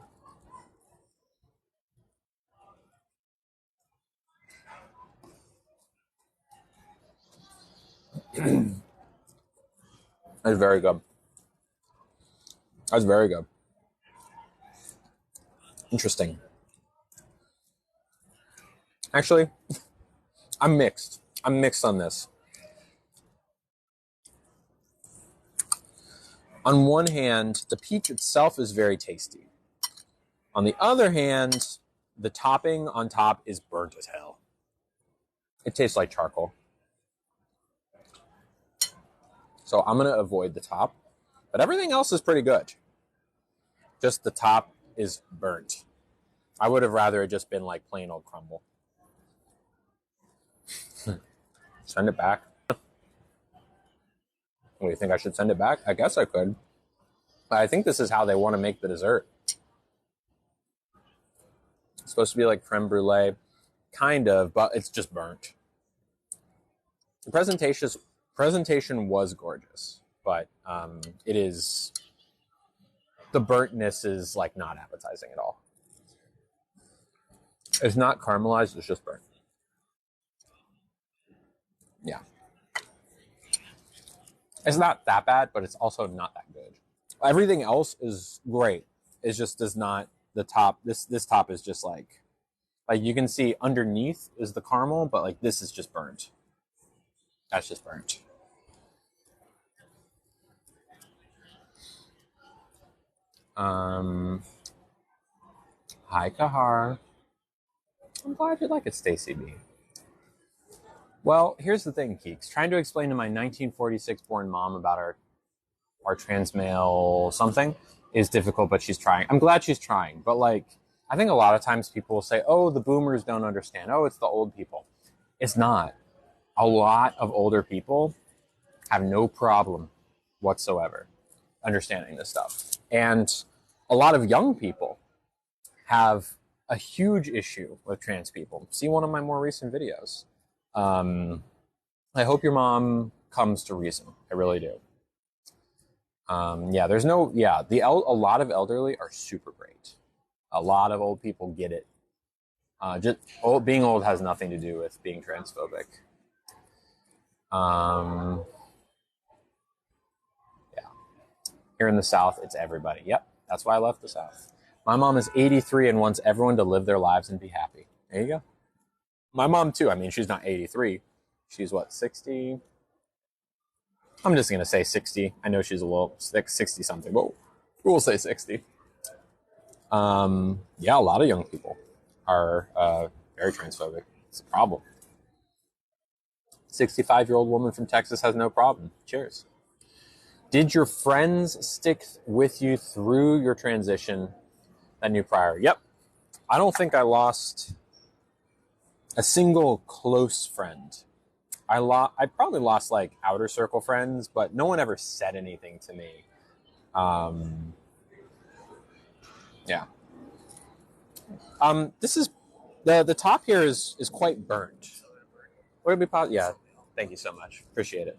That's very good. That's very good. Interesting. Actually, I'm mixed. I'm mixed on this. On one hand, the peach itself is very tasty. On the other hand, the topping on top is burnt as hell. It tastes like charcoal. So I'm going to avoid the top. But everything else is pretty good. Just the top is burnt. I would have rather it just been like plain old crumble. Send it back. What, do you think I should send it back? I guess I could. But I think this is how they want to make the dessert. It's supposed to be like creme brulee. Kind of, but it's just burnt. The presentation was gorgeous, but it is... The burntness is like not appetizing at all. It's not caramelized, it's just burnt. Yeah. It's not that bad, but it's also not that good. Everything else is great. It just does not, the top, this top is just like you can see underneath is the caramel, but like this is just burnt. That's just burnt. Hi, Kahar. I'm glad you like it, Stacy B. Well, here's the thing, Keeks. Trying to explain to my 1946 born mom about our trans male something is difficult, but she's trying. I'm glad she's trying, but like, I think a lot of times people will say, oh, the boomers don't understand. Oh, it's the old people. It's not. A lot of older people have no problem whatsoever understanding this stuff. And a lot of young people have a huge issue with trans people. See one of my more recent videos. I hope your mom comes to reason. I really do. There's no, a lot of elderly are super great. A lot of old people get it. Being old has nothing to do with being transphobic. Here in the South, it's everybody. Yep, that's why I left the South. My mom is 83 and wants everyone to live their lives and be happy. There you go. My mom, too. I mean, she's not 83. She's, 60? I'm just going to say 60. I know she's a little 60-something, but we'll say 60. A lot of young people are very transphobic. It's a problem. 65-year-old woman from Texas has no problem. Cheers. Did your friends stick with you through your transition that knew prior? Yep. I don't think I lost a single close friend. I probably lost like outer circle friends, but no one ever said anything to me. This is the top here is quite burnt. Would it be possible? Yeah. Thank you so much. Appreciate it.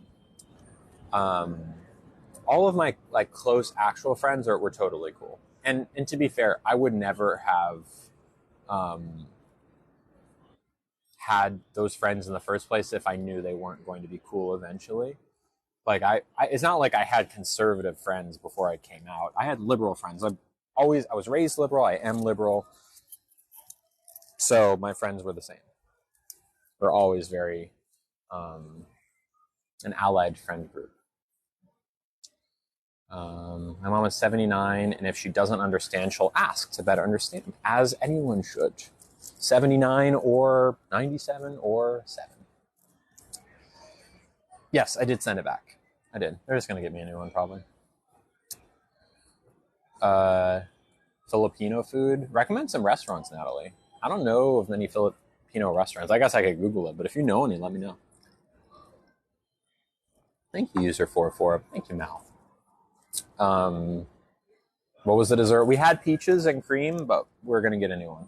All of my like close actual friends were totally cool. And to be fair, I would never have had those friends in the first place if I knew they weren't going to be cool eventually. Like it's not like I had conservative friends before I came out. I had liberal friends. I was raised liberal. I am liberal. So my friends were the same. We're always very an allied friend group. My mom is 79, and if she doesn't understand, she'll ask to better understand, as anyone should. 79 or 97 or 7. Yes, I did send it back. I did. They're just going to get me a new one, probably. Filipino food. Recommend some restaurants, Natalie. I don't know of many Filipino restaurants. I guess I could Google it, but if you know any, let me know. Thank you, user44. Thank you, Mouth. What was the dessert? We had peaches and cream, but we're going to get a new one.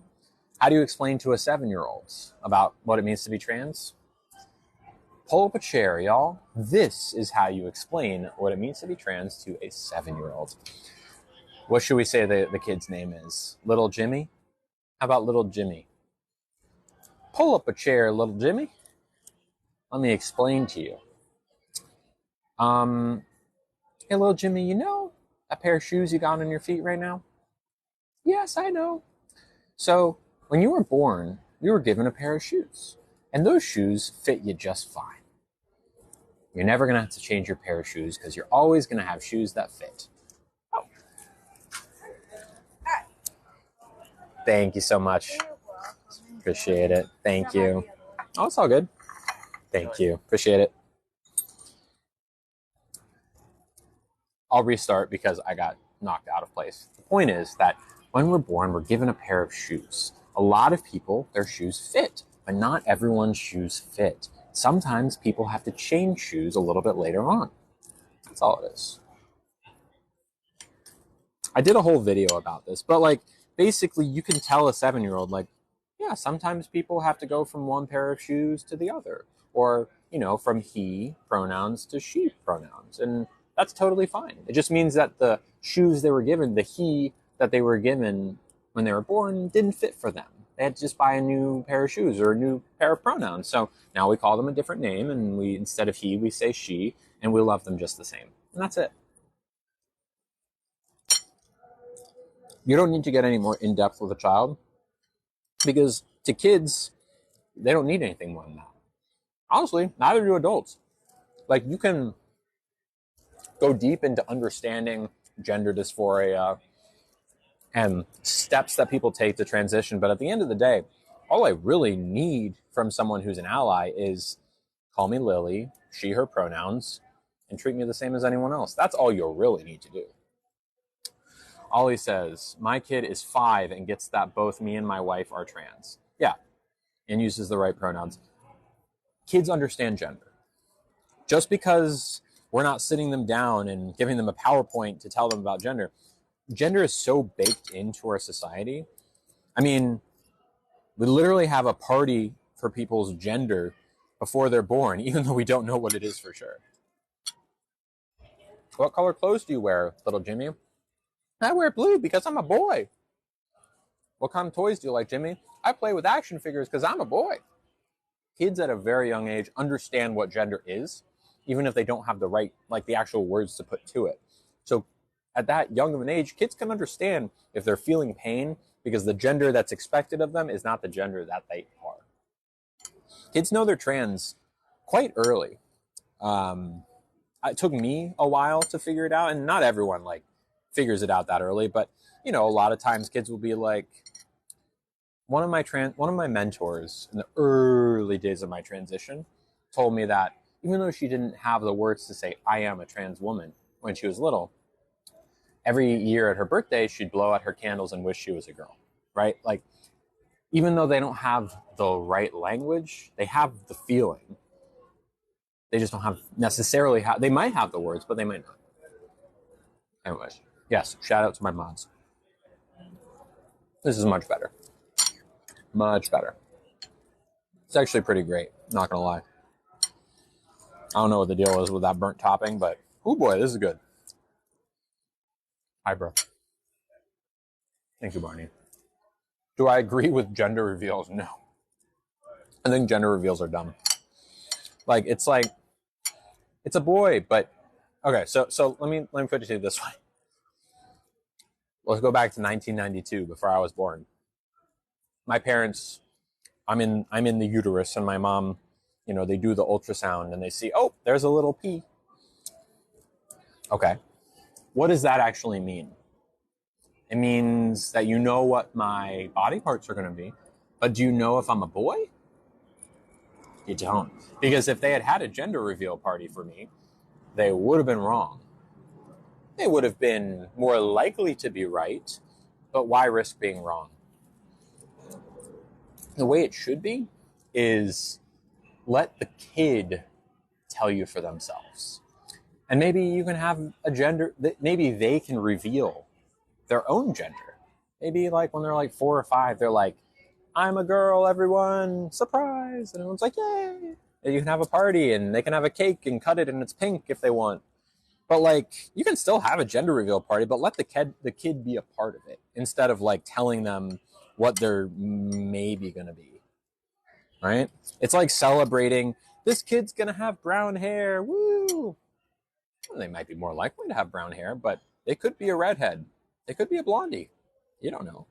How do you explain to a 7-year-old about what it means to be trans? Pull up a chair, y'all. This is how you explain what it means to be trans to a 7-year-old. What should we say the kid's name is? Little Jimmy? How about Little Jimmy? Pull up a chair, Little Jimmy. Let me explain to you. Hey, Little Jimmy, you know that pair of shoes you got on your feet right now? Yes, I know. So, when you were born, you were given a pair of shoes. And those shoes fit you just fine. You're never going to have to change your pair of shoes because you're always going to have shoes that fit. Oh. Thank you so much. Appreciate it. Thank you. Oh, it's all good. Thank you. Appreciate it. I'll restart because I got knocked out of place. The point is that when we're born, we're given a pair of shoes. A lot of people, their shoes fit, but not everyone's shoes fit. Sometimes people have to change shoes a little bit later on. That's all it is. I did a whole video about this, but like basically you can tell a 7-year-old like, yeah, sometimes people have to go from one pair of shoes to the other, or, you know, from he pronouns to she pronouns. And that's totally fine. It just means that the shoes they were given, the he that they were given when they were born, didn't fit for them. They had to just buy a new pair of shoes or a new pair of pronouns. So now we call them a different name, and we, instead of he, we say she, and we love them just the same. And that's it. You don't need to get any more in-depth with a child, because to kids, they don't need anything more than that. Honestly, neither do adults. Like, you can go deep into understanding gender dysphoria and steps that people take to transition. But at the end of the day, all I really need from someone who's an ally is call me Lily, she, her pronouns, and treat me the same as anyone else. That's all you really need to do. Ollie says, my kid is 5 and gets that both me and my wife are trans. Yeah, and uses the right pronouns. Kids understand gender. Just because we're not sitting them down and giving them a PowerPoint to tell them about gender. Gender is so baked into our society. I mean, we literally have a party for people's gender before they're born, even though we don't know what it is for sure. What color clothes do you wear, little Jimmy? I wear blue because I'm a boy. What kind of toys do you like, Jimmy? I play with action figures because I'm a boy. Kids at a very young age understand what gender is, even if they don't have the right, like the actual words to put to it. So at that young of an age, kids can understand if they're feeling pain because the gender that's expected of them is not the gender that they are. Kids know they're trans quite early. It took me a while to figure it out, and not everyone like figures it out that early, but you know, a lot of times kids will be like, one of my mentors in the early days of my transition told me that even though she didn't have the words to say I am a trans woman when she was little, every year at her birthday she'd blow out her candles and wish she was a girl, right? Like, even though they don't have the right language, they have the feeling. They just don't have necessarily they might have the words, but they might not. Anyways, yes, shout out to my mods. This is much better. Much better. It's actually pretty great, not gonna lie. I don't know what the deal is with that burnt topping, but oh boy, this is good. Hi, bro. Thank you, Barney. Do I agree with gender reveals? No. I think gender reveals are dumb. Like, it's a boy, but okay, so let me put it to you this way. Let's go back to 1992, before I was born. My parents, I'm in the uterus, and my mom, you know, they do the ultrasound and they see, oh, there's a little pea. Okay. What does that actually mean? It means that you know what my body parts are going to be, but do you know if I'm a boy? You don't. Because if they had had a gender reveal party for me, they would have been wrong. They would have been more likely to be right, but why risk being wrong? The way it should be is let the kid tell you for themselves. And maybe you can have a gender, maybe they can reveal their own gender. Maybe like when they're like 4 or 5, they're like, I'm a girl, everyone, surprise. And everyone's like, yay. And you can have a party and they can have a cake and cut it and it's pink if they want. But like, you can still have a gender reveal party, but let the kid be a part of it instead of like telling them what they're maybe going to be, right? It's like celebrating, this kid's going to have brown hair, woo! Well, they might be more likely to have brown hair, but they could be a redhead. They could be a blondie. You don't know.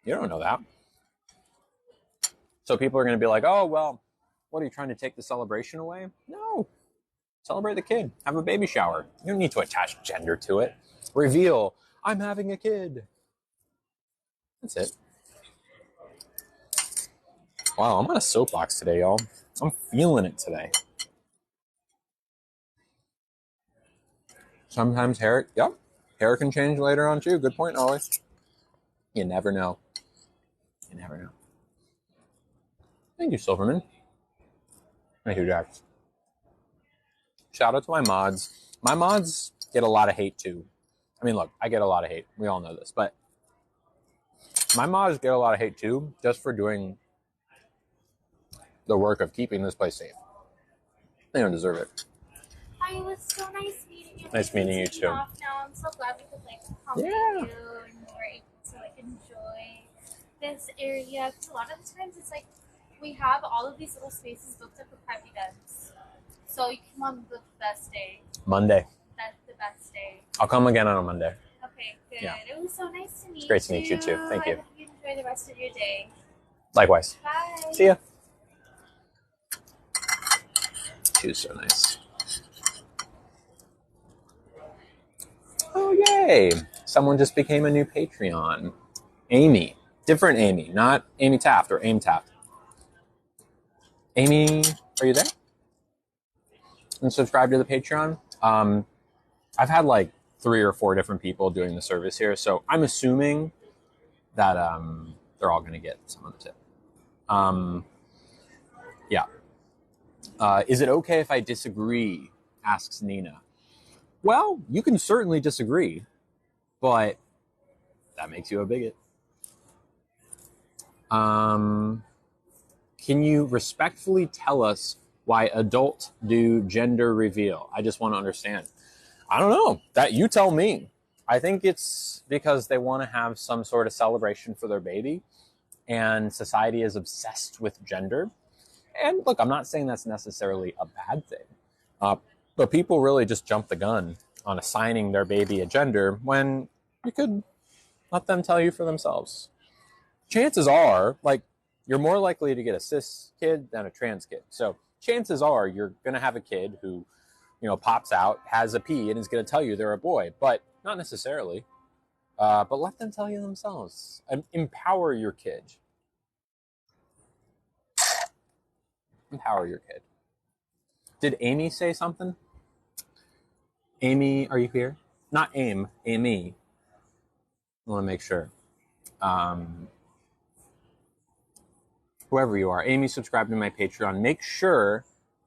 You don't know that. So people are going to be like, oh, well, what, are you trying to take the celebration away? No. Celebrate the kid. Have a baby shower. You don't need to attach gender to it. Reveal, I'm having a kid. That's it. Wow, I'm on a soapbox today, y'all. I'm feeling it today. Sometimes hair can change later on too. Good point, Ollie. You never know. You never know. Thank you, Silverman. Thank you, Jax. Shout out to my mods. My mods get a lot of hate too. I mean, look, I get a lot of hate. We all know this, but my mods get a lot of hate too, just for doing the work of keeping this place safe. They don't deserve it. Hi, it was so nice meeting you. Nice meeting you too. Now I'm so glad we could like accommodate you and we're able to like enjoy this area. Because a lot of the times it's like we have all of these little spaces booked up for private events. So you come on the best day. Monday. That's the best day. I'll come again on a Monday. Okay, good. Yeah. It was so nice to meet you. It's great to meet you too. Thank you. I hope you enjoy the rest of your day. Likewise. Bye. See ya. She was so nice. Oh, yay. Someone just became a new Patreon. Amy. Different Amy. Not Amy Taft or Aim Taft. Amy, are you there? And subscribe to the Patreon. I've had like 3 or 4 different people doing the service here, so I'm assuming that they're all going to get some of the tip. Yeah. Is it okay if I disagree? Asks Nina. Well, you can certainly disagree, but that makes you a bigot. Can you respectfully tell us Why adult do gender reveal? I just want to understand. I don't know. That you tell me. I think it's because they want to have some sort of celebration for their baby, and society is obsessed with gender. And look, I'm not saying that's necessarily a bad thing, but people really just jump the gun on assigning their baby a gender when you could let them tell you for themselves. Chances are, like, you're more likely to get a cis kid than a trans kid. So chances are you're going to have a kid who, pops out, has a P, and is going to tell you they're a boy, but not necessarily. But let them tell you themselves. Empower your kid. Empower your kid. Did Amy say something? Amy, are you here? Not Aim, Amy. I want to make sure. Whoever you are, Amy, subscribe to my Patreon. Make sure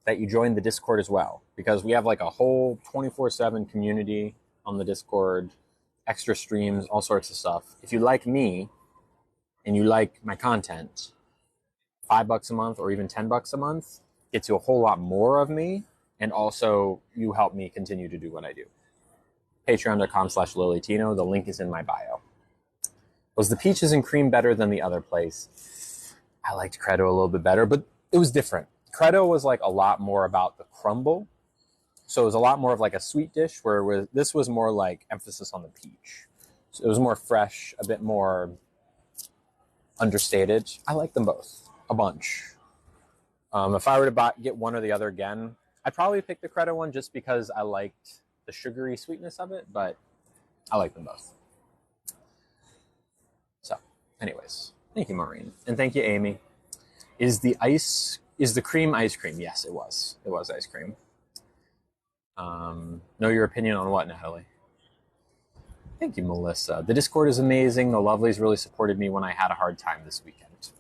that you join the Discord as well, because we have like a whole 24/7 community on the Discord, extra streams, all sorts of stuff. If you like me and you like my content, $5 a month or even $10 a month gets you a whole lot more of me, and also you help me continue to do what I do. Patreon.com/LilyTino. The link is in my bio. Was the peaches and cream better than the other place? I liked Credo a little bit better, but it was different. Credo was like a lot more about the crumble. So it was a lot more of like a sweet dish, where this was more like emphasis on the peach. So it was more fresh, a bit more understated. I like them both a bunch. If I were to get one or the other again, I'd probably pick the Credo one just because I liked the sugary sweetness of it, but I like them both. So, anyways, thank you, Maureen. And thank you, Amy. Is the cream ice cream? Yes, it was. It was ice cream. Know your opinion on what, Natalie? Thank you, Melissa. The Discord is amazing. The Lovelies really supported me when I had a hard time this weekend.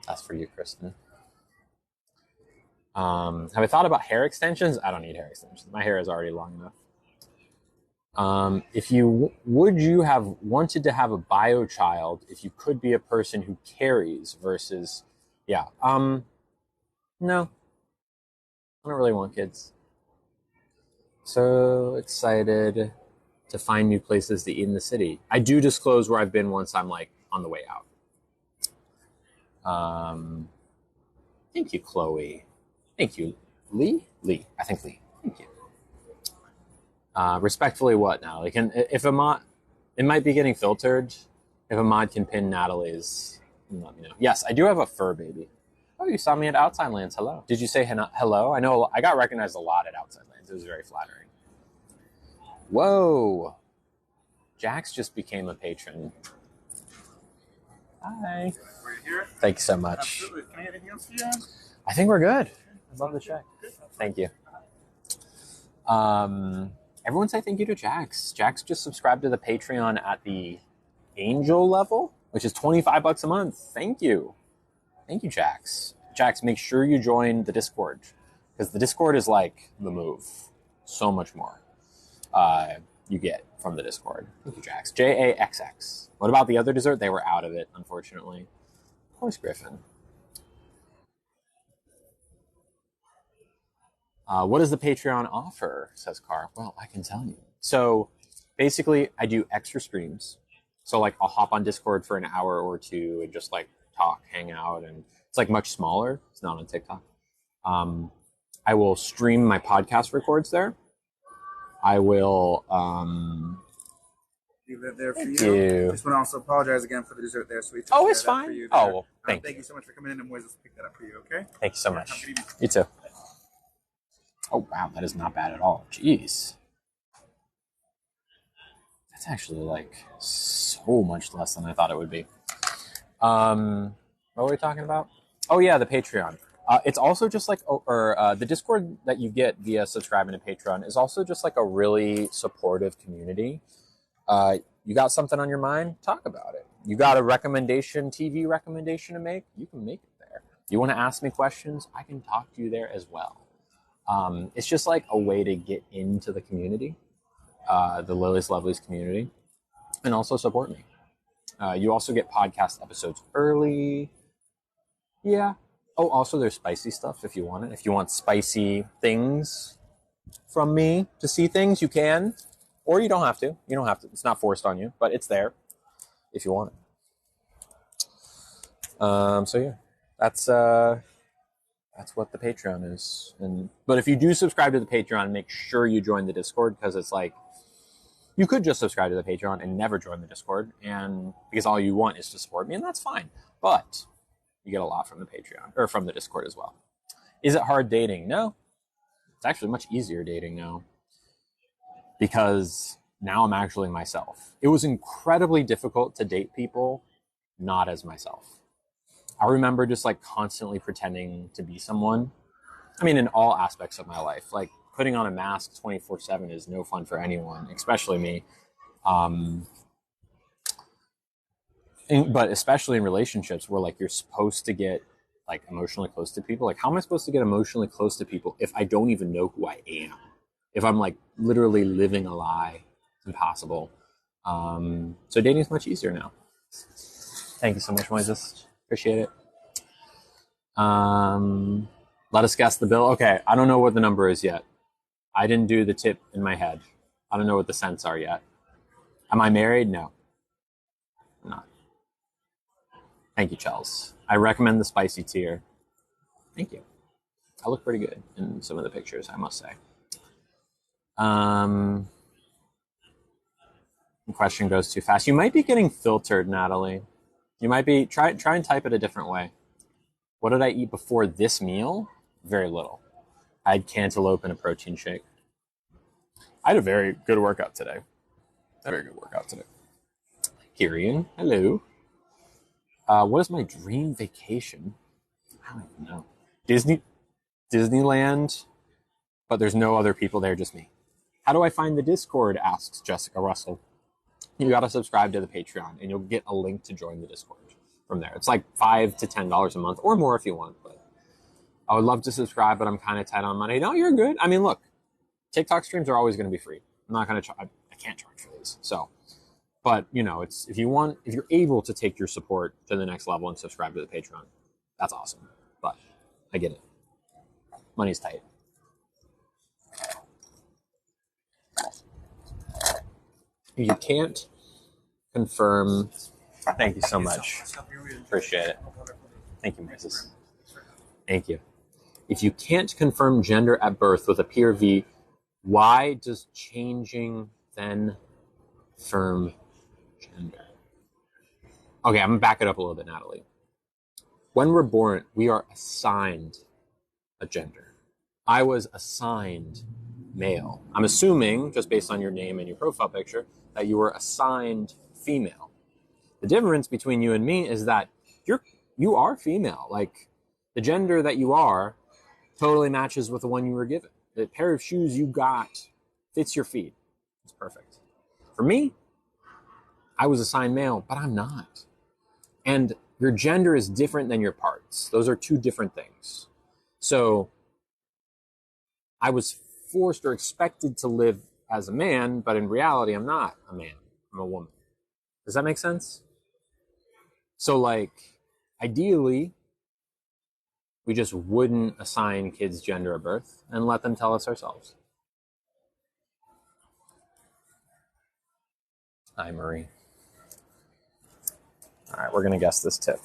That's for you, Kristen. Have I thought about hair extensions? I don't need hair extensions. My hair is already long enough. Would you have wanted to have a bio child if you could be a person who carries versus, yeah. No, I don't really want kids. So excited to find new places to eat in the city. I do disclose where I've been once I'm like on the way out. Thank you, Chloe. Thank you, Lee. I think Lee. Thank you. Respectfully, what now? Like, if a mod, it might be getting filtered. If a mod can pin Natalie's, let me know. Yes, I do have a fur baby. Oh, you saw me at Outside Lands. Hello. Did you say hello? I know I got recognized a lot at Outside Lands. It was very flattering. Whoa. Jax just became a patron. Hi. We're here. Thank you so much. Absolutely. Can I get anything else for you? I think we're good. I'd love to check. Thank you. Everyone say thank you to Jax. Jax just subscribed to the Patreon at the Angel level, which is $25 a month. Thank you. Thank you, Jax. Jax, make sure you join the Discord, because the Discord is like the move. So much more you get from the Discord. Thank you, Jax. JAXX. What about the other dessert? They were out of it, unfortunately. Of course, Griffin. What does the Patreon offer, says Carr? Well, I can tell you. So basically, I do extra streams. So like I'll hop on Discord for an hour or two and just like talk, hang out, and it's like much smaller. It's not on TikTok. I will stream my podcast records there. I will. You live there for Thank you. you. Just want to also apologize again for the dessert there. So we Oh, it's that for fine. you Oh, there. well, thank Thank you. you so much for coming in, and Moises will pick that up for you. Okay. Thank you so Have a much. good evening. You too. Oh, wow. That is not bad at all. Jeez. That's actually like so much less than I thought it would be. What were we talking about? Oh, yeah, the Patreon. It's also just like, the Discord that you get via subscribing to Patreon is also just like a really supportive community. You got something on your mind? Talk about it. You got a TV recommendation to make? You can make it there. You want to ask me questions? I can talk to you there as well. It's just like a way to get into the community, the Lily's Lovelies community, and also support me. You also get podcast episodes early. Yeah. Oh, also there's spicy stuff if you want it. If you want spicy things from me to see things, you can. Or you don't have to. You don't have to. It's not forced on you, but it's there if you want it. So yeah, that's what the Patreon is. But if you do subscribe to the Patreon, make sure you join the Discord, because it's like you could just subscribe to the Patreon and never join the Discord, and because all you want is to support me, and that's fine. But you get a lot from the Patreon or from the Discord as well. Is it hard dating? No. It's actually much easier dating now, because now I'm actually myself. It was incredibly difficult to date people not as myself. I remember just like constantly pretending to be someone. I mean, in all aspects of my life, like putting on a mask 24/7 is no fun for anyone, especially me. But especially in relationships where like you're supposed to get like emotionally close to people. Like, how am I supposed to get emotionally close to people if I don't even know who I am? If I'm like literally living a lie, it's impossible. So dating is much easier now. Thank you so much, Moises. Appreciate it. Let us guess the bill. Okay, I don't know what the number is yet. I didn't do the tip in my head. I don't know what the cents are yet. Am I married? No. I'm not. Thank you, Chels. I recommend the spicy tier. Thank you. I look pretty good in some of the pictures, I must say. The question goes too fast. You might be getting filtered, Natalie. You might be try and type it a different way. What did I eat before this meal? Very little. I had cantaloupe and a protein shake. I had a very good workout today. Kirian, hello. What is my dream vacation? I don't even know. Disneyland, but there's no other people there, just me. How do I find the Discord? Asks Jessica Russell. You got to subscribe to the Patreon, and you'll get a link to join the Discord from there. It's like $5 to $10 a month, or more if you want. But I would love to subscribe, but I'm kind of tight on money. No, you're good. I mean, look, TikTok streams are always going to be free. I'm not going to charge. I can't charge for these. So, but you know, it's if you're able to take your support to the next level and subscribe to the Patreon, that's awesome. But I get it. Money's tight. You can't confirm. Thank you so much. Appreciate it. Thank you, Mrs. Thank you. If you can't confirm gender at birth with a PRV, why does changing then confirm gender? Okay, I'm going to back it up a little bit, Natalie. When we're born, we are assigned a gender. I was assigned male. I'm assuming, just based on your name and your profile picture, that you were assigned female. The difference between you and me is that you are female. Like, the gender that you are totally matches with the one you were given. The pair of shoes you got fits your feet. It's perfect. For me, I was assigned male, but I'm not. And your gender is different than your parts. Those are two different things. So I was forced or expected to live as a man, but in reality, I'm not a man. I'm a woman. Does that make sense? So, like, ideally, we just wouldn't assign kids gender at birth and let them tell us ourselves. Hi, Marie. All right, we're going to guess this tip.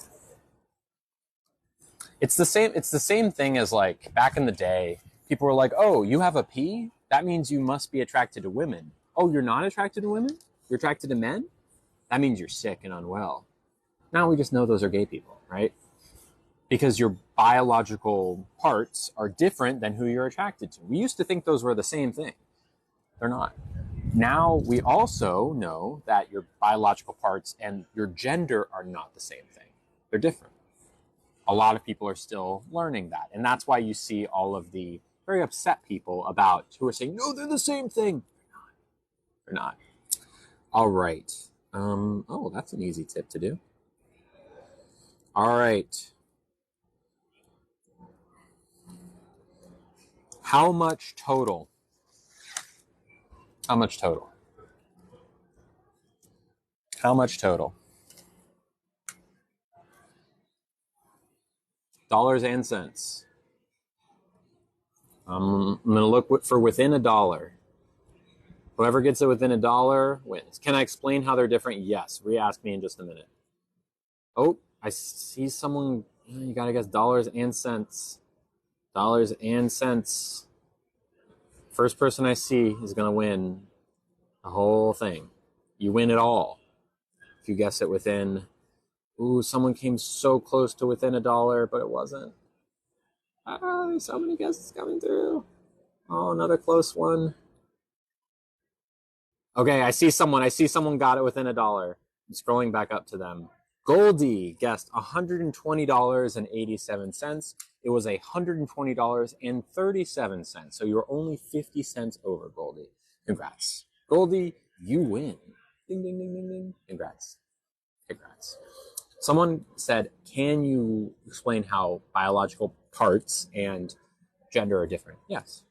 It's the same thing as, like, back in the day, people were like, oh, you have a P? That means you must be attracted to women. Oh, you're not attracted to women? You're attracted to men? That means you're sick and unwell. Now we just know those are gay people, right? Because your biological parts are different than who you're attracted to. We used to think those were the same thing. They're not. Now we also know that your biological parts and your gender are not the same thing. They're different. A lot of people are still learning that. And that's why you see all of the very upset people who are saying, no, they're the same thing. They're not. All right. Oh, that's an easy tip to do. All right. How much total? How much total? How much total? Dollars and cents. I'm going to look for within a dollar. Whoever gets it within a dollar wins. Can I explain how they're different? Yes. Re-ask me in just a minute. Oh, I see someone. You got to guess dollars and cents. Dollars and cents. First person I see is going to win the whole thing. You win it all. If you guess it within... Ooh, someone came so close to within a dollar, but it wasn't. Oh, there's so many guesses coming through. Oh, another close one. Okay, I see someone got it within a dollar. I'm scrolling back up to them. Goldie guessed $120.87. It was $120.37. So you were only 50 cents over, Goldie. Congrats. Goldie, you win. Ding, ding, ding, ding, ding. Congrats. Congrats. Someone said, can you explain how biological parts and gender are different? Yes.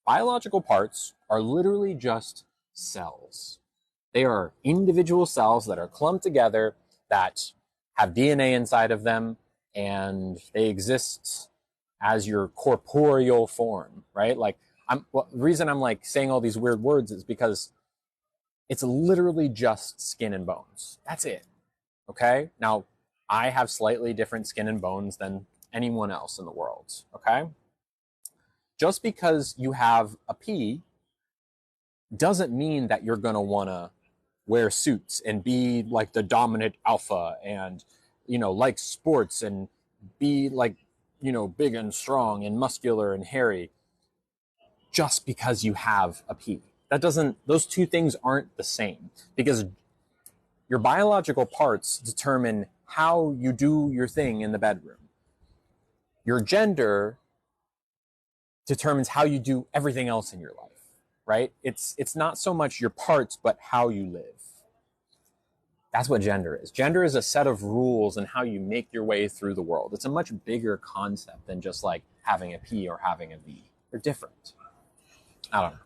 Biological parts are literally just cells. They are individual cells that are clumped together that have DNA inside of them, and they exist as your corporeal form, right? Like, the reason I'm like saying all these weird words is because it's literally just skin and bones. That's it. Okay? Now, I have slightly different skin and bones than anyone else in the world. Okay? Just because you have a P doesn't mean that you're going to want to wear suits and be like the dominant alpha and, like sports and be like, big and strong and muscular and hairy just because you have a P. Those two things aren't the same, because your biological parts determine how you do your thing in the bedroom. Your gender determines how you do everything else in your life, right? It's not so much your parts, but how you live. That's what gender is. Gender is a set of rules and how you make your way through the world. It's a much bigger concept than just like having a P or having a V. They're different. I don't know.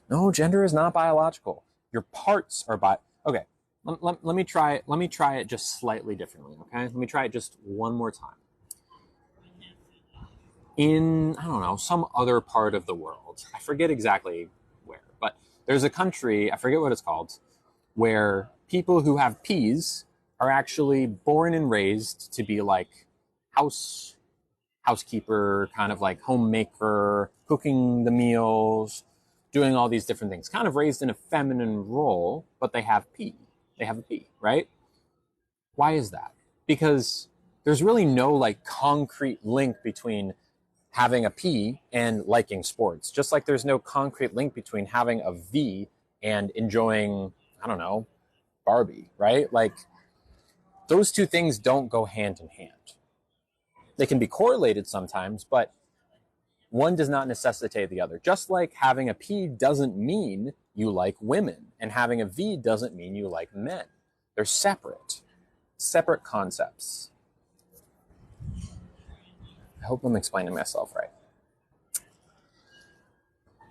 No, gender is not biological. Your parts are okay. Let me try it just slightly differently, okay? Let me try it just one more time. In, I don't know, some other part of the world, I forget exactly where, but there's a country, I forget what it's called, where people who have P's are actually born and raised to be like housekeeper, kind of like homemaker, cooking the meals, doing all these different things, kind of raised in a feminine role, but they have P. They have a P, right? Why is that? Because there's really no like concrete link between having a P and liking sports. Just like there's no concrete link between having a V and enjoying, I don't know, Barbie, right? Like, those two things don't go hand in hand. They can be correlated sometimes, but one does not necessitate the other. Just like having a P doesn't mean you like women, and having a V doesn't mean you like men. They're separate concepts. I hope I'm explaining myself right.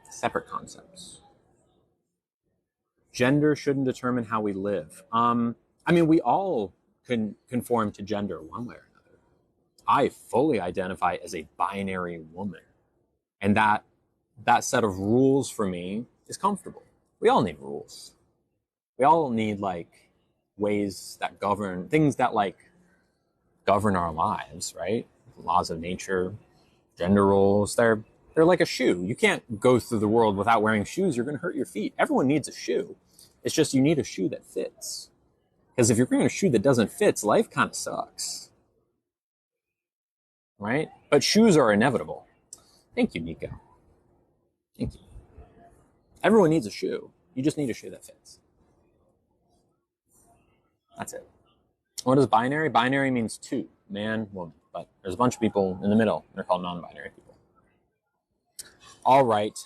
Separate concepts. Gender shouldn't determine how we live. We all can conform to gender one way or another. I fully identify as a binary woman. And that set of rules for me is comfortable. We all need rules. We all need like ways that govern, things that like govern our lives, right? Laws of nature, gender roles, they're like a shoe. You can't go through the world without wearing shoes. You're going to hurt your feet. Everyone needs a shoe. It's just you need a shoe that fits. Because if you're wearing a shoe that doesn't fit, life kind of sucks. Right? But shoes are inevitable. Thank you, Nico. Thank you. Everyone needs a shoe. You just need a shoe that fits. That's it. What is binary? Binary means two, man, woman. But there's a bunch of people in the middle. They're called non-binary people. All right.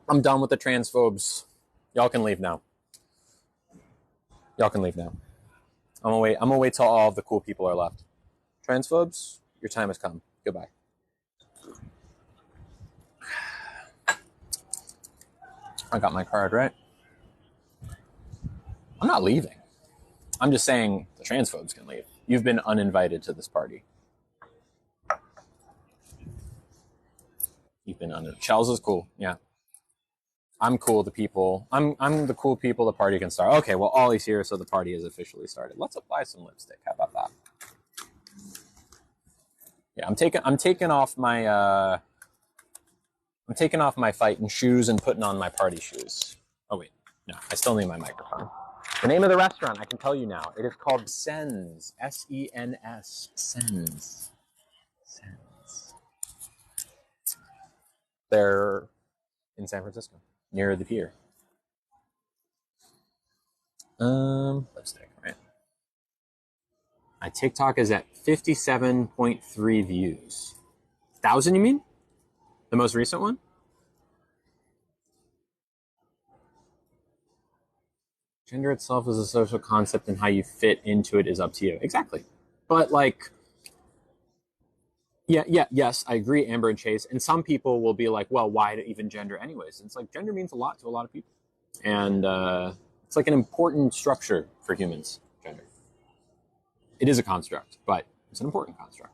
I'm done with the transphobes. Y'all can leave now. I'm gonna wait till all of the cool people are left. Transphobes, your time has come. Goodbye. I got my card, right? I'm not leaving. I'm just saying the transphobes can leave. You've been uninvited to this party. You've been uninvited. Shells is cool. Yeah. I'm cool. The people. I'm the cool people. The party can start. Okay. Well, Ollie's here, so the party has officially started. Let's apply some lipstick. How about that? Yeah. I'm taking off my fighting shoes and putting on my party shoes. Oh wait, no. I still need my microphone. The name of the restaurant, I can tell you now. It is called Sens. S-E-N-S. Sens. Sens. They're in San Francisco, near the pier. Lipstick, right? My TikTok is at 57.3 views. 1,000, you mean? The most recent one? Gender itself is a social concept, and how you fit into it is up to you. Exactly. But like, yes, I agree, Amber and Chase. And some people will be like, well, why even gender anyways? And it's like, gender means a lot to a lot of people. And it's like an important structure for humans, gender. It is a construct, but it's an important construct.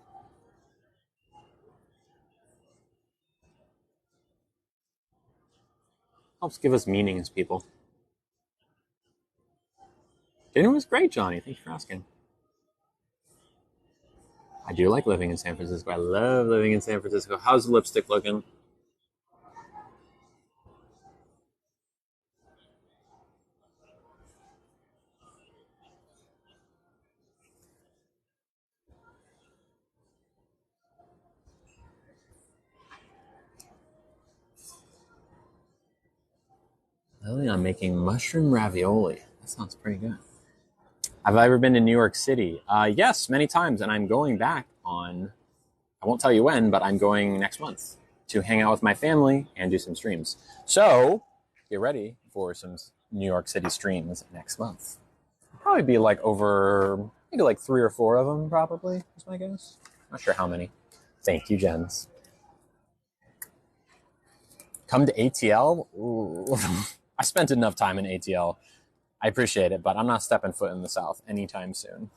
Helps give us meaning as people. Dinner was great, Johnny. Thank you for asking. I do like living in San Francisco. I love living in San Francisco. How's the lipstick looking? Lily, I'm making mushroom ravioli. That sounds pretty good. Have I ever been to New York City? Yes, many times, and I'm going back on, I won't tell you when, but I'm going next month to hang out with my family and do some streams. So, get ready for some New York City streams next month. Probably be like over, maybe like 3 or 4 of them, probably, is my guess. Not sure how many. Thank you, Jens. Come to ATL? Ooh. I spent enough time in ATL. I appreciate it, but I'm not stepping foot in the South anytime soon.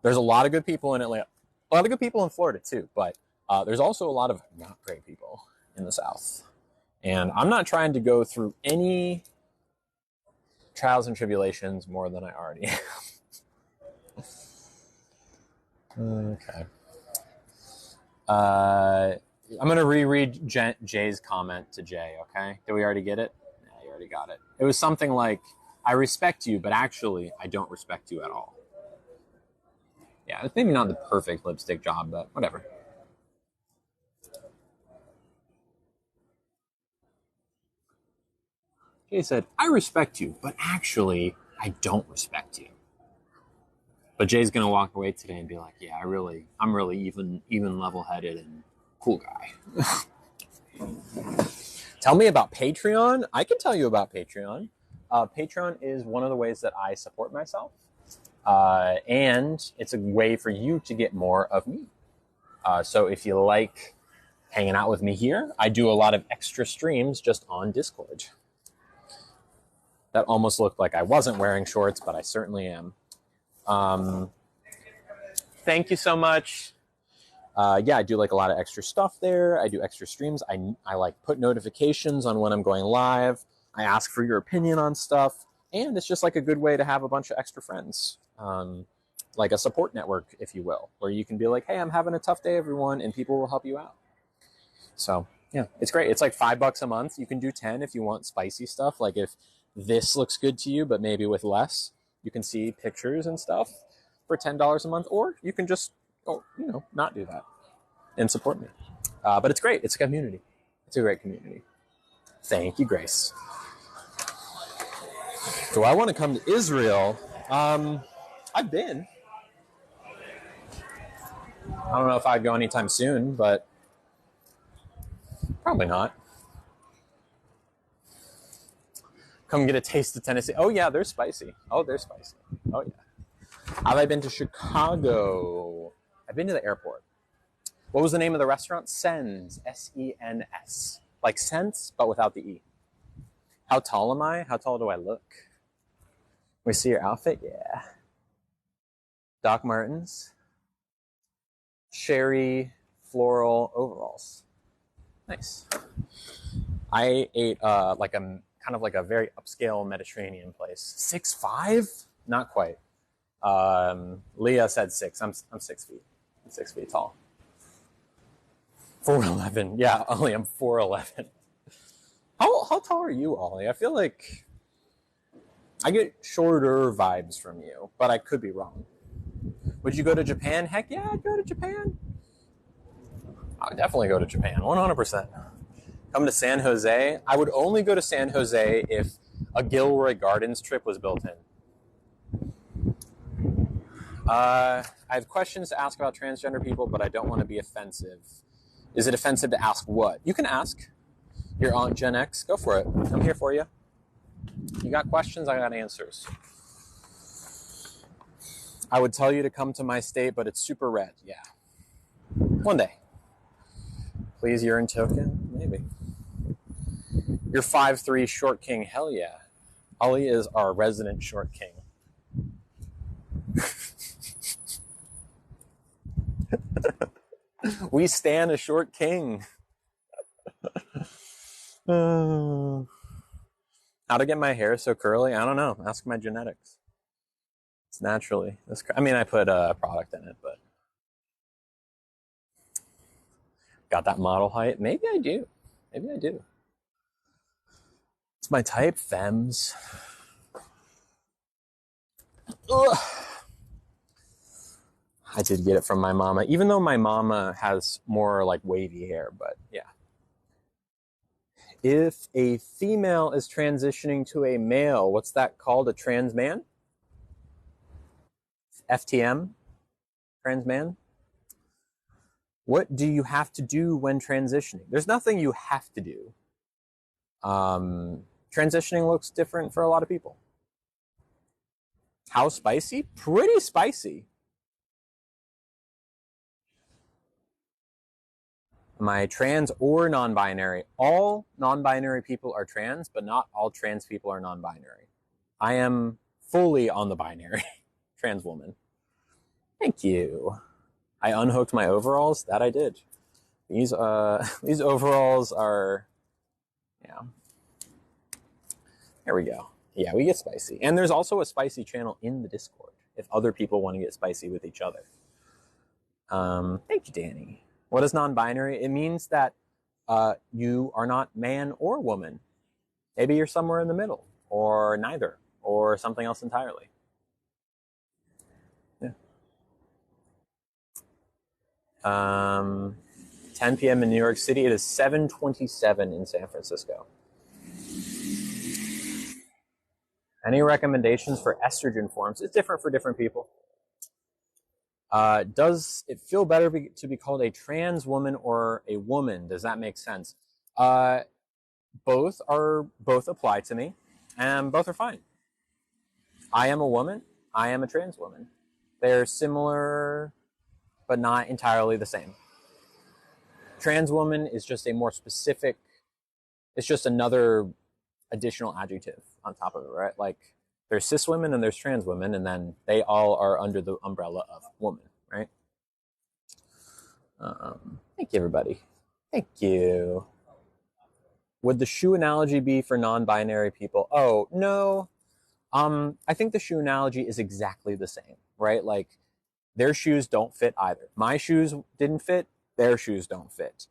There's a lot of good people in Atlanta. A lot of good people in Florida, too, but there's also a lot of not great people in the South. And I'm not trying to go through any trials and tribulations more than I already am. Okay. I'm going to reread Jay's comment to Jay, okay? Did we already get it? Yeah, you already got it. It was something like, I respect you, but actually, I don't respect you at all. Yeah, it's maybe not the perfect lipstick job, but whatever. Jay said, I respect you, but actually, I don't respect you. But Jay's going to walk away today and be like, yeah, I'm really even level-headed and cool guy. Tell me about Patreon. I can tell you about Patreon. Patreon is one of the ways that I support myself. And it's a way for you to get more of me. So if you like hanging out with me here, I do a lot of extra streams just on Discord. That almost looked like I wasn't wearing shorts, but I certainly am. Thank you so much. Yeah, I do like a lot of extra stuff there. I do extra streams. I like put notifications on when I'm going live. I ask for your opinion on stuff. And it's just like a good way to have a bunch of extra friends. Like a support network, if you will, where you can be like, hey, I'm having a tough day, everyone, and people will help you out. So, yeah, it's great. It's like $5 a month. You can do 10 if you want spicy stuff. Like if this looks good to you, but maybe with less, you can see pictures and stuff for $10 a month, or you can just, not do that and support me. But it's great. It's a community. It's a great community. Thank you, Grace. Do I want to come to Israel? I've been. I don't know if I'd go anytime soon, but probably not. Come get a taste of Tennessee. Oh, yeah, they're spicy. Oh, they're spicy. Oh, yeah. Have I been to Chicago? I've been to the airport. What was the name of the restaurant? Sens. S-E-N-S. Like sense, but without the E. How tall am I? How tall do I look? We see your outfit? Yeah. Doc Martens. Cherry floral overalls. Nice. I ate like a kind of like a very upscale Mediterranean place. 6'5"? Not quite. Leah said 6. I'm 6 feet. I'm 6 feet tall. 4'11". Yeah, Ollie, I'm 4'11". How tall are you, Ollie? I feel like I get shorter vibes from you, but I could be wrong. Would you go to Japan? Heck yeah, I'd go to Japan. I would definitely go to Japan, 100%. Come to San Jose. I would only go to San Jose if a Gilroy Gardens trip was built in. I have questions to ask about transgender people, but I don't want to be offensive. Is it offensive to ask what? You can ask. You're on Gen X. Go for it. I'm here for you. You got questions, I got answers. I would tell you to come to my state, but it's super red. Yeah. One day. Please urine token? Maybe. You're 5'3", short king. Hell yeah. Ollie is our resident short king. We stan a short king. How to get my hair so curly? I don't know. Ask my genetics. It's naturally. I mean, I put a product in it, but got that model height? Maybe I do. Maybe I do. It's my type, femmes. Ugh. I did get it from my mama, even though my mama has more like wavy hair, but yeah. If a female is transitioning to a male, what's that called? A trans man? FTM? Trans man? What do you have to do when transitioning? There's nothing you have to do. Transitioning looks different for a lot of people. How spicy? Pretty spicy. Am I trans or non-binary? All non-binary people are trans, but not all trans people are non-binary. I am fully on the binary. Trans woman. Thank you. I unhooked my overalls. That I did. These overalls are, yeah. There we go. Yeah, we get spicy. And there's also a spicy channel in the Discord if other people want to get spicy with each other. Thank you, Danny. What is non-binary? It means that you are not man or woman. Maybe you're somewhere in the middle, or neither, or something else entirely. Yeah. 10 p.m. in New York City. It is 7:27 in San Francisco. Any recommendations for estrogen forms? It's different for different people. Does it feel better to be called a trans woman or a woman? Does that make sense? Both apply to me, and both are fine. I am a woman. I am a trans woman. They're similar, but not entirely the same. Trans woman is just a more specific. It's just another additional adjective on top of it, right? Like there's cis women and there's trans women, and then they all are under the umbrella of woman, right? Thank you, everybody. Thank you. Would the shoe analogy be for non-binary people? Oh, no. I think the shoe analogy is exactly the same, right? Like their shoes don't fit either. My shoes didn't fit. Their shoes don't fit.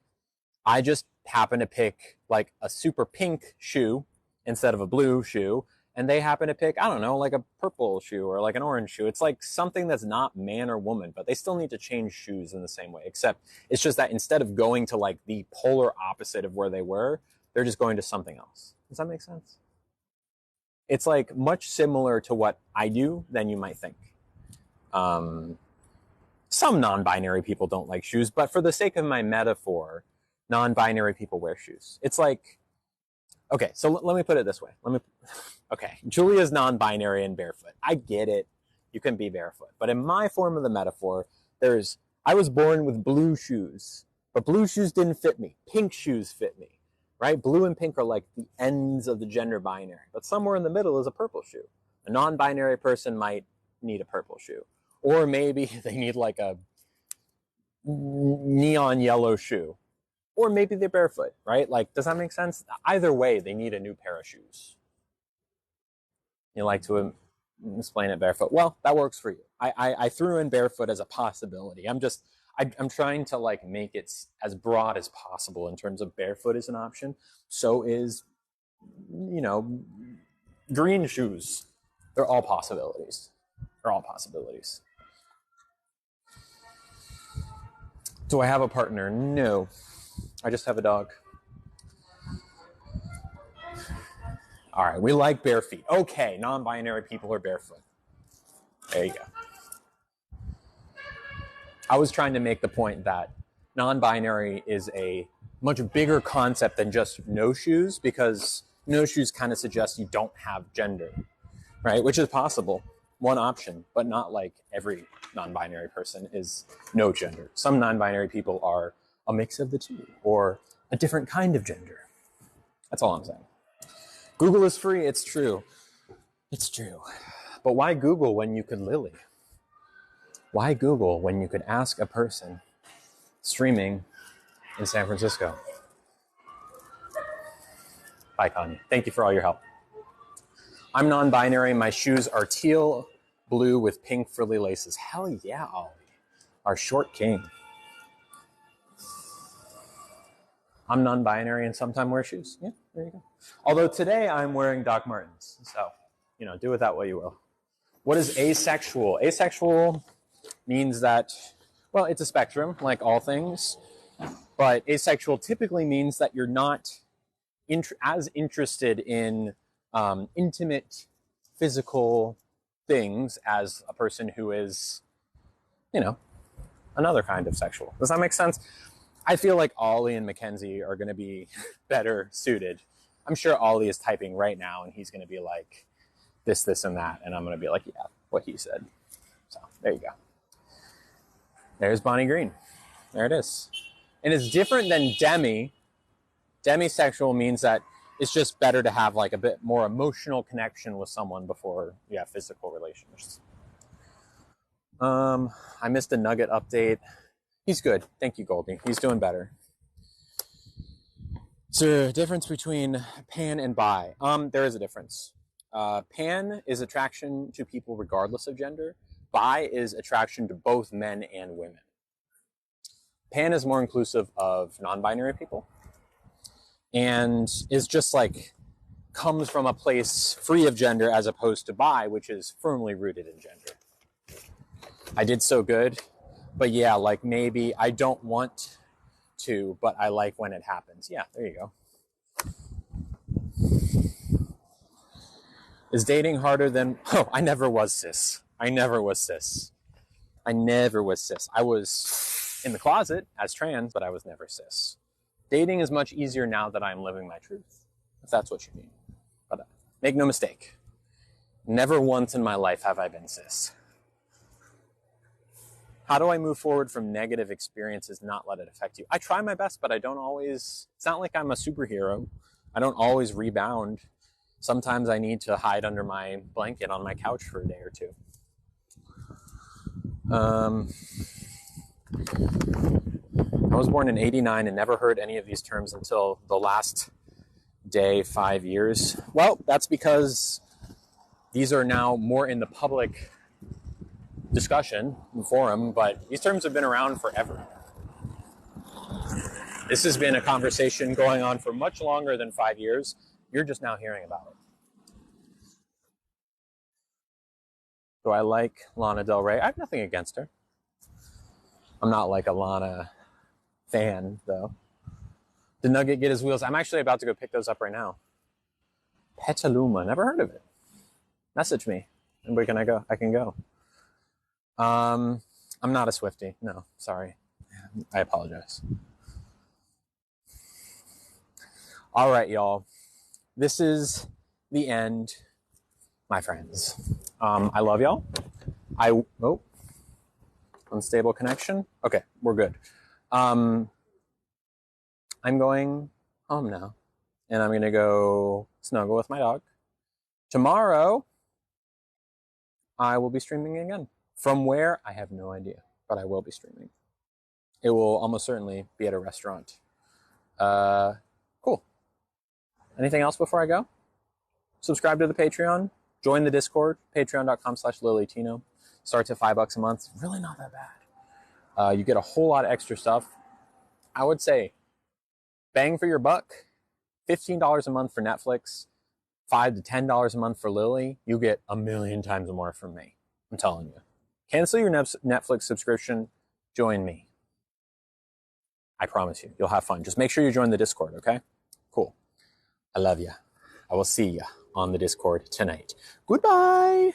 I just happen to pick like a super pink shoe instead of a blue shoe, and they happen to pick, I don't know, like a purple shoe or like an orange shoe. It's like something that's not man or woman, but they still need to change shoes in the same way, except it's just that instead of going to like the polar opposite of where they were, they're just going to something else. Does that make sense? It's like much similar to what I do than you might think. Some non-binary people don't like shoes, but for the sake of my metaphor, non-binary people wear shoes. It's like, okay, so let me put it this way. Okay, Julia's non-binary and barefoot. I get it. You can be barefoot. But in my form of the metaphor, I was born with blue shoes, but blue shoes didn't fit me. Pink shoes fit me, right? Blue and pink are like the ends of the gender binary, but somewhere in the middle is a purple shoe. A non-binary person might need a purple shoe. Or maybe they need like a neon yellow shoe. Or maybe they're barefoot, right? Like, does that make sense? Either way, they need a new pair of shoes. You like to explain it barefoot. Well, that works for you. I threw in barefoot as a possibility. I'm trying to like make it as broad as possible in terms of barefoot is an option. So is, green shoes. They're all possibilities. Do I have a partner? No. I just have a dog. All right, we like bare feet. Okay, non-binary people are barefoot. There you go. I was trying to make the point that non-binary is a much bigger concept than just no shoes, because no shoes kind of suggest you don't have gender, right? Which is possible, one option, but not like every non-binary person is no gender. Some non-binary people are a mix of the two, or a different kind of gender. That's all I'm saying. Google is free, it's true. It's true. But why Google when you could Lily? Why Google when you could ask a person streaming in San Francisco? Bye, Kanye. Thank you for all your help. I'm non-binary. My shoes are teal blue with pink frilly laces. Hell yeah, Ollie. Our short king. I'm non-binary and sometimes wear shoes. Yeah, there you go. Although today I'm wearing Doc Martens. So, do with that what you will. What is asexual? Asexual means that, well, it's a spectrum, like all things. But asexual typically means that you're not as interested in intimate physical things as a person who is, another kind of sexual. Does that make sense? I feel like Ollie and Mackenzie are going to be better suited. I'm sure Ollie is typing right now and he's going to be like this, and that. And I'm going to be like, yeah, what he said. So there you go. There's Bonnie Green. There it is. And it's different than demi. Demisexual means that it's just better to have like a bit more emotional connection with someone before you have physical relations. I missed a Nugget update. He's good. Thank you, Goldie. He's doing better. Is there a difference between pan and bi? There is a difference. Pan is attraction to people regardless of gender. Bi is attraction to both men and women. Pan is more inclusive of non-binary people and is just like comes from a place free of gender, as opposed to bi, which is firmly rooted in gender. I did so good, but yeah, like maybe I don't want to, but I like when it happens. Yeah, there you go. Is dating harder than... Oh, I never was cis. I was in the closet as trans, but I was never cis. Dating is much easier now that I'm living my truth, if that's what you mean. But make no mistake, never once in my life have I been cis. How do I move forward from negative experiences, not let it affect you? I try my best, but I don't always... It's not like I'm a superhero. I don't always rebound. Sometimes I need to hide under my blanket on my couch for a day or two. I was born in '89 and never heard any of these terms until the last day, 5 years. Well, that's because these are now more in the public discussion, forum, but these terms have been around forever. This has been a conversation going on for much longer than 5 years. You're just now hearing about it. Do I like Lana Del Rey? I have nothing against her. I'm not like a Lana fan, though. Did Nugget get his wheels? I'm actually about to go pick those up right now. Petaluma, never heard of it. Message me. And where can I go? I can go. I'm not a Swiftie. No, sorry. I apologize. All right, y'all. This is the end, my friends. I love y'all. Unstable connection. Okay, we're good. I'm going home now, and I'm gonna go snuggle with my dog. Tomorrow, I will be streaming again. From where, I have no idea, but I will be streaming. It will almost certainly be at a restaurant. Cool. Anything else before I go? Subscribe to the Patreon. Join the Discord, patreon.com/LilyTino. Starts at $5 a month. It's really not that bad. You get a whole lot of extra stuff. I would say bang for your buck. $15 a month for Netflix. $5 to $10 a month for Lily. You get a million times more from me. I'm telling you. Cancel your Netflix subscription. Join me. I promise you. You'll have fun. Just make sure you join the Discord, okay? Cool. I love you. I will see you on the Discord tonight. Goodbye.